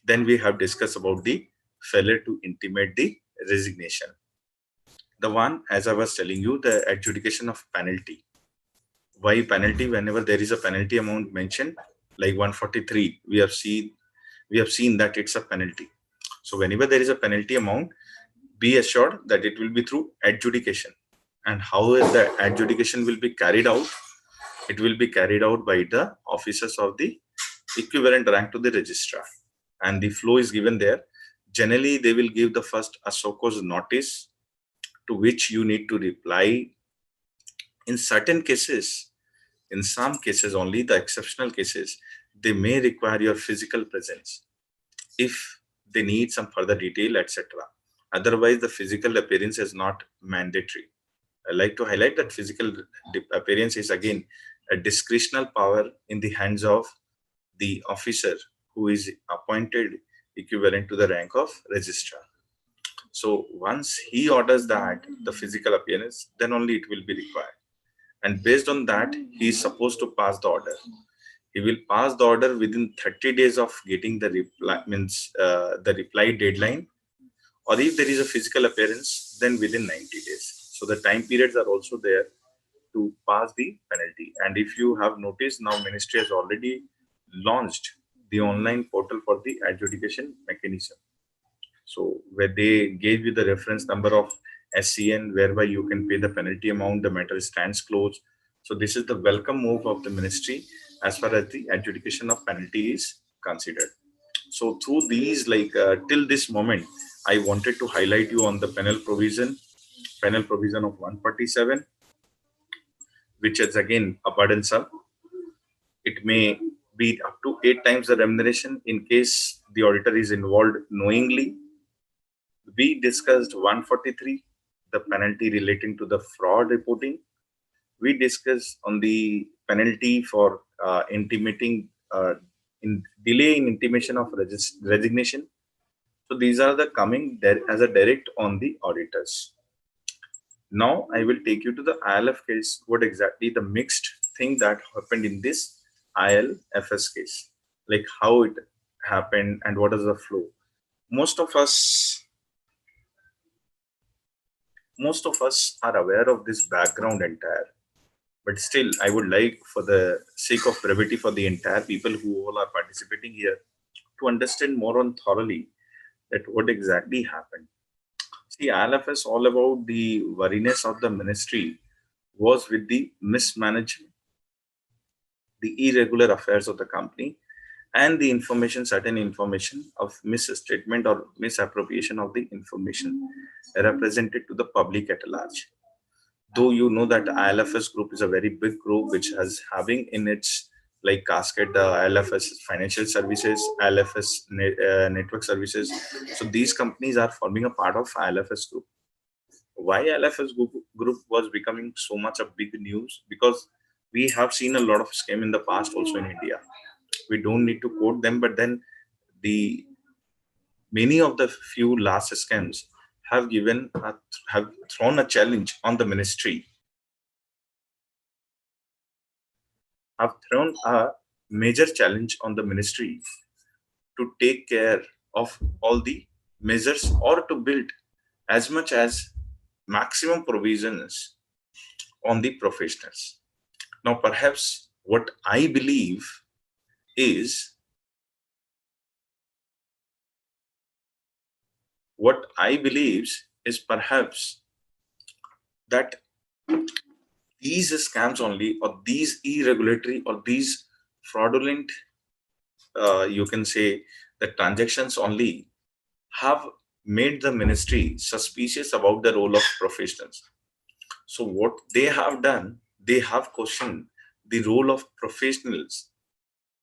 Then we have discussed about the failure to intimate the resignation. The one, as I was telling you, the adjudication of penalty. Why penalty? Whenever there is a penalty amount mentioned, like 143, we have seen that it's a penalty. So whenever there is a penalty amount, be assured that it will be through adjudication. And how the adjudication will be carried out? It will be carried out by the officers of the equivalent rank to the registrar. And the flow is given there. Generally, they will give the first ASOCO's notice, to which you need to reply. In certain cases, in some cases only, the exceptional cases, they may require your physical presence if they need some further detail, etc. Otherwise, the physical appearance is not mandatory. I like to highlight that physical appearance is again a discretional power in the hands of the officer who is appointed equivalent to the rank of registrar. So once he orders that the physical appearance, then only it will be required. And based on that, he is supposed to pass the order. He will pass the order within 30 days of getting the reply, the reply deadline. Or if there is a physical appearance, then within 90 days. So the time periods are also there to pass the penalty. And if you have noticed, now Ministry has already launched the online portal for the adjudication mechanism. So where they gave you the reference number of SCN, whereby you can pay the penalty amount, the matter stands closed. So this is the welcome move of the ministry as far as the adjudication of penalty is considered. So through these, till this moment, I wanted to highlight you on the penal provision of 147, which is again a burdensome. It may be up to 8 times the remuneration in case the auditor is involved knowingly. We discussed 143, the penalty relating to the fraud reporting. We discussed on the penalty for intimating in delay in intimation of resignation. So these are the coming as a direct on the auditors. Now I will take you to the ILF case. What exactly the mixed thing that happened in this ILFS case, like how it happened and what is the flow. Most of us are aware of this background entire, but still I would like, for the sake of brevity for the entire people who all are participating here, to understand more on thoroughly that what exactly happened. See, ILFS all about the worriness of the ministry was with the mismanagement, the irregular affairs of the company, and the certain information of misstatement or misappropriation of the information represented to the public at large. Though you know that ILFS group is a very big group which has having in its cascade the ILFS financial services, ILFS network services. So these companies are forming a part of ILFS group. Why ILFS group was becoming so much a big news? Because we have seen a lot of scam in the past also in India. We don't need to quote them, but then many of the few last scams have thrown a challenge on the ministry, have thrown a major challenge on the ministry to take care of all the measures or to build as much as maximum provisions on the professionals. Now, perhaps what I believe is perhaps that these scams only, or these irregulatory or these fraudulent, you can say the transactions only, have made the ministry suspicious about the role of professionals. So what they have done, they have questioned the role of professionals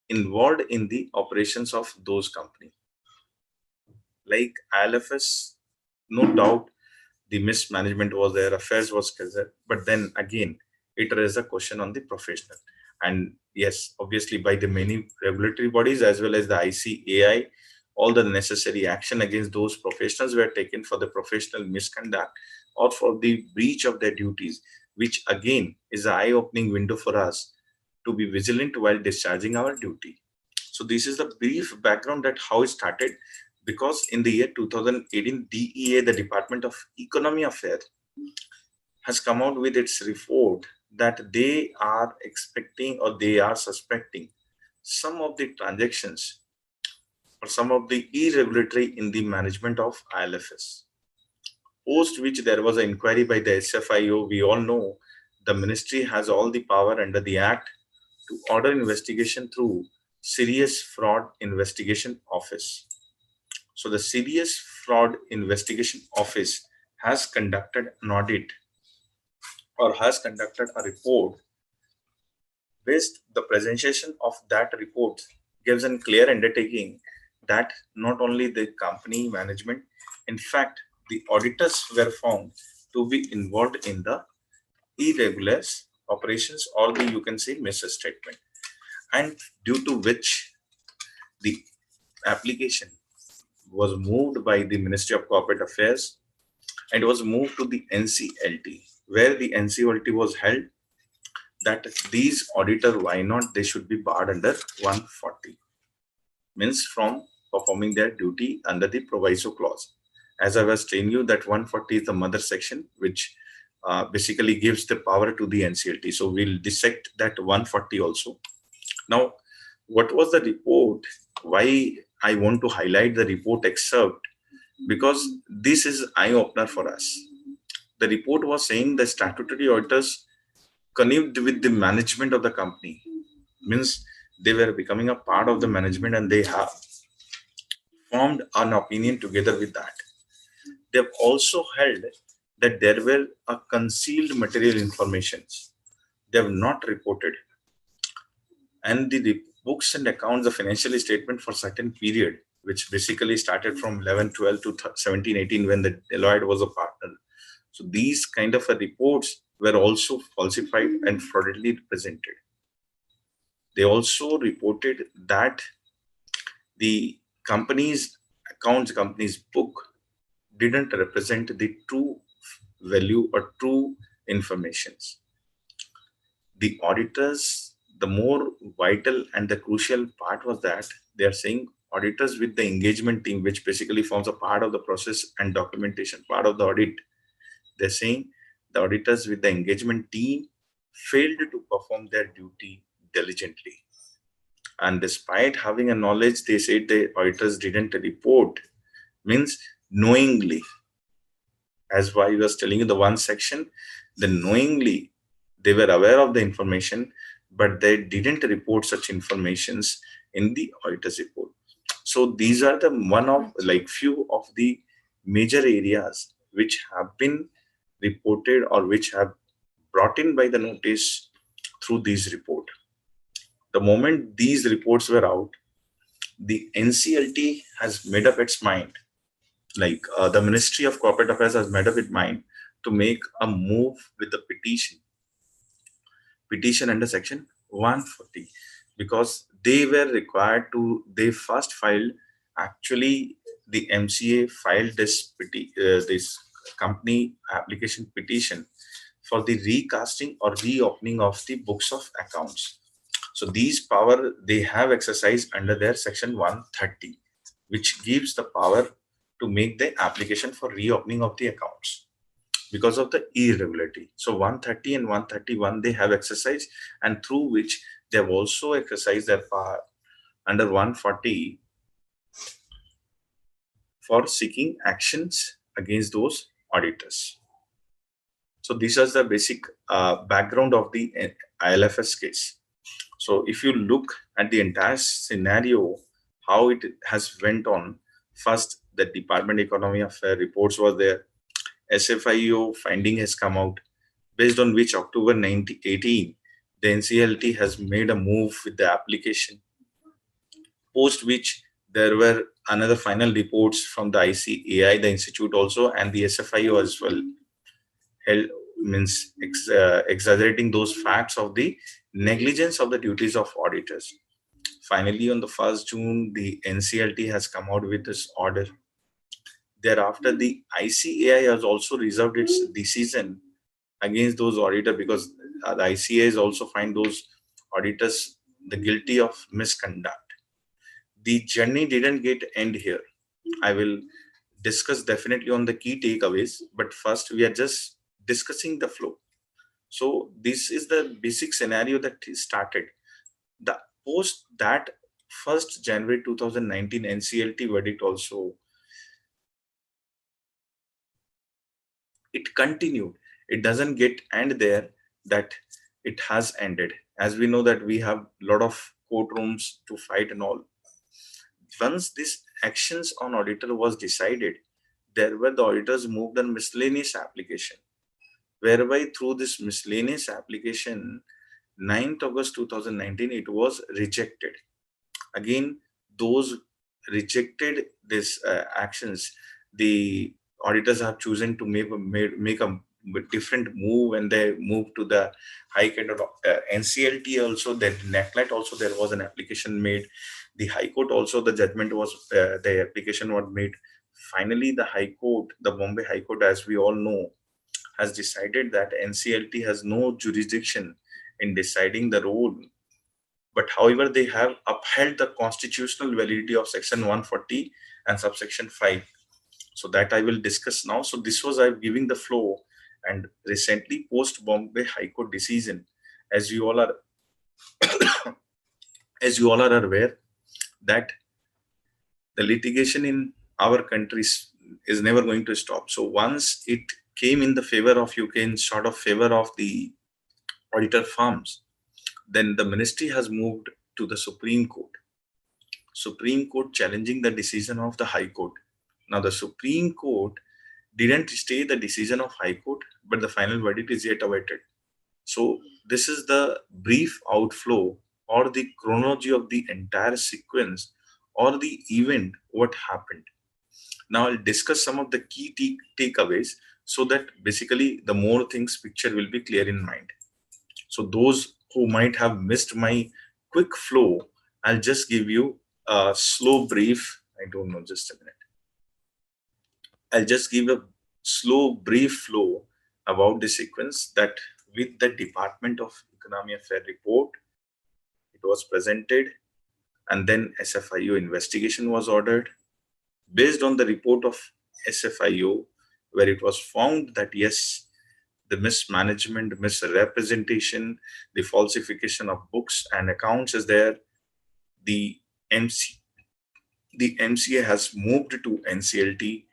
involved in the operations of those companies. Like ILFS, no doubt the mismanagement was there, affairs was there, but then again, it raised a question on the professional. And yes, obviously by the many regulatory bodies as well as the ICAI, all the necessary action against those professionals were taken for the professional misconduct or for the breach of their duties, which again is an eye-opening window for us to be vigilant while discharging our duty. So this is the brief background that how it started, because in the year 2018, DEA, the Department of Economy Affairs, has come out with its report that they are expecting or they are suspecting some of the transactions or some of the irregularity in the management of ILFS. Post which there was an inquiry by the SFIO. We all know the ministry has all the power under the Act to order investigation through Serious Fraud Investigation Office. So the Serious Fraud Investigation Office has conducted an audit or has conducted a report. Based the presentation of that report gives a clear undertaking that not only the company management, in fact, the auditors were found to be involved in the irregular operations or the, you can say, misstatement, and due to which the application was moved by the Ministry of Corporate Affairs and was moved to the NCLT, where the NCLT was held that these auditors, why not, they should be barred under 140, means from performing their duty under the proviso clause. As I was telling you that 140 is the mother section, which basically gives the power to the NCLT. So we'll dissect that 140 also. Now, what was the report? Why I want to highlight the report excerpt? Because this is eye-opener for us. the report was saying the statutory auditors connived with the management of the company. Means they were becoming a part of the management and they have formed an opinion together with that. They have also held that there were a concealed material informations they have not reported, and the books and accounts, the financial statement for certain period, which basically started from 11-12 to 17-18 when the Deloitte was a partner. So these kind of reports were also falsified and fraudulently presented. They also reported that the company's accounts, company's book didn't represent the true value or true informations. The auditors, the more vital and the crucial part was that they are saying auditors with the engagement team, which basically forms a part of the process and documentation, part of the audit. They're saying the auditors with the engagement team failed to perform their duty diligently. And despite having a knowledge, they said the auditors didn't report, means knowingly. As why I was telling you the one section, the knowingly they were aware of the information, but they didn't report such informations in the auditor's report. So these are the one of like few of the major areas which have been reported or which have brought in by the notice through these report. The moment these reports were out, the NCLT has made up its mind, like the Ministry of Corporate Affairs has made up its mind to make a move with the petition under section 140, because they were required to, they first filed, actually the MCA filed this company application petition for the recasting or reopening of the books of accounts. So these power they have exercised under their section 130, which gives the power to make the application for reopening of the accounts because of the irregularity. So 130 and 131 they have exercised, and through which they have also exercised their power under 140 for seeking actions against those auditors. So this is the basic background of the ILFS case. So if you look at the entire scenario, how it has went on, first the Department Economy Affairs reports was there, SFIO finding has come out, based on which October 2018, the NCLT has made a move with the application, post which there were another final reports from the ICAI, the institute also, and the SFIO as well, means exaggerating those facts of the negligence of the duties of auditors. Finally, on the 1st June, the NCLT has come out with this order. Thereafter, the ICAI has also reserved its decision against those auditors, because the ICAI has also find those auditors the guilty of misconduct. The journey didn't get end here. I will discuss definitely on the key takeaways, but first we are just discussing the flow. So this is the basic scenario that started. The post that 1st January 2019 NCLT verdict also, it continued. It doesn't get end there, that it has ended. As we know that we have a lot of courtrooms to fight and all. Once this actions on auditor was decided, there were the auditors moved on miscellaneous application, whereby through this miscellaneous application, 9th August 2019, it was rejected. Again, those rejected this actions, the auditors have chosen to make a different move, and they moved to the High Court of NCLT also, then NACLAT also there was an application made. The High Court also, the judgment was, the application was made. Finally, the High Court, the Bombay High Court, as we all know, has decided that NCLT has no jurisdiction in deciding the role. But however, they have upheld the constitutional validity of section 140 and subsection 5. So that I will discuss now. So this was I'm giving the flow, and recently post Bombay High Court decision, as you all are as you all are aware, that the litigation in our country is never going to stop. So once it came in the favor of UK in sort of favor of the auditor firms, then the ministry has moved to the Supreme Court. Supreme Court challenging the decision of the High Court. Now the Supreme Court didn't stay the decision of High Court, but the final verdict is yet awaited. So this is the brief outflow or the chronology of the entire sequence or the event, what happened. Now I'll discuss some of the key takeaways so that basically the more things picture will be clear in mind. So those who might have missed my quick flow, I'll just give you a slow brief. I don't know, just a minute. I'll just give a slow brief flow about the sequence that with the Department of Economy Affairs report, it was presented, and then SFIO investigation was ordered. Based on the report of SFIO, where it was found that yes, the mismanagement, misrepresentation, the falsification of books and accounts is there, the MCA has moved to NCLT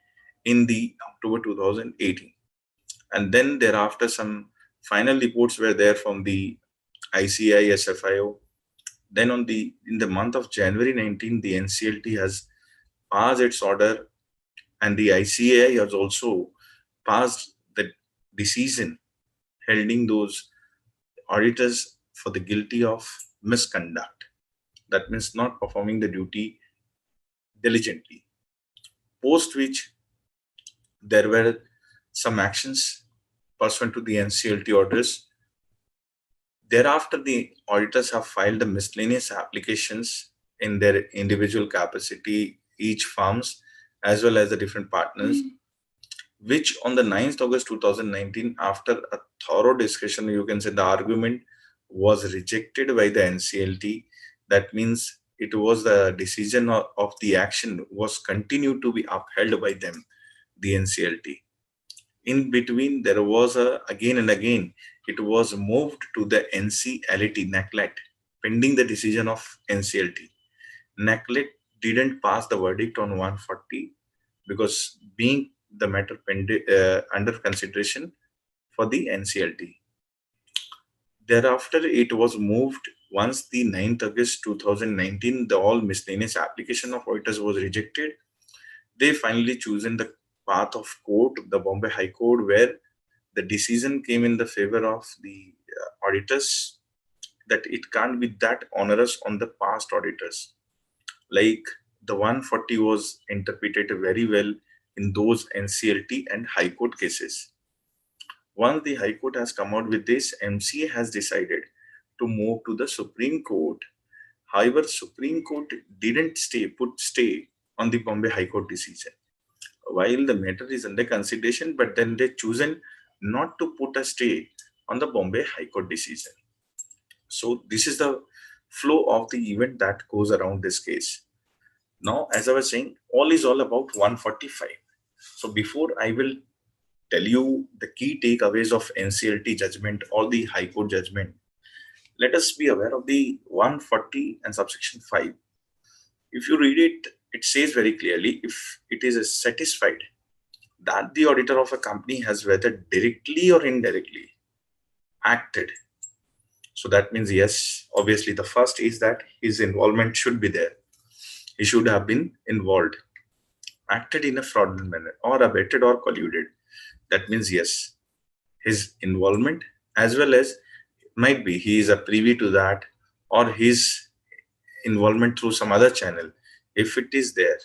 in the October 2018. And then thereafter, some final reports were there from the ICI, SFIO. Then in the month of January 19, the NCLT has passed its order, and the ICAI has also passed the decision holding those auditors for the guilty of misconduct. That means not performing the duty diligently. Post which there were some actions pursuant to the NCLT orders. Thereafter, the auditors have filed the miscellaneous applications in their individual capacity, each firms, as well as the different partners, which on the 9th August 2019, after a thorough discussion, you can say the argument was rejected by the NCLT. That means it was the decision of the action was continued to be upheld by them, the NCLT. In between, there was again and again, it was moved to the NCLT, NACLET, pending the decision of NCLT. NACLET didn't pass the verdict on 140 because being the matter under consideration for the NCLT. Thereafter, it was moved once the 9th August 2019, the all miscellaneous application of auditors was rejected. They finally chosen the path of court, the Bombay High Court, where the decision came in the favor of the auditors that it can't be that onerous on the past auditors. Like the 140 was interpreted very well in those NCLT and High Court cases. Once the High Court has come out with this, MCA has decided to move to the Supreme Court. However, Supreme Court didn't put stay on the Bombay High Court decision. While the matter is under consideration, but then they chosen not to put a stay on the Bombay High Court decision. So this is the flow of the event that goes around this case. Now, as I was saying, all is all about 145. So before I will tell you the key takeaways of NCLT judgment or the High Court judgment, let us be aware of the 140 and subsection 5. If you read it, it says very clearly, if it is satisfied that the auditor of a company has whether directly or indirectly acted. So that means, yes, obviously the first is that his involvement should be there. He should have been involved, acted in a fraudulent manner or abetted or colluded. That means, yes, his involvement as well as might be he is a privy to that or his involvement through some other channel. If it is there,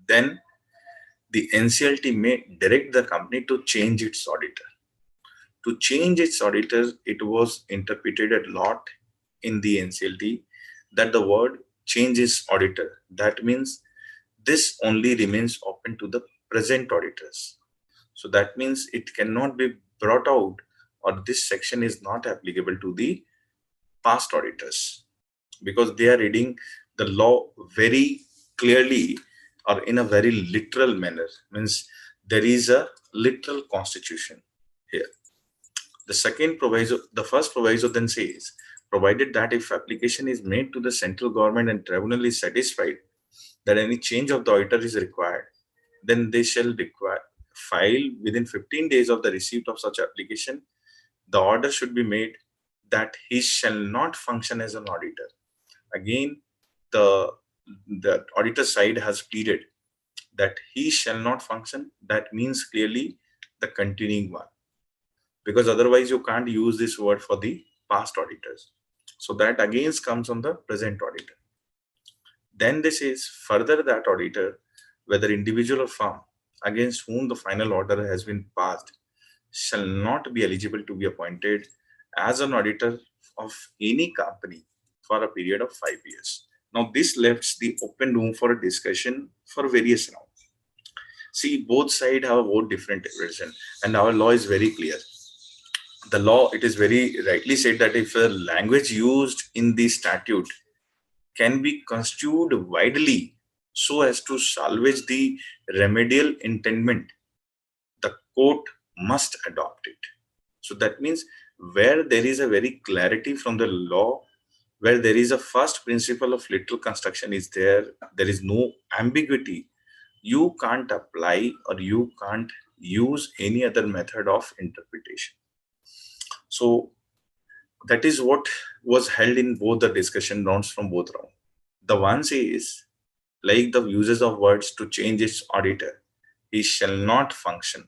then the NCLT may direct the company to change its auditor. To change its auditor, it was interpreted a lot in the NCLT that the word changes auditor. That means this only remains open to the present auditors. So that means it cannot be brought out, or this section is not applicable to the past auditors because they are reading the law very clearly or in a very literal manner. Means there is a literal constitution here. The second proviso, the first proviso then says, provided that if application is made to the central government and tribunal is satisfied that any change of the auditor is required, then they shall file within 15 days of the receipt of such application, the order should be made that he shall not function as an auditor. Again, the auditor side has pleaded that he shall not function. That means clearly the continuing one, because otherwise you can't use this word for the past auditors. So that again comes on the present auditor. Then this is further that auditor, whether individual or firm, against whom the final order has been passed, shall not be eligible to be appointed as an auditor of any company for a period of 5 years. Now this left the open room for a discussion for various rounds. See, both sides have a both different version, and our law is very clear. The law, it is very rightly said that if a language used in the statute can be construed widely so as to salvage the remedial intendment, the court must adopt it. So that means where there is a very clarity from the law, where there is a first principle of literal construction is there is no ambiguity, you can't apply or you can't use any other method of interpretation. So that is what was held in both the discussion rounds from both rounds. The one says, like the uses of words to change its auditor, he shall not function.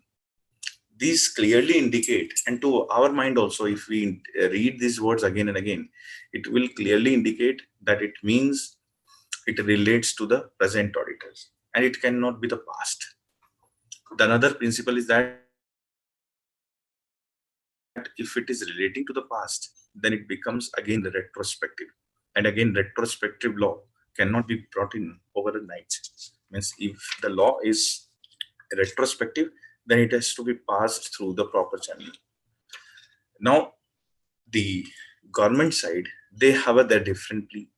These clearly indicate, and to our mind also, if we read these words again and again, it will clearly indicate that it means it relates to the present auditors and it cannot be the past. The another principle is that if it is relating to the past, then it becomes again the retrospective. And again, retrospective law cannot be brought in overnight. Means if the law is retrospective, then it has to be passed through the proper channel. Now, the government side, they have a differently.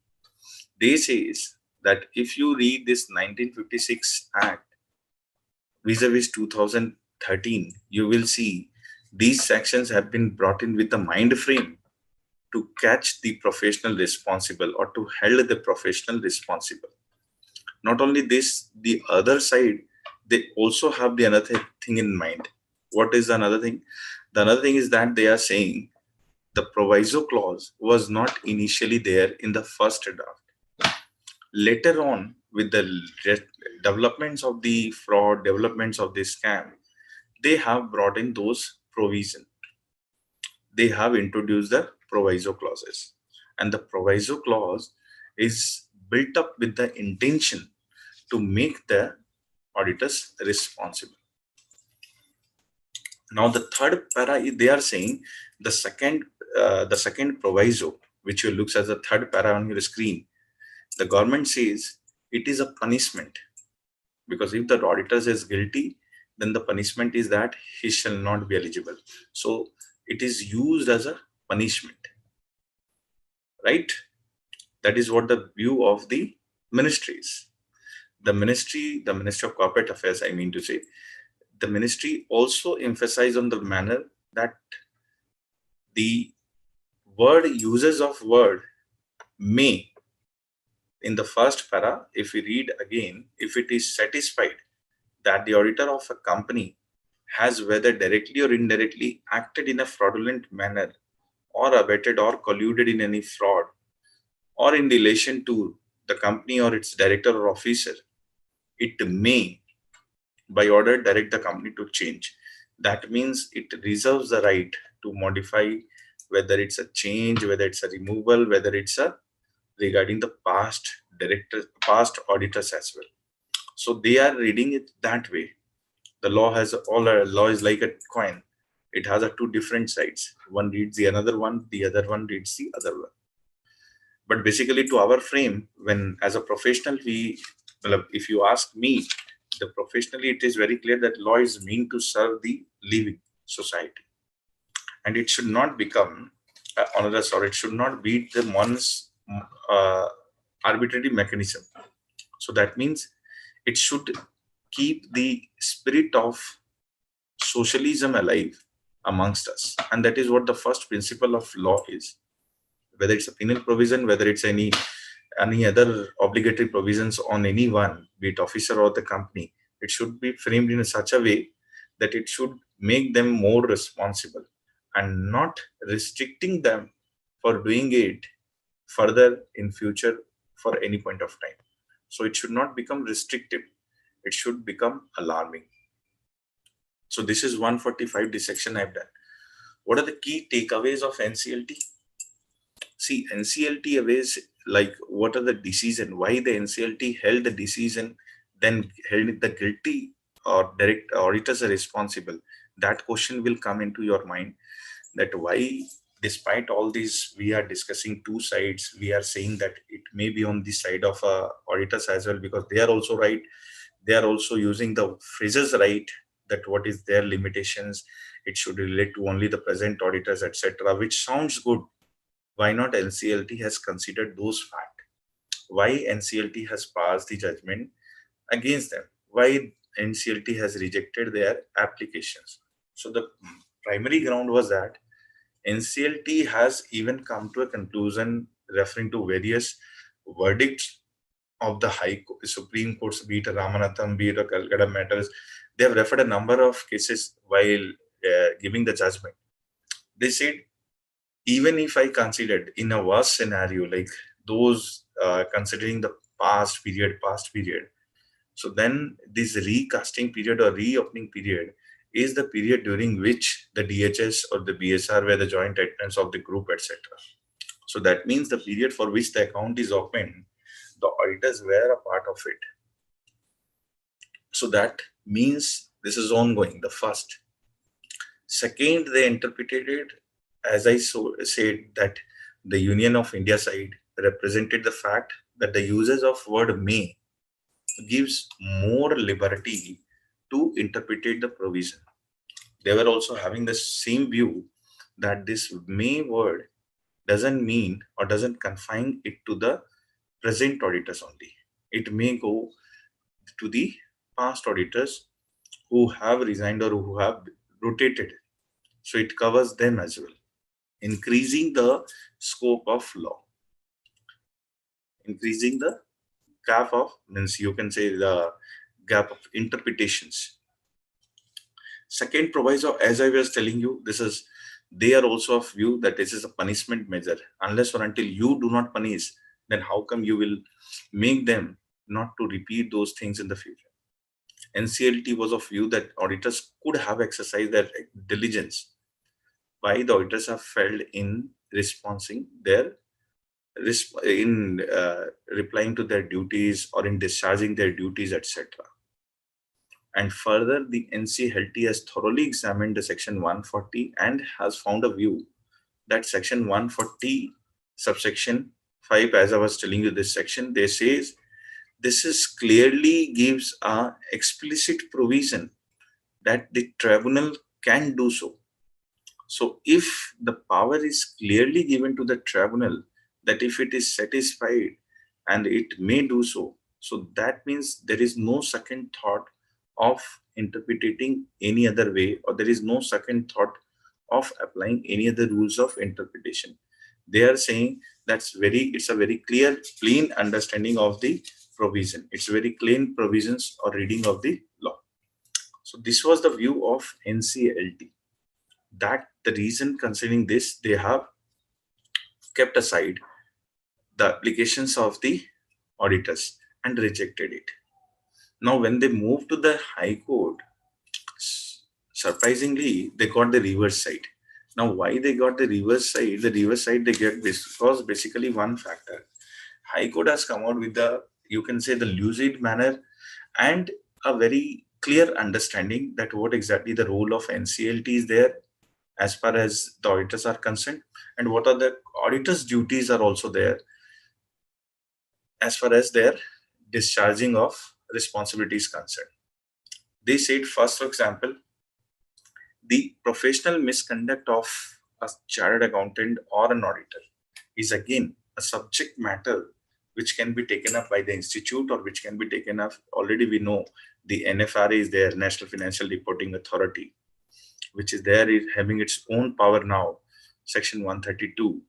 They says that if you read this 1956 Act vis-a-vis 2013, you will see these sections have been brought in with the mind frame to catch the professional responsible or to hold the professional responsible. Not only this, the other side, they also have the another thing in mind. What is another thing? The another thing is that they are saying the proviso clause was not initially there in the first draft. Later on, with the developments of the fraud, developments of the scam, they have brought in those provisions. They have introduced the proviso clauses, and the proviso clause is built up with the intention to make the auditors responsible. Now the third para, they are saying the second proviso, which looks as the third para on your screen, the government says it is a punishment, because if the auditor is guilty, then the punishment is that he shall not be eligible. So it is used as a punishment, right? That is what the view of the ministry is. The Ministry of Corporate Affairs, I mean to say, the ministry also emphasized on the manner that the word uses of word may, in the first para, if we read again, if it is satisfied that the auditor of a company has whether directly or indirectly acted in a fraudulent manner or abetted or colluded in any fraud or in relation to the company or its director or officer, it may by order direct the company to change. That means it reserves the right to modify, whether it's a change, whether it's a removal, whether it's a regarding the past auditors as well. So they are reading it that way. The law has law is like a coin. It has two different sides. One reads the another one, the other one reads the other one. But basically, to our frame, when as a professional, if you ask me, professionally, it is very clear that law is meant to serve the living society, and it should not become it should not be the one's arbitrary mechanism. So that means it should keep the spirit of socialism alive amongst us, and that is what the first principle of law is. Whether it's a penal provision, whether it's any other obligatory provisions on anyone, be it officer or the company, it should be framed in such a way that it should make them more responsible and not restricting them for doing it further in future for any point of time. So it should not become restrictive. It should become alarming. So this is 145 dissection I've done. What are the key takeaways of NCLT? See, NCLT aways, like, what are the decision, why the NCLT held the decision, then held the guilty or direct auditors are responsible. That question will come into your mind, that why, despite all this, we are discussing two sides. We are saying that it may be on the side of auditors as well, because they are also right. They are also using the phrases right, that what is their limitations. It should relate to only the present auditors, etc., which sounds good. Why not NCLT has considered those facts? Why NCLT has passed the judgment against them? Why NCLT has rejected their applications? So the primary ground was that NCLT has even come to a conclusion referring to various verdicts of the Supreme Courts, be it a Ramanathan, be it a Calcutta matters. They have referred a number of cases while giving the judgment. They said, even if I considered in a worst scenario, like those considering the past period, so then this recasting period or reopening period is the period during which the DHS or the BSR were the joint attendants of the group, etc. So that means the period for which the account is open, the auditors were a part of it. So that means this is ongoing, the first. Second, they interpreted it, as I said, that the Union of India side represented the fact that the usage of word may gives more liberty to interpret the provision. They were also having the same view that this may word doesn't mean or doesn't confine it to the present auditors only. It may go to the past auditors who have resigned or who have rotated. So it covers them as well, increasing the scope of law, increasing the gap of, means you can say the gap of interpretations. Second proviso, as I was telling you, this is, they are also of view that this is a punishment measure. Unless or until you do not punish, then how come you will make them not to repeat those things in the future? NCLT was of view that auditors could have exercised their diligence. Why the auditors have failed in responding their replying to their duties or in discharging their duties, etc. And further, the NCLT has thoroughly examined the section 140 and has found a view that section 140 subsection 5, as I was telling you this section, they says this is clearly gives a explicit provision that the tribunal can do so. So if the power is clearly given to the tribunal, that if it is satisfied and it may do so, so that means there is no second thought of interpreting any other way, or there is no second thought of applying any other rules of interpretation. They are saying it's a very clear, plain understanding of the provision. It's very clean provisions or reading of the law. So this was the view of NCLT. That the reason concerning this, they have kept aside the applications of the auditors and rejected it. Now, when they moved to the High Court, surprisingly, they got the reverse side. Now, why they got the reverse side? The reverse side they get because basically one factor. High Court has come out with the, you can say, the lucid manner and a very clear understanding that what exactly the role of NCLT is there as far as the auditors are concerned, and what are the auditors' duties are also there as far as their discharging of responsibilities concerned. They said, first, for example, the professional misconduct of a chartered accountant or an auditor is again a subject matter which can be taken up by the institute or which can be taken up. Already we know the NFRA is there, National Financial Reporting Authority, which is there, is having its own power now, section 132.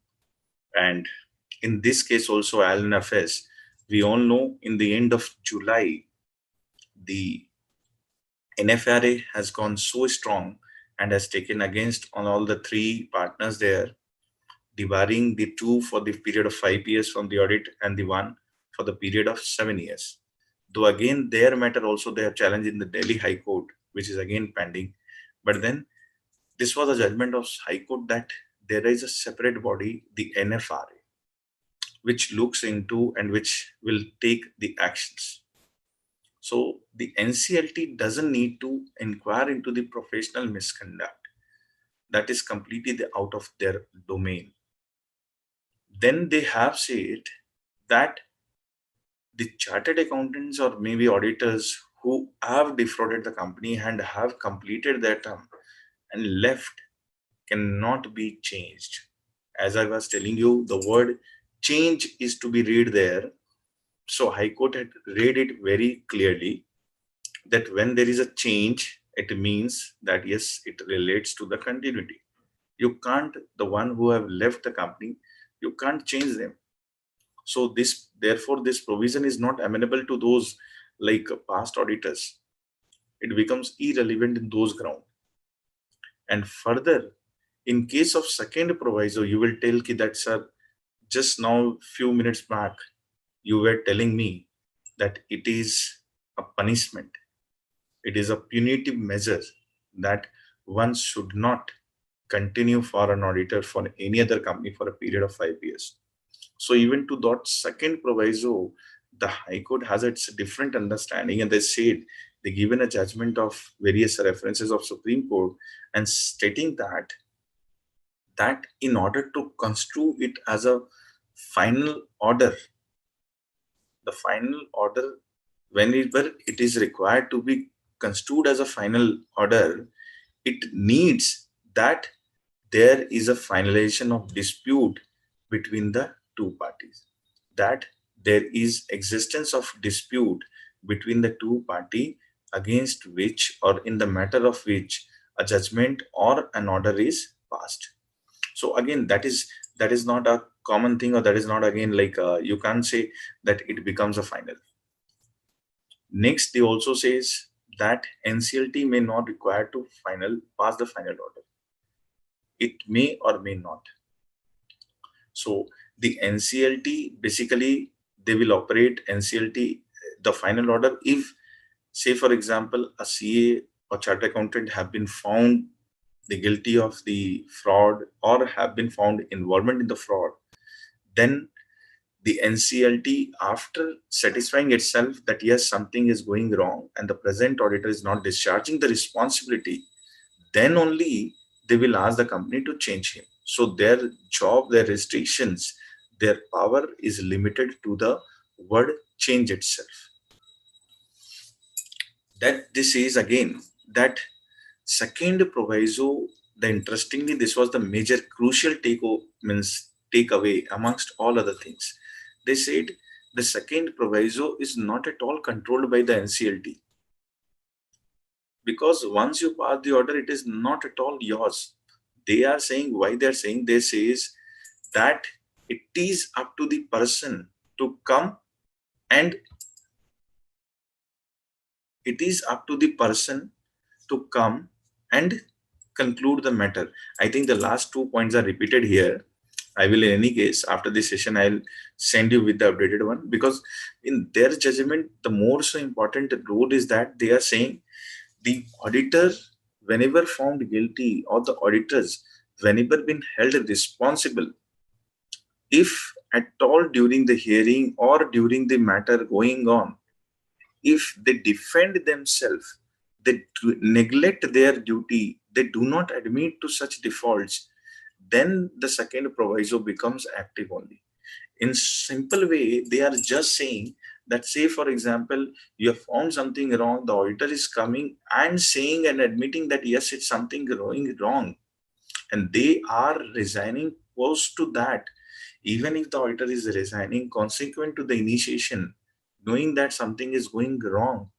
And in this case also, LNFS, we all know in the end of July, the NFRA has gone so strong and has taken against on all the three partners there, debarring the two for the period of 5 years from the audit and the one for the period of 7 years. Though again, their matter also they have challenged in the Delhi High Court, which is again pending. But then this was a judgment of High Court that there is a separate body, the NFRA, which looks into and which will take the actions. So the NCLT doesn't need to inquire into the professional misconduct. That is completely out of their domain. Then they have said that the chartered accountants or maybe auditors who have defrauded the company and have completed their term and left cannot be changed. As I was telling you, the word change is to be read there. So High Court had read it very clearly that when there is a change, it means that yes, it relates to the continuity. You can't, the one who have left the company, you can't change them. So this, therefore, this provision is not amenable to those like past auditors. It becomes irrelevant in those grounds. And further, in case of second proviso, you will tell ki that, sir, just now few minutes back, you were telling me that it is a punishment. It is a punitive measure that one should not continue for an auditor for any other company for a period of 5 years. So even to that second proviso, the High Court has its different understanding, and they said they given a judgment of various references of Supreme Court and stating that in order to construe it as a final order, the final order, whenever it is required to be construed as a final order, it needs that there is a finalization of dispute between the two parties, that there is existence of dispute between the two party against which or in the matter of which a judgment or an order is passed. So again, that is not a common thing, or that is not again like you can't say that it becomes a final. Next, they also says that NCLT may not require to pass the final order. It may or may not. So the NCLT, basically they will operate NCLT, the final order, if say for example a CA or chartered accountant have been found the guilty of the fraud or have been found involvement in the fraud, then the NCLT, after satisfying itself that yes, something is going wrong and the present auditor is not discharging the responsibility, then only they will ask the company to change him. So their job, their restrictions, their power is limited to the word change itself. That this is again that second proviso, the interestingly, this was the major crucial takeaway amongst all other things. They said the second proviso is not at all controlled by the NCLT, because once you pass the order, it is not at all yours. They are saying, why they are saying, they says that it is up to the person to come and conclude the matter. I think the last 2 points are repeated here. I will, in any case, after this session, I'll send you with the updated one, because in their judgment, the more so important rule is that they are saying the auditor, whenever found guilty, or the auditors, whenever been held responsible, if at all during the hearing or during the matter going on, if they defend themselves, they neglect their duty, they do not admit to such defaults, then the second proviso becomes active only. In simple way, they are just saying that, say for example, you have found something wrong, the auditor is coming and saying and admitting that yes, it's something going wrong, and they are resigning post to that. Even if the auditor is resigning consequent to the initiation, knowing that something is going wrong,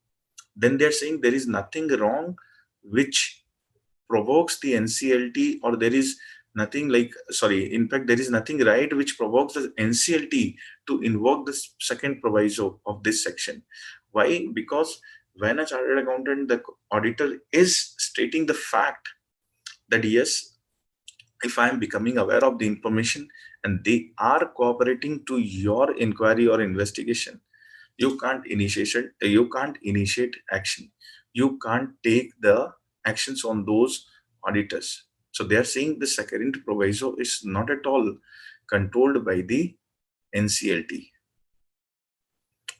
then they're saying there is nothing wrong which provokes the NCLT, or there is nothing like, sorry, in fact, there is nothing right which provokes the NCLT to invoke the second proviso of this section. Why? Because when a chartered accountant, the auditor is stating the fact that yes, if I am becoming aware of the information and they are cooperating to your inquiry or investigation, you can't initiate action. You can't take the actions on those auditors. So they are saying the second proviso is not at all controlled by the NCLT.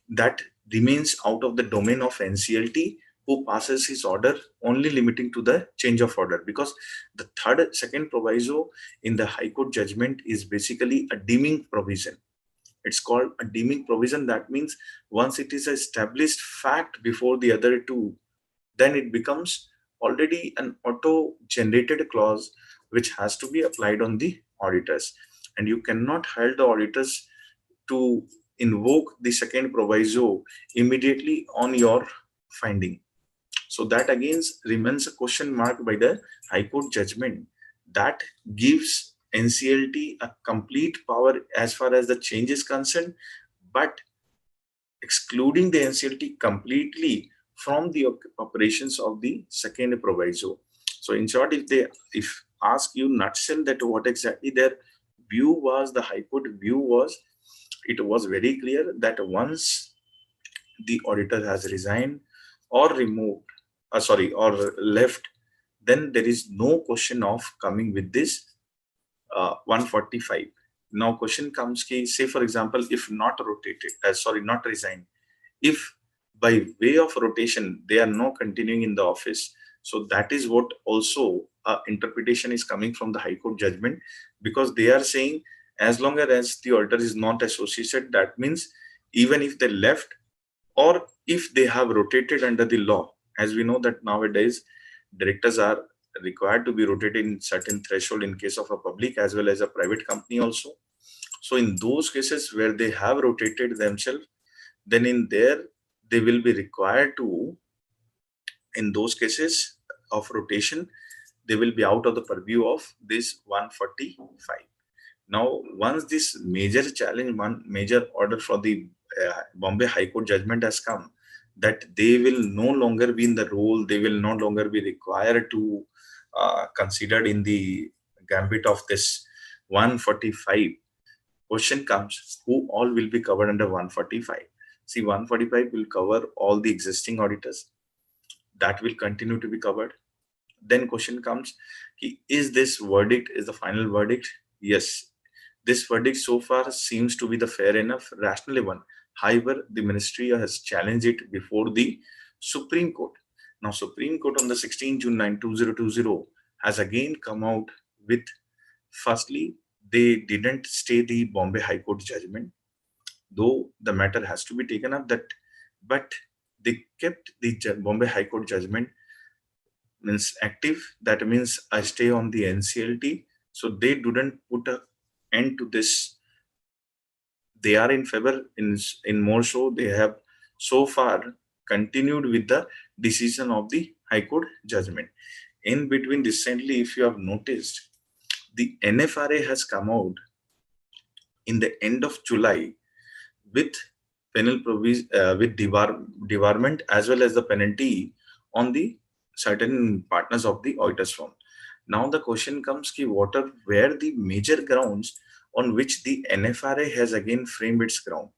That remains out of the domain of NCLT, who passes his order only limiting to the change of order, because the second proviso in the High Court judgment is basically a deeming provision. It's called a deeming provision. That means once it is an established fact before the other two, then it becomes already an auto-generated clause which has to be applied on the auditors. And you cannot hold the auditors to invoke the second proviso immediately on your finding. So that again remains a question mark by the High Court judgment that gives NCLT a complete power as far as the change is concerned, but excluding the NCLT completely from the operations of the second proviso. So in short, if ask you nutshell that what exactly their view was, the High Court view was, it was very clear that once the auditor has resigned or removed, or left, then there is no question of coming with this 145. Now question comes, say for example, if not rotated, not resigned, if by way of rotation they are not continuing in the office. So that is what also interpretation is coming from the High Court judgment, because they are saying as long as the auditor is not associated, that means even if they left or if they have rotated under the law, as we know that nowadays directors are required to be rotated in certain threshold in case of a public as well as a private company also. So in those cases where they have rotated themselves, then in there they will be required to, in those cases of rotation, they will be out of the purview of this 145. Now, once this major challenge, one major order for the Bombay High Court judgment has come, that they will no longer be in the role, they will no longer be required to considered in the gambit of this 145. Question comes, who all will be covered under 145? See, 145 will cover all the existing auditors. That will continue to be covered. Then question comes, is this verdict is the final verdict? Yes, this verdict so far seems to be the fair enough, rational one. However, the ministry has challenged it before the Supreme Court. Now, Supreme Court on the 16th June 2020 has again come out with, firstly, they didn't stay the Bombay High Court judgment, though the matter has to be taken up, but they kept the Bombay High Court judgment means active. That means I stay on the NCLT. So they didn't put an end to this. They are in favor, in more so they have so far continued with the decision of the High Court judgment. In between, recently, if you have noticed, the NFRA has come out in the end of July with penal provision, with debarment as well as the penalty on the certain partners of the auditors firm. Now the question comes, what are where the major grounds on which the NFRA has again framed its ground?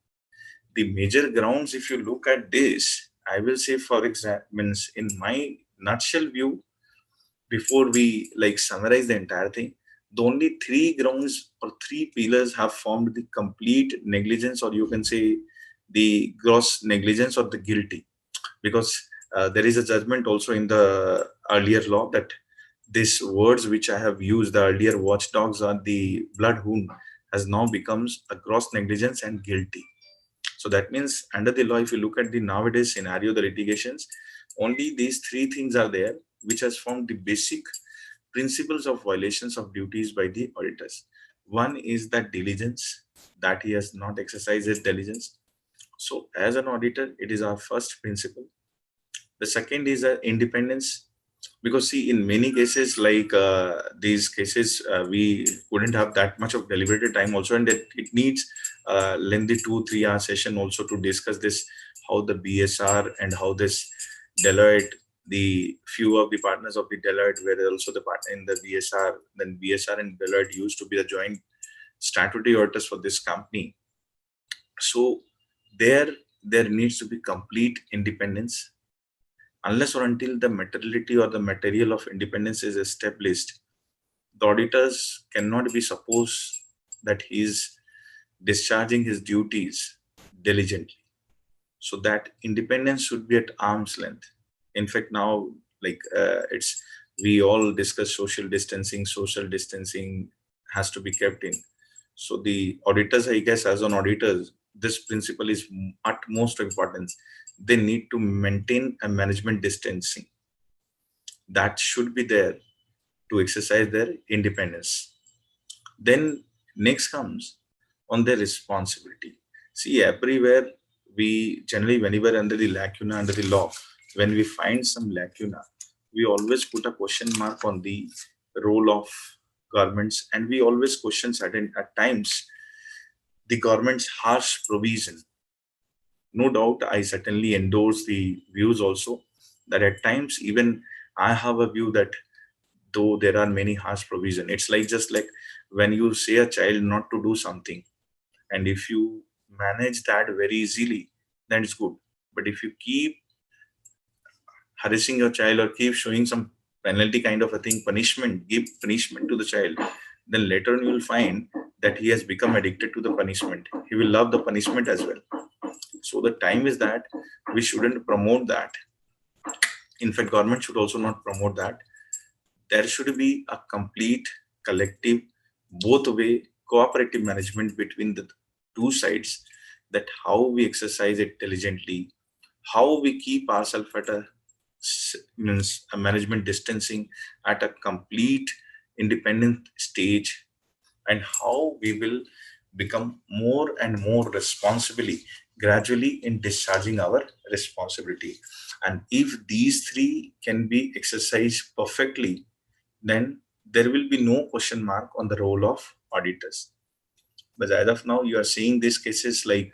The major grounds, if you look at this, I will say, for example, means in my nutshell view, before we summarize the entire thing, the only three grounds or three pillars have formed the complete negligence, or you can say the gross negligence or the guilty, because there is a judgment also in the earlier law that these words which I have used, the earlier watchdogs or the bloodhound, has now becomes a gross negligence and guilty. So that means under the law, if you look at the nowadays scenario, the litigations, only these three things are there, which has formed the basic principles of violations of duties by the auditors. One is that diligence, that he has not exercised his diligence. So as an auditor, it is our first principle. The second is independence, because see, in many cases these cases, we couldn't have that much of deliberated time also, and that it needs lengthy 2-3 hour session also to discuss this, how the BSR and how this Deloitte, the few of the partners of the Deloitte were also the partner in the BSR. Then BSR and Deloitte used to be the joint statutory auditors for this company. So there needs to be complete independence. Unless or until the materiality or the material of independence is established, the auditors cannot be supposed that he is discharging his duties diligently. So that independence should be at arm's length. In fact, now we all discuss social distancing. Social distancing has to be kept in. So the auditors, I guess, as an auditors, this principle is utmost importance. They need to maintain a management distancing. That should be there to exercise their independence. Then next comes on their responsibility. See, everywhere we generally, whenever under the lacuna, under the law, when we find some lacuna, we always put a question mark on the role of governments, and we always question at times the government's harsh provision. No doubt, I certainly endorse the views also that at times even I have a view that though there are many harsh provision, it's like just like when you say a child not to do something, and if you manage that very easily, then it's good. But if you keep harassing your child or keep showing some penalty kind of a thing, punishment, give punishment to the child, then later on you will find that he has become addicted to the punishment. He will love the punishment as well. So the time is that we shouldn't promote that. In fact, government should also not promote that. There should be a complete, collective, both way cooperative management between the two sides, that how we exercise it diligently, how we keep ourselves at a management distancing at a complete independent stage, and how we will become more and more responsibly gradually in discharging our responsibility. And if these three can be exercised perfectly, then there will be no question mark on the role of auditors. But as of now, you are seeing these cases like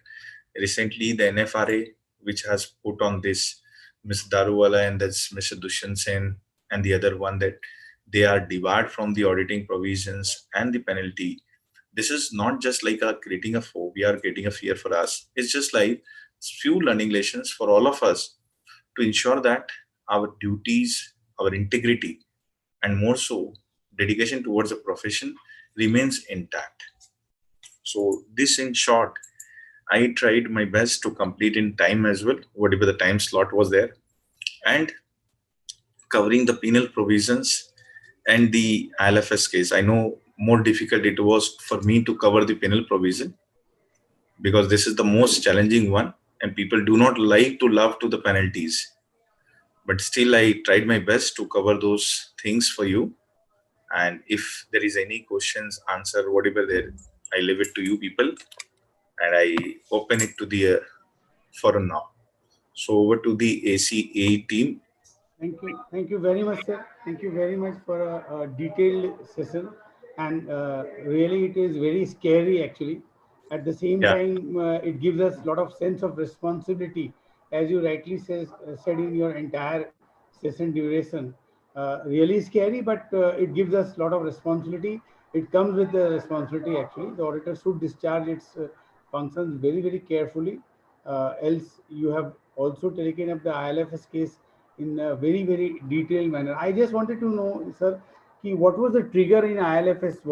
recently the NFRA, which has put on this Ms. Daruwala and that's Mr. Dushyant Sen, and the other one that they are debarred from the auditing provisions and the penalty. This is not just like creating a phobia or getting a fear for us. It's just like few learning lessons for all of us to ensure that our duties, our integrity, and more so dedication towards the profession remains intact. So this in short, I tried my best to complete in time as well, whatever the time slot was there, and covering the penal provisions and the ILFS case. I know more difficult it was for me to cover the penal provision because this is the most challenging one and people do not like to love to the penalties. But still I tried my best to cover those things for you. And if there is any questions, answer, whatever there, I leave it to you people and I open it to the forum now. So over to the ACA team. Thank you very much, sir. Thank you very much for a detailed session, and really it is very scary actually. At the same time, it gives us a lot of sense of responsibility, as you rightly said in your entire session duration. Really scary, but it gives us a lot of responsibility. It comes with the responsibility actually. The auditor should discharge its functions very, very carefully. Else you have also taken up the ILFS case in a very, very detailed manner. I just wanted to know, sir, what was the trigger in ILFS?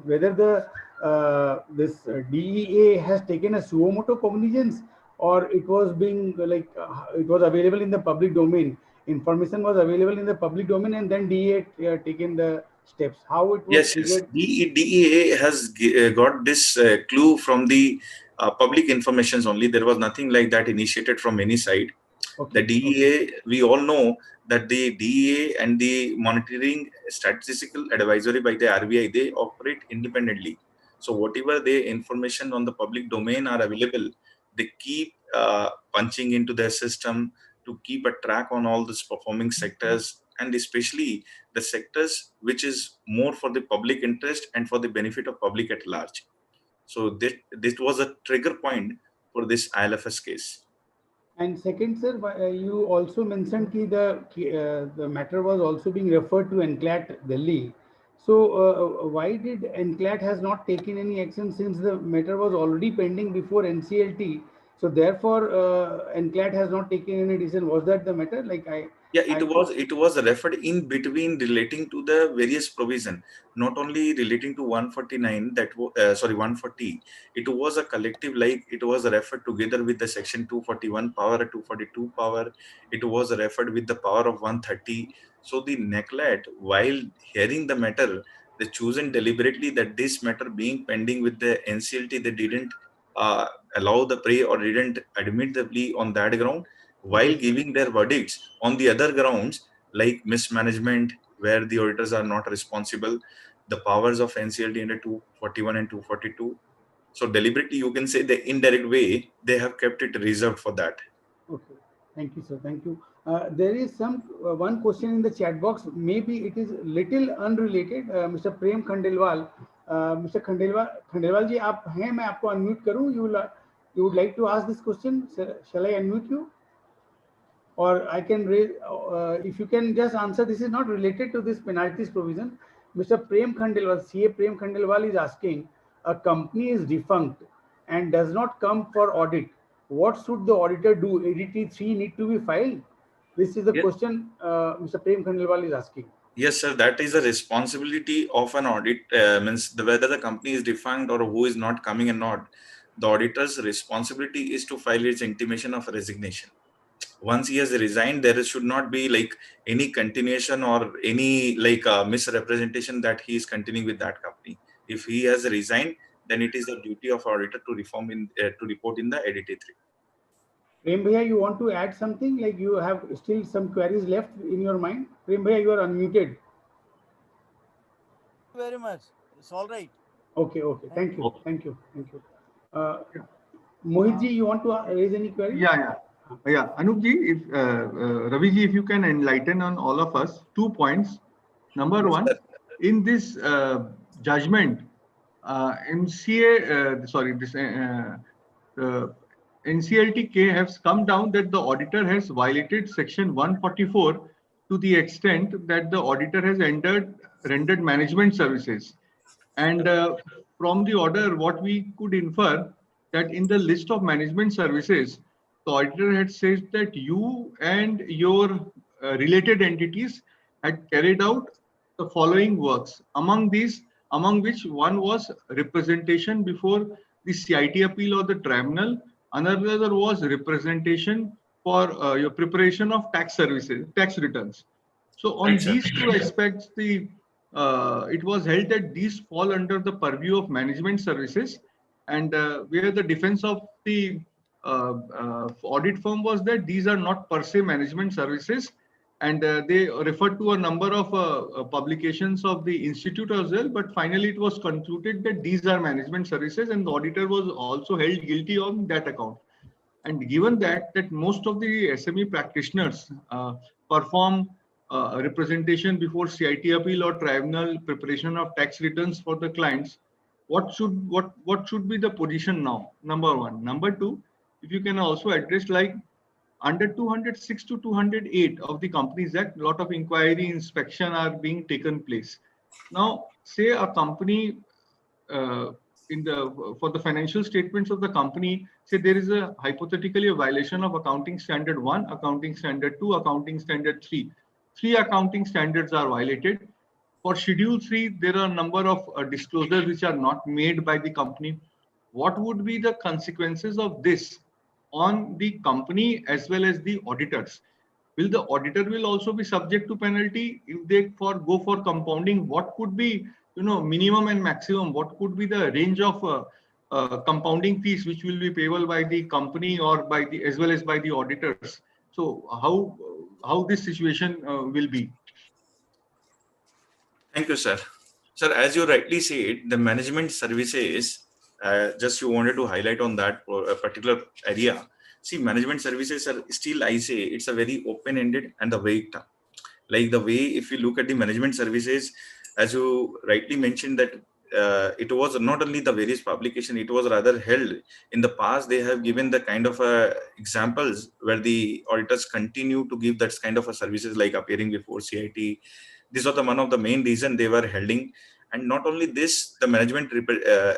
Whether the this DEA has taken a suo motu cognizance, or it was being it was available in the public domain. Information was available in the public domain, and then DEA taken the steps. How it was triggered? DEA has got this clue from the public informations only. There was nothing like that initiated from any side. Okay. The DEA, we all know that the DEA and the monitoring statistical advisory by the RBI, they operate independently. So whatever the information on the public domain are available, they keep punching into their system to keep a track on all these performing sectors, and especially the sectors which is more for the public interest and for the benefit of public at large. So this was a trigger point for this ILFS case. And second, sir, you also mentioned that the matter was also being referred to NCLAT Delhi. So why did NCLAT has not taken any action since the matter was already pending before NCLT? So therefore, NCLAT has not taken any decision. Was that the matter? Like Yeah, it was referred in between relating to the various provision, not only relating to 149 that 140. It was a collective, like it was referred together with the section 241 power, 242 power. It was referred with the power of 130. So the NECLAT, while hearing the matter, they chosen deliberately that this matter being pending with the NCLT, they didn't uh, allow the plea or didn't admit the plea on that ground, while giving their verdicts on the other grounds like mismanagement, where the auditors are not responsible, the powers of NCLT under 241 and 242. So deliberately, you can say the indirect way they have kept it reserved for that. Okay, thank you, sir. Thank you. There is some one question in the chat box. Maybe it is little unrelated. Mr. Prem Khandelwal, Mr. Khandelwal ji, आप हैं? मैं आपको unmute करूँ? You would like to ask this question? Shall I unmute you? Or I can raise, if you can just answer, this is not related to this penalties provision. Mr. Prem Khandelwal, CA Prem Khandelwal is asking, a company is defunct and does not come for audit. What should the auditor do? ADT 3 need to be filed? This is the question Mr. Prem Khandelwal is asking. Yes, sir. That is a responsibility of an audit. Means whether the company is defunct or who is not coming and not, the auditor's responsibility is to file its intimation of resignation. Once he has resigned, there should not be like any continuation or any like misrepresentation that he is continuing with that company. If he has resigned, then it is the duty of auditor to reform to report in the ADT 3. Prem Bhaiya, you want to add something? Like you have still some queries left in your mind? Prem Bhaiya, you are unmuted. Very much. It's all right. Okay, okay. Thank you. Thank you. Thank you. Mohit ji, you want to raise any query? Yeah. Anup ji, if Ravi ji, if you can enlighten on all of us 2 points. Number one, in this judgment, NCLT has come down that the auditor has violated section 144 to the extent that the auditor has rendered management services. And from the order, what we could infer that in the list of management services, the auditor had said that you and your related entities had carried out the following works. Among which one was representation before the CIT appeal or the tribunal. Another was representation for your preparation of tax returns. So on these two aspects, it was held that these fall under the purview of management services, and where the defense of the audit firm was that these are not per se management services, and they referred to a number of publications of the institute as well, but finally it was concluded that these are management services, and the auditor was also held guilty on that account. And given that most of the SME practitioners perform representation before CIT appeal or tribunal, preparation of tax returns for the clients, what should be the position now? Number one. Number two, if you can also address, like under 206 to 208 of the Companies Act, a lot of inquiry inspection are being taken place. Now, say a company for the financial statements of the company, say there is hypothetically a violation of accounting standard 1, accounting standard 2, accounting standard 3. 3 accounting standards are violated. For schedule 3, there are a number of disclosures which are not made by the company. What would be the consequences of this on the company as well as the auditors? Will the auditor will also be subject to penalty if they go for compounding? What could be minimum and maximum? What could be the range of compounding fees which will be payable by the company or as well as by the auditors? So how this situation will be? Thank you, sir. Sir, as you rightly said, the management services, just you wanted to highlight on that particular area. See, management services are still, I say, it's a very open-ended and the vague term. Like the way, if you look at the management services, as you rightly mentioned, that it was not only the various publication, it was rather held. In the past, they have given the kind of examples where the auditors continue to give that kind of a services like appearing before CIT. This was the one of the main reason they were holding. And not only this, the management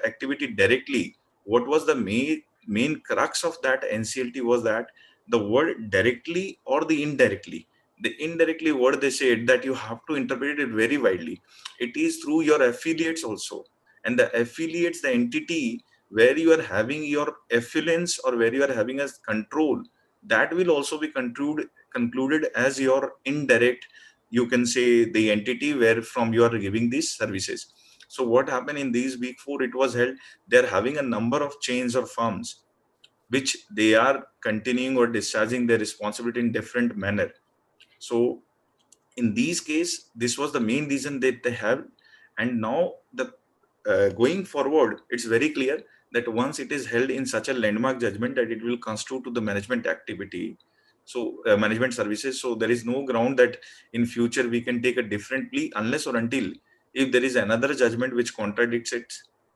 activity directly, what was the main crux of that NCLT was that the word directly or the indirectly. The indirectly word they said that you have to interpret it very widely. It is through your affiliates also. And the affiliates, the entity where you are having your affluence or where you are having as control, that will also be concluded as your indirect, you can say, the entity where from you are giving these services. So what happened in these week 4, it was held, they're having a number of chains or firms which they are continuing or discharging their responsibility in different manner. So in these case, this was the main reason that they have. And now the going forward, it's very clear that once it is held in such a landmark judgment that it will constitute to the management activity, so management services, so there is no ground that in future we can take a different plea unless or until if there is another judgment which contradicts it.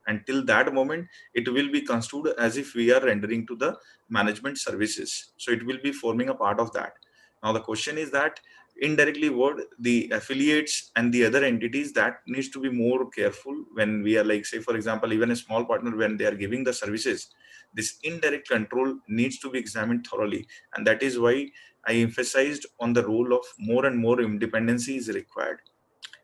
Until that moment, it will be construed as if we are rendering to the management services, so it will be forming a part of that. Now the question is that indirectly what the affiliates and the other entities, that needs to be more careful when we are like, say for example, even a small partner, when they are giving the services, this indirect control needs to be examined thoroughly. And that is why I emphasized on the role of more and more independency is required.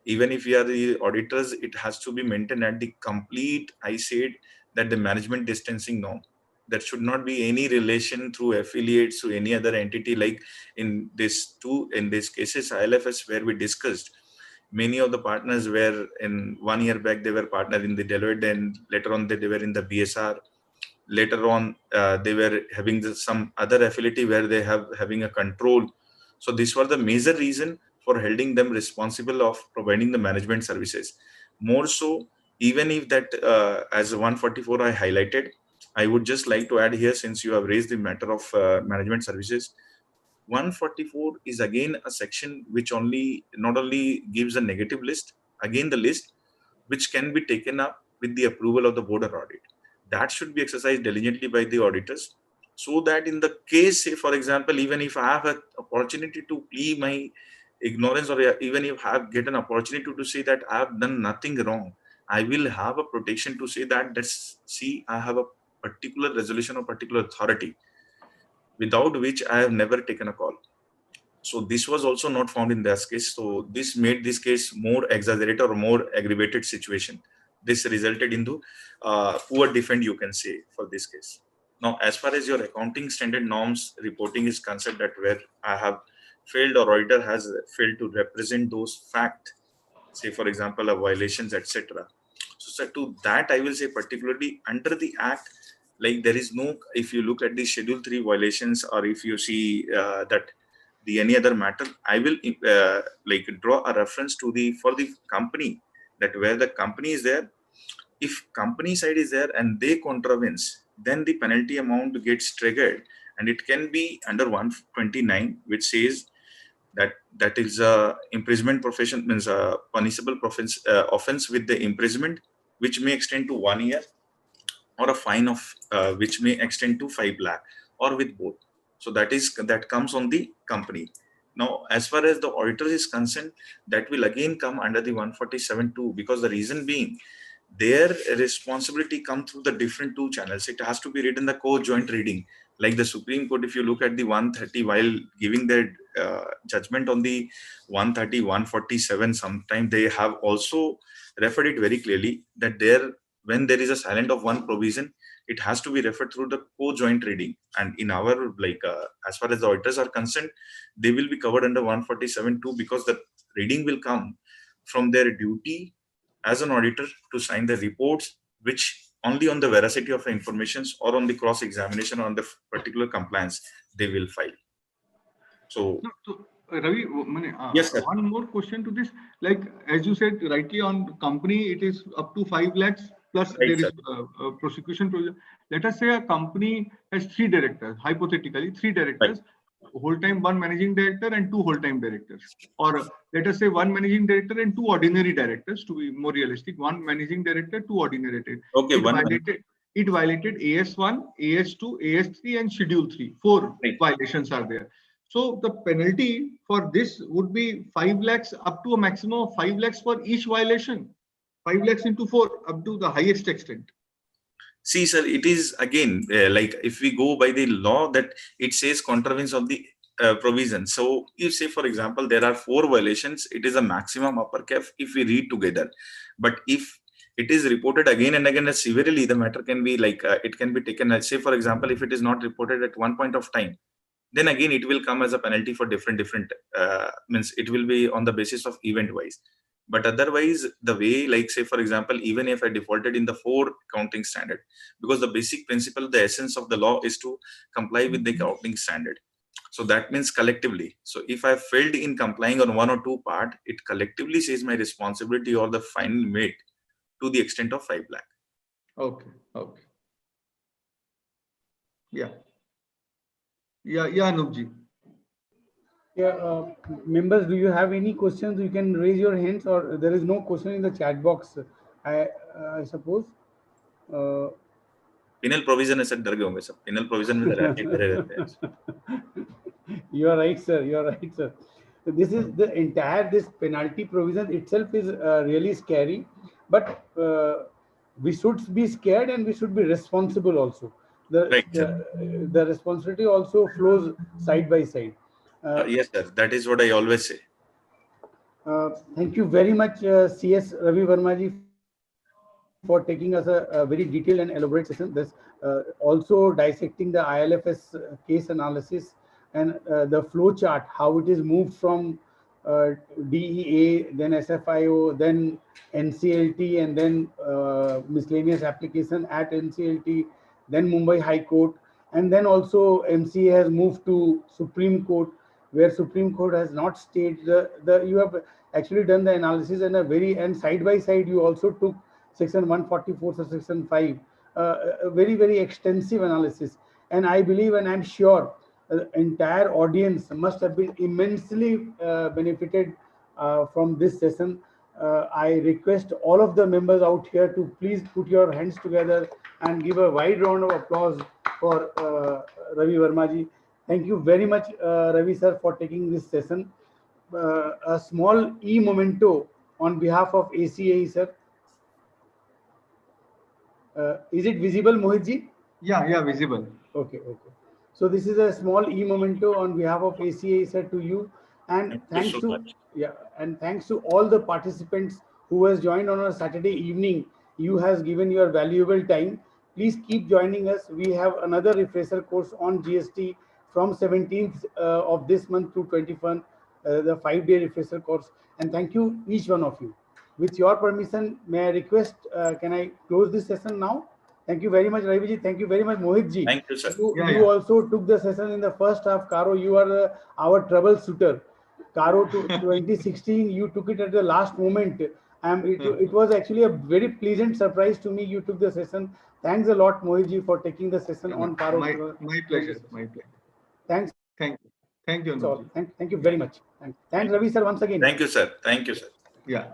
Even if we are the auditors, it has to be maintained at the complete, I said that the management distancing norm. There should not be any relation through affiliates to any other entity, like in these cases ILFS where we discussed. Many of the partners were in 1 year back, they were partner in the Deloitte, and later on they were in the BSR. Later on, they were having some other affiliate where they have having a control. So these were the major reason for holding them responsible of providing the management services. More so, even if that as 144 I highlighted, I would just like to add here, since you have raised the matter of management services, 144 is again a section which not only gives a negative list, again the list which can be taken up with the approval of the board or audit. That should be exercised diligently by the auditors, so that in the case, say for example, even if I have an opportunity to plead my ignorance, or even if I get an opportunity to say that I have done nothing wrong, I will have a protection to say that I have a particular resolution or particular authority without which I have never taken a call. So this was also not found in this case. So this made this case more exaggerated or more aggravated situation. This resulted into poor defend, you can say, for this case. Now, as far as your accounting standard norms reporting is concerned, that where I have failed or auditor has failed to represent those facts, say for example, violations, etc. So to that, I will say particularly under the act, like there is no, if you look at the Schedule 3 violations, or if you see that the any other matter, I will like draw a reference to for the company, that where the company is there, if company side is there and they contravenes, then the penalty amount gets triggered, and it can be under 129, which says that is a imprisonment profession, means a punishable offense with the imprisonment which may extend to 1 year, or a fine of which may extend to 5 lakh, or with both. So that comes on the company. Now, as far as the auditor is concerned, that will again come under the 147(2), because the reason being, their responsibility come through the different two channels. It has to be read in the co-joint reading. Like the Supreme Court, if you look at the 130, while giving their judgment on the 130, 147, sometimes they have also referred it very clearly that when there is a silent of one provision, it has to be referred through the co-joint reading. And in our, as far as the auditors are concerned, they will be covered under 147(2), because the reading will come from their duty as an auditor to sign the reports, which only on the veracity of the informations or on the cross examination on the particular compliance they will file. So Ravi, yes, sir. One more question to this. Like, as you said rightly, on company, it is up to 5 lakhs plus Right, there is sir. a prosecution. Let us say a company has 3 directors, hypothetically 3 directors. Right. whole-time one managing director and two whole-time directors, or let us say one managing director and two ordinary directors, to be more realistic, one managing director, two ordinary directors. Okay, It violated AS1, AS2, AS3 and Schedule 3. Four violations are there. So the penalty for this would be 5 lakhs up to a maximum of 5 lakhs for each violation. 5 lakhs into 4 up to the highest extent. See, sir, it is again like if we go by the law that it says contravenes of the provision. So if say, for example, there are 4 violations, it is a maximum upper cap if we read together. But if it is reported again and again as severely, the matter can be like it can be taken as, say, for example, if it is not reported at one point of time, then again it will come as a penalty for different means it will be on the basis of event wise. But otherwise, the way, like say, for example, even if I defaulted in the 4 accounting standard, because the basic principle, the essence of the law is to comply with the accounting standard. So that means collectively. So if I failed in complying on 1 or 2 part, it collectively says my responsibility or the fine made to the extent of 5 lakh. Okay. Okay. Yeah. Yeah. Anupji. Yeah, members, do you have any questions? You can raise your hands, or there is no question in the chat box, I suppose. Penal provision is डर गए होंगे सब. Penal provision में डराते रहते हैं. You are right, sir. You are right, sir. This is the entire, this penalty provision itself is really scary, but we should be scared and we should be responsible also. The responsibility also flows side by side. Yes, sir. That is what I always say. Thank you very much, CS Ravi Verma ji, for taking us a very detailed and elaborate session. This also dissecting the ILFS case analysis and the flow chart, how it is moved from DEA, then SFIO, then NCLT, and then miscellaneous application at NCLT, then Mumbai High Court, and then also MCA has moved to Supreme Court, where Supreme Court has not stayed. You have actually done the analysis and and side by side you also took section 144 to section 5, a very, very extensive analysis. And I believe, and I'm sure, the entire audience must have been immensely benefited from this session. I request all of the members out here to please put your hands together and give a wide round of applause for Ravi Verma ji. Thank you very much, Ravi sir, for taking this session. A small memento on behalf of ACAE, sir. Is it visible, Mohit ji? Yeah, visible. Okay. So this is a small memento on behalf of ACAE, sir, to you, and thanks so to much. and thanks to all the participants who has joined on a Saturday evening. You has given your valuable time. Please keep joining us. We have another refresher course on GST from 17th of this month to 21st, the 5-day refresher course. And thank you, each one of you. With your permission, may I request, can I close this session now? Thank you very much, Ravi ji. Thank you very much, Mohit ji. Thank you, sir. You also took the session in the first half. CARO, you are our troubleshooter. CARO 2016, you took it at the last moment. It was actually a very pleasant surprise to me. You took the session. Thanks a lot, Mohit ji, for taking the session on CARO. My pleasure. My pleasure. Thanks. Thank you. Thank you, Anuj. Thank you very much. Thanks, Ravi sir, once again. Thank you, sir. Thank you, sir. Yeah.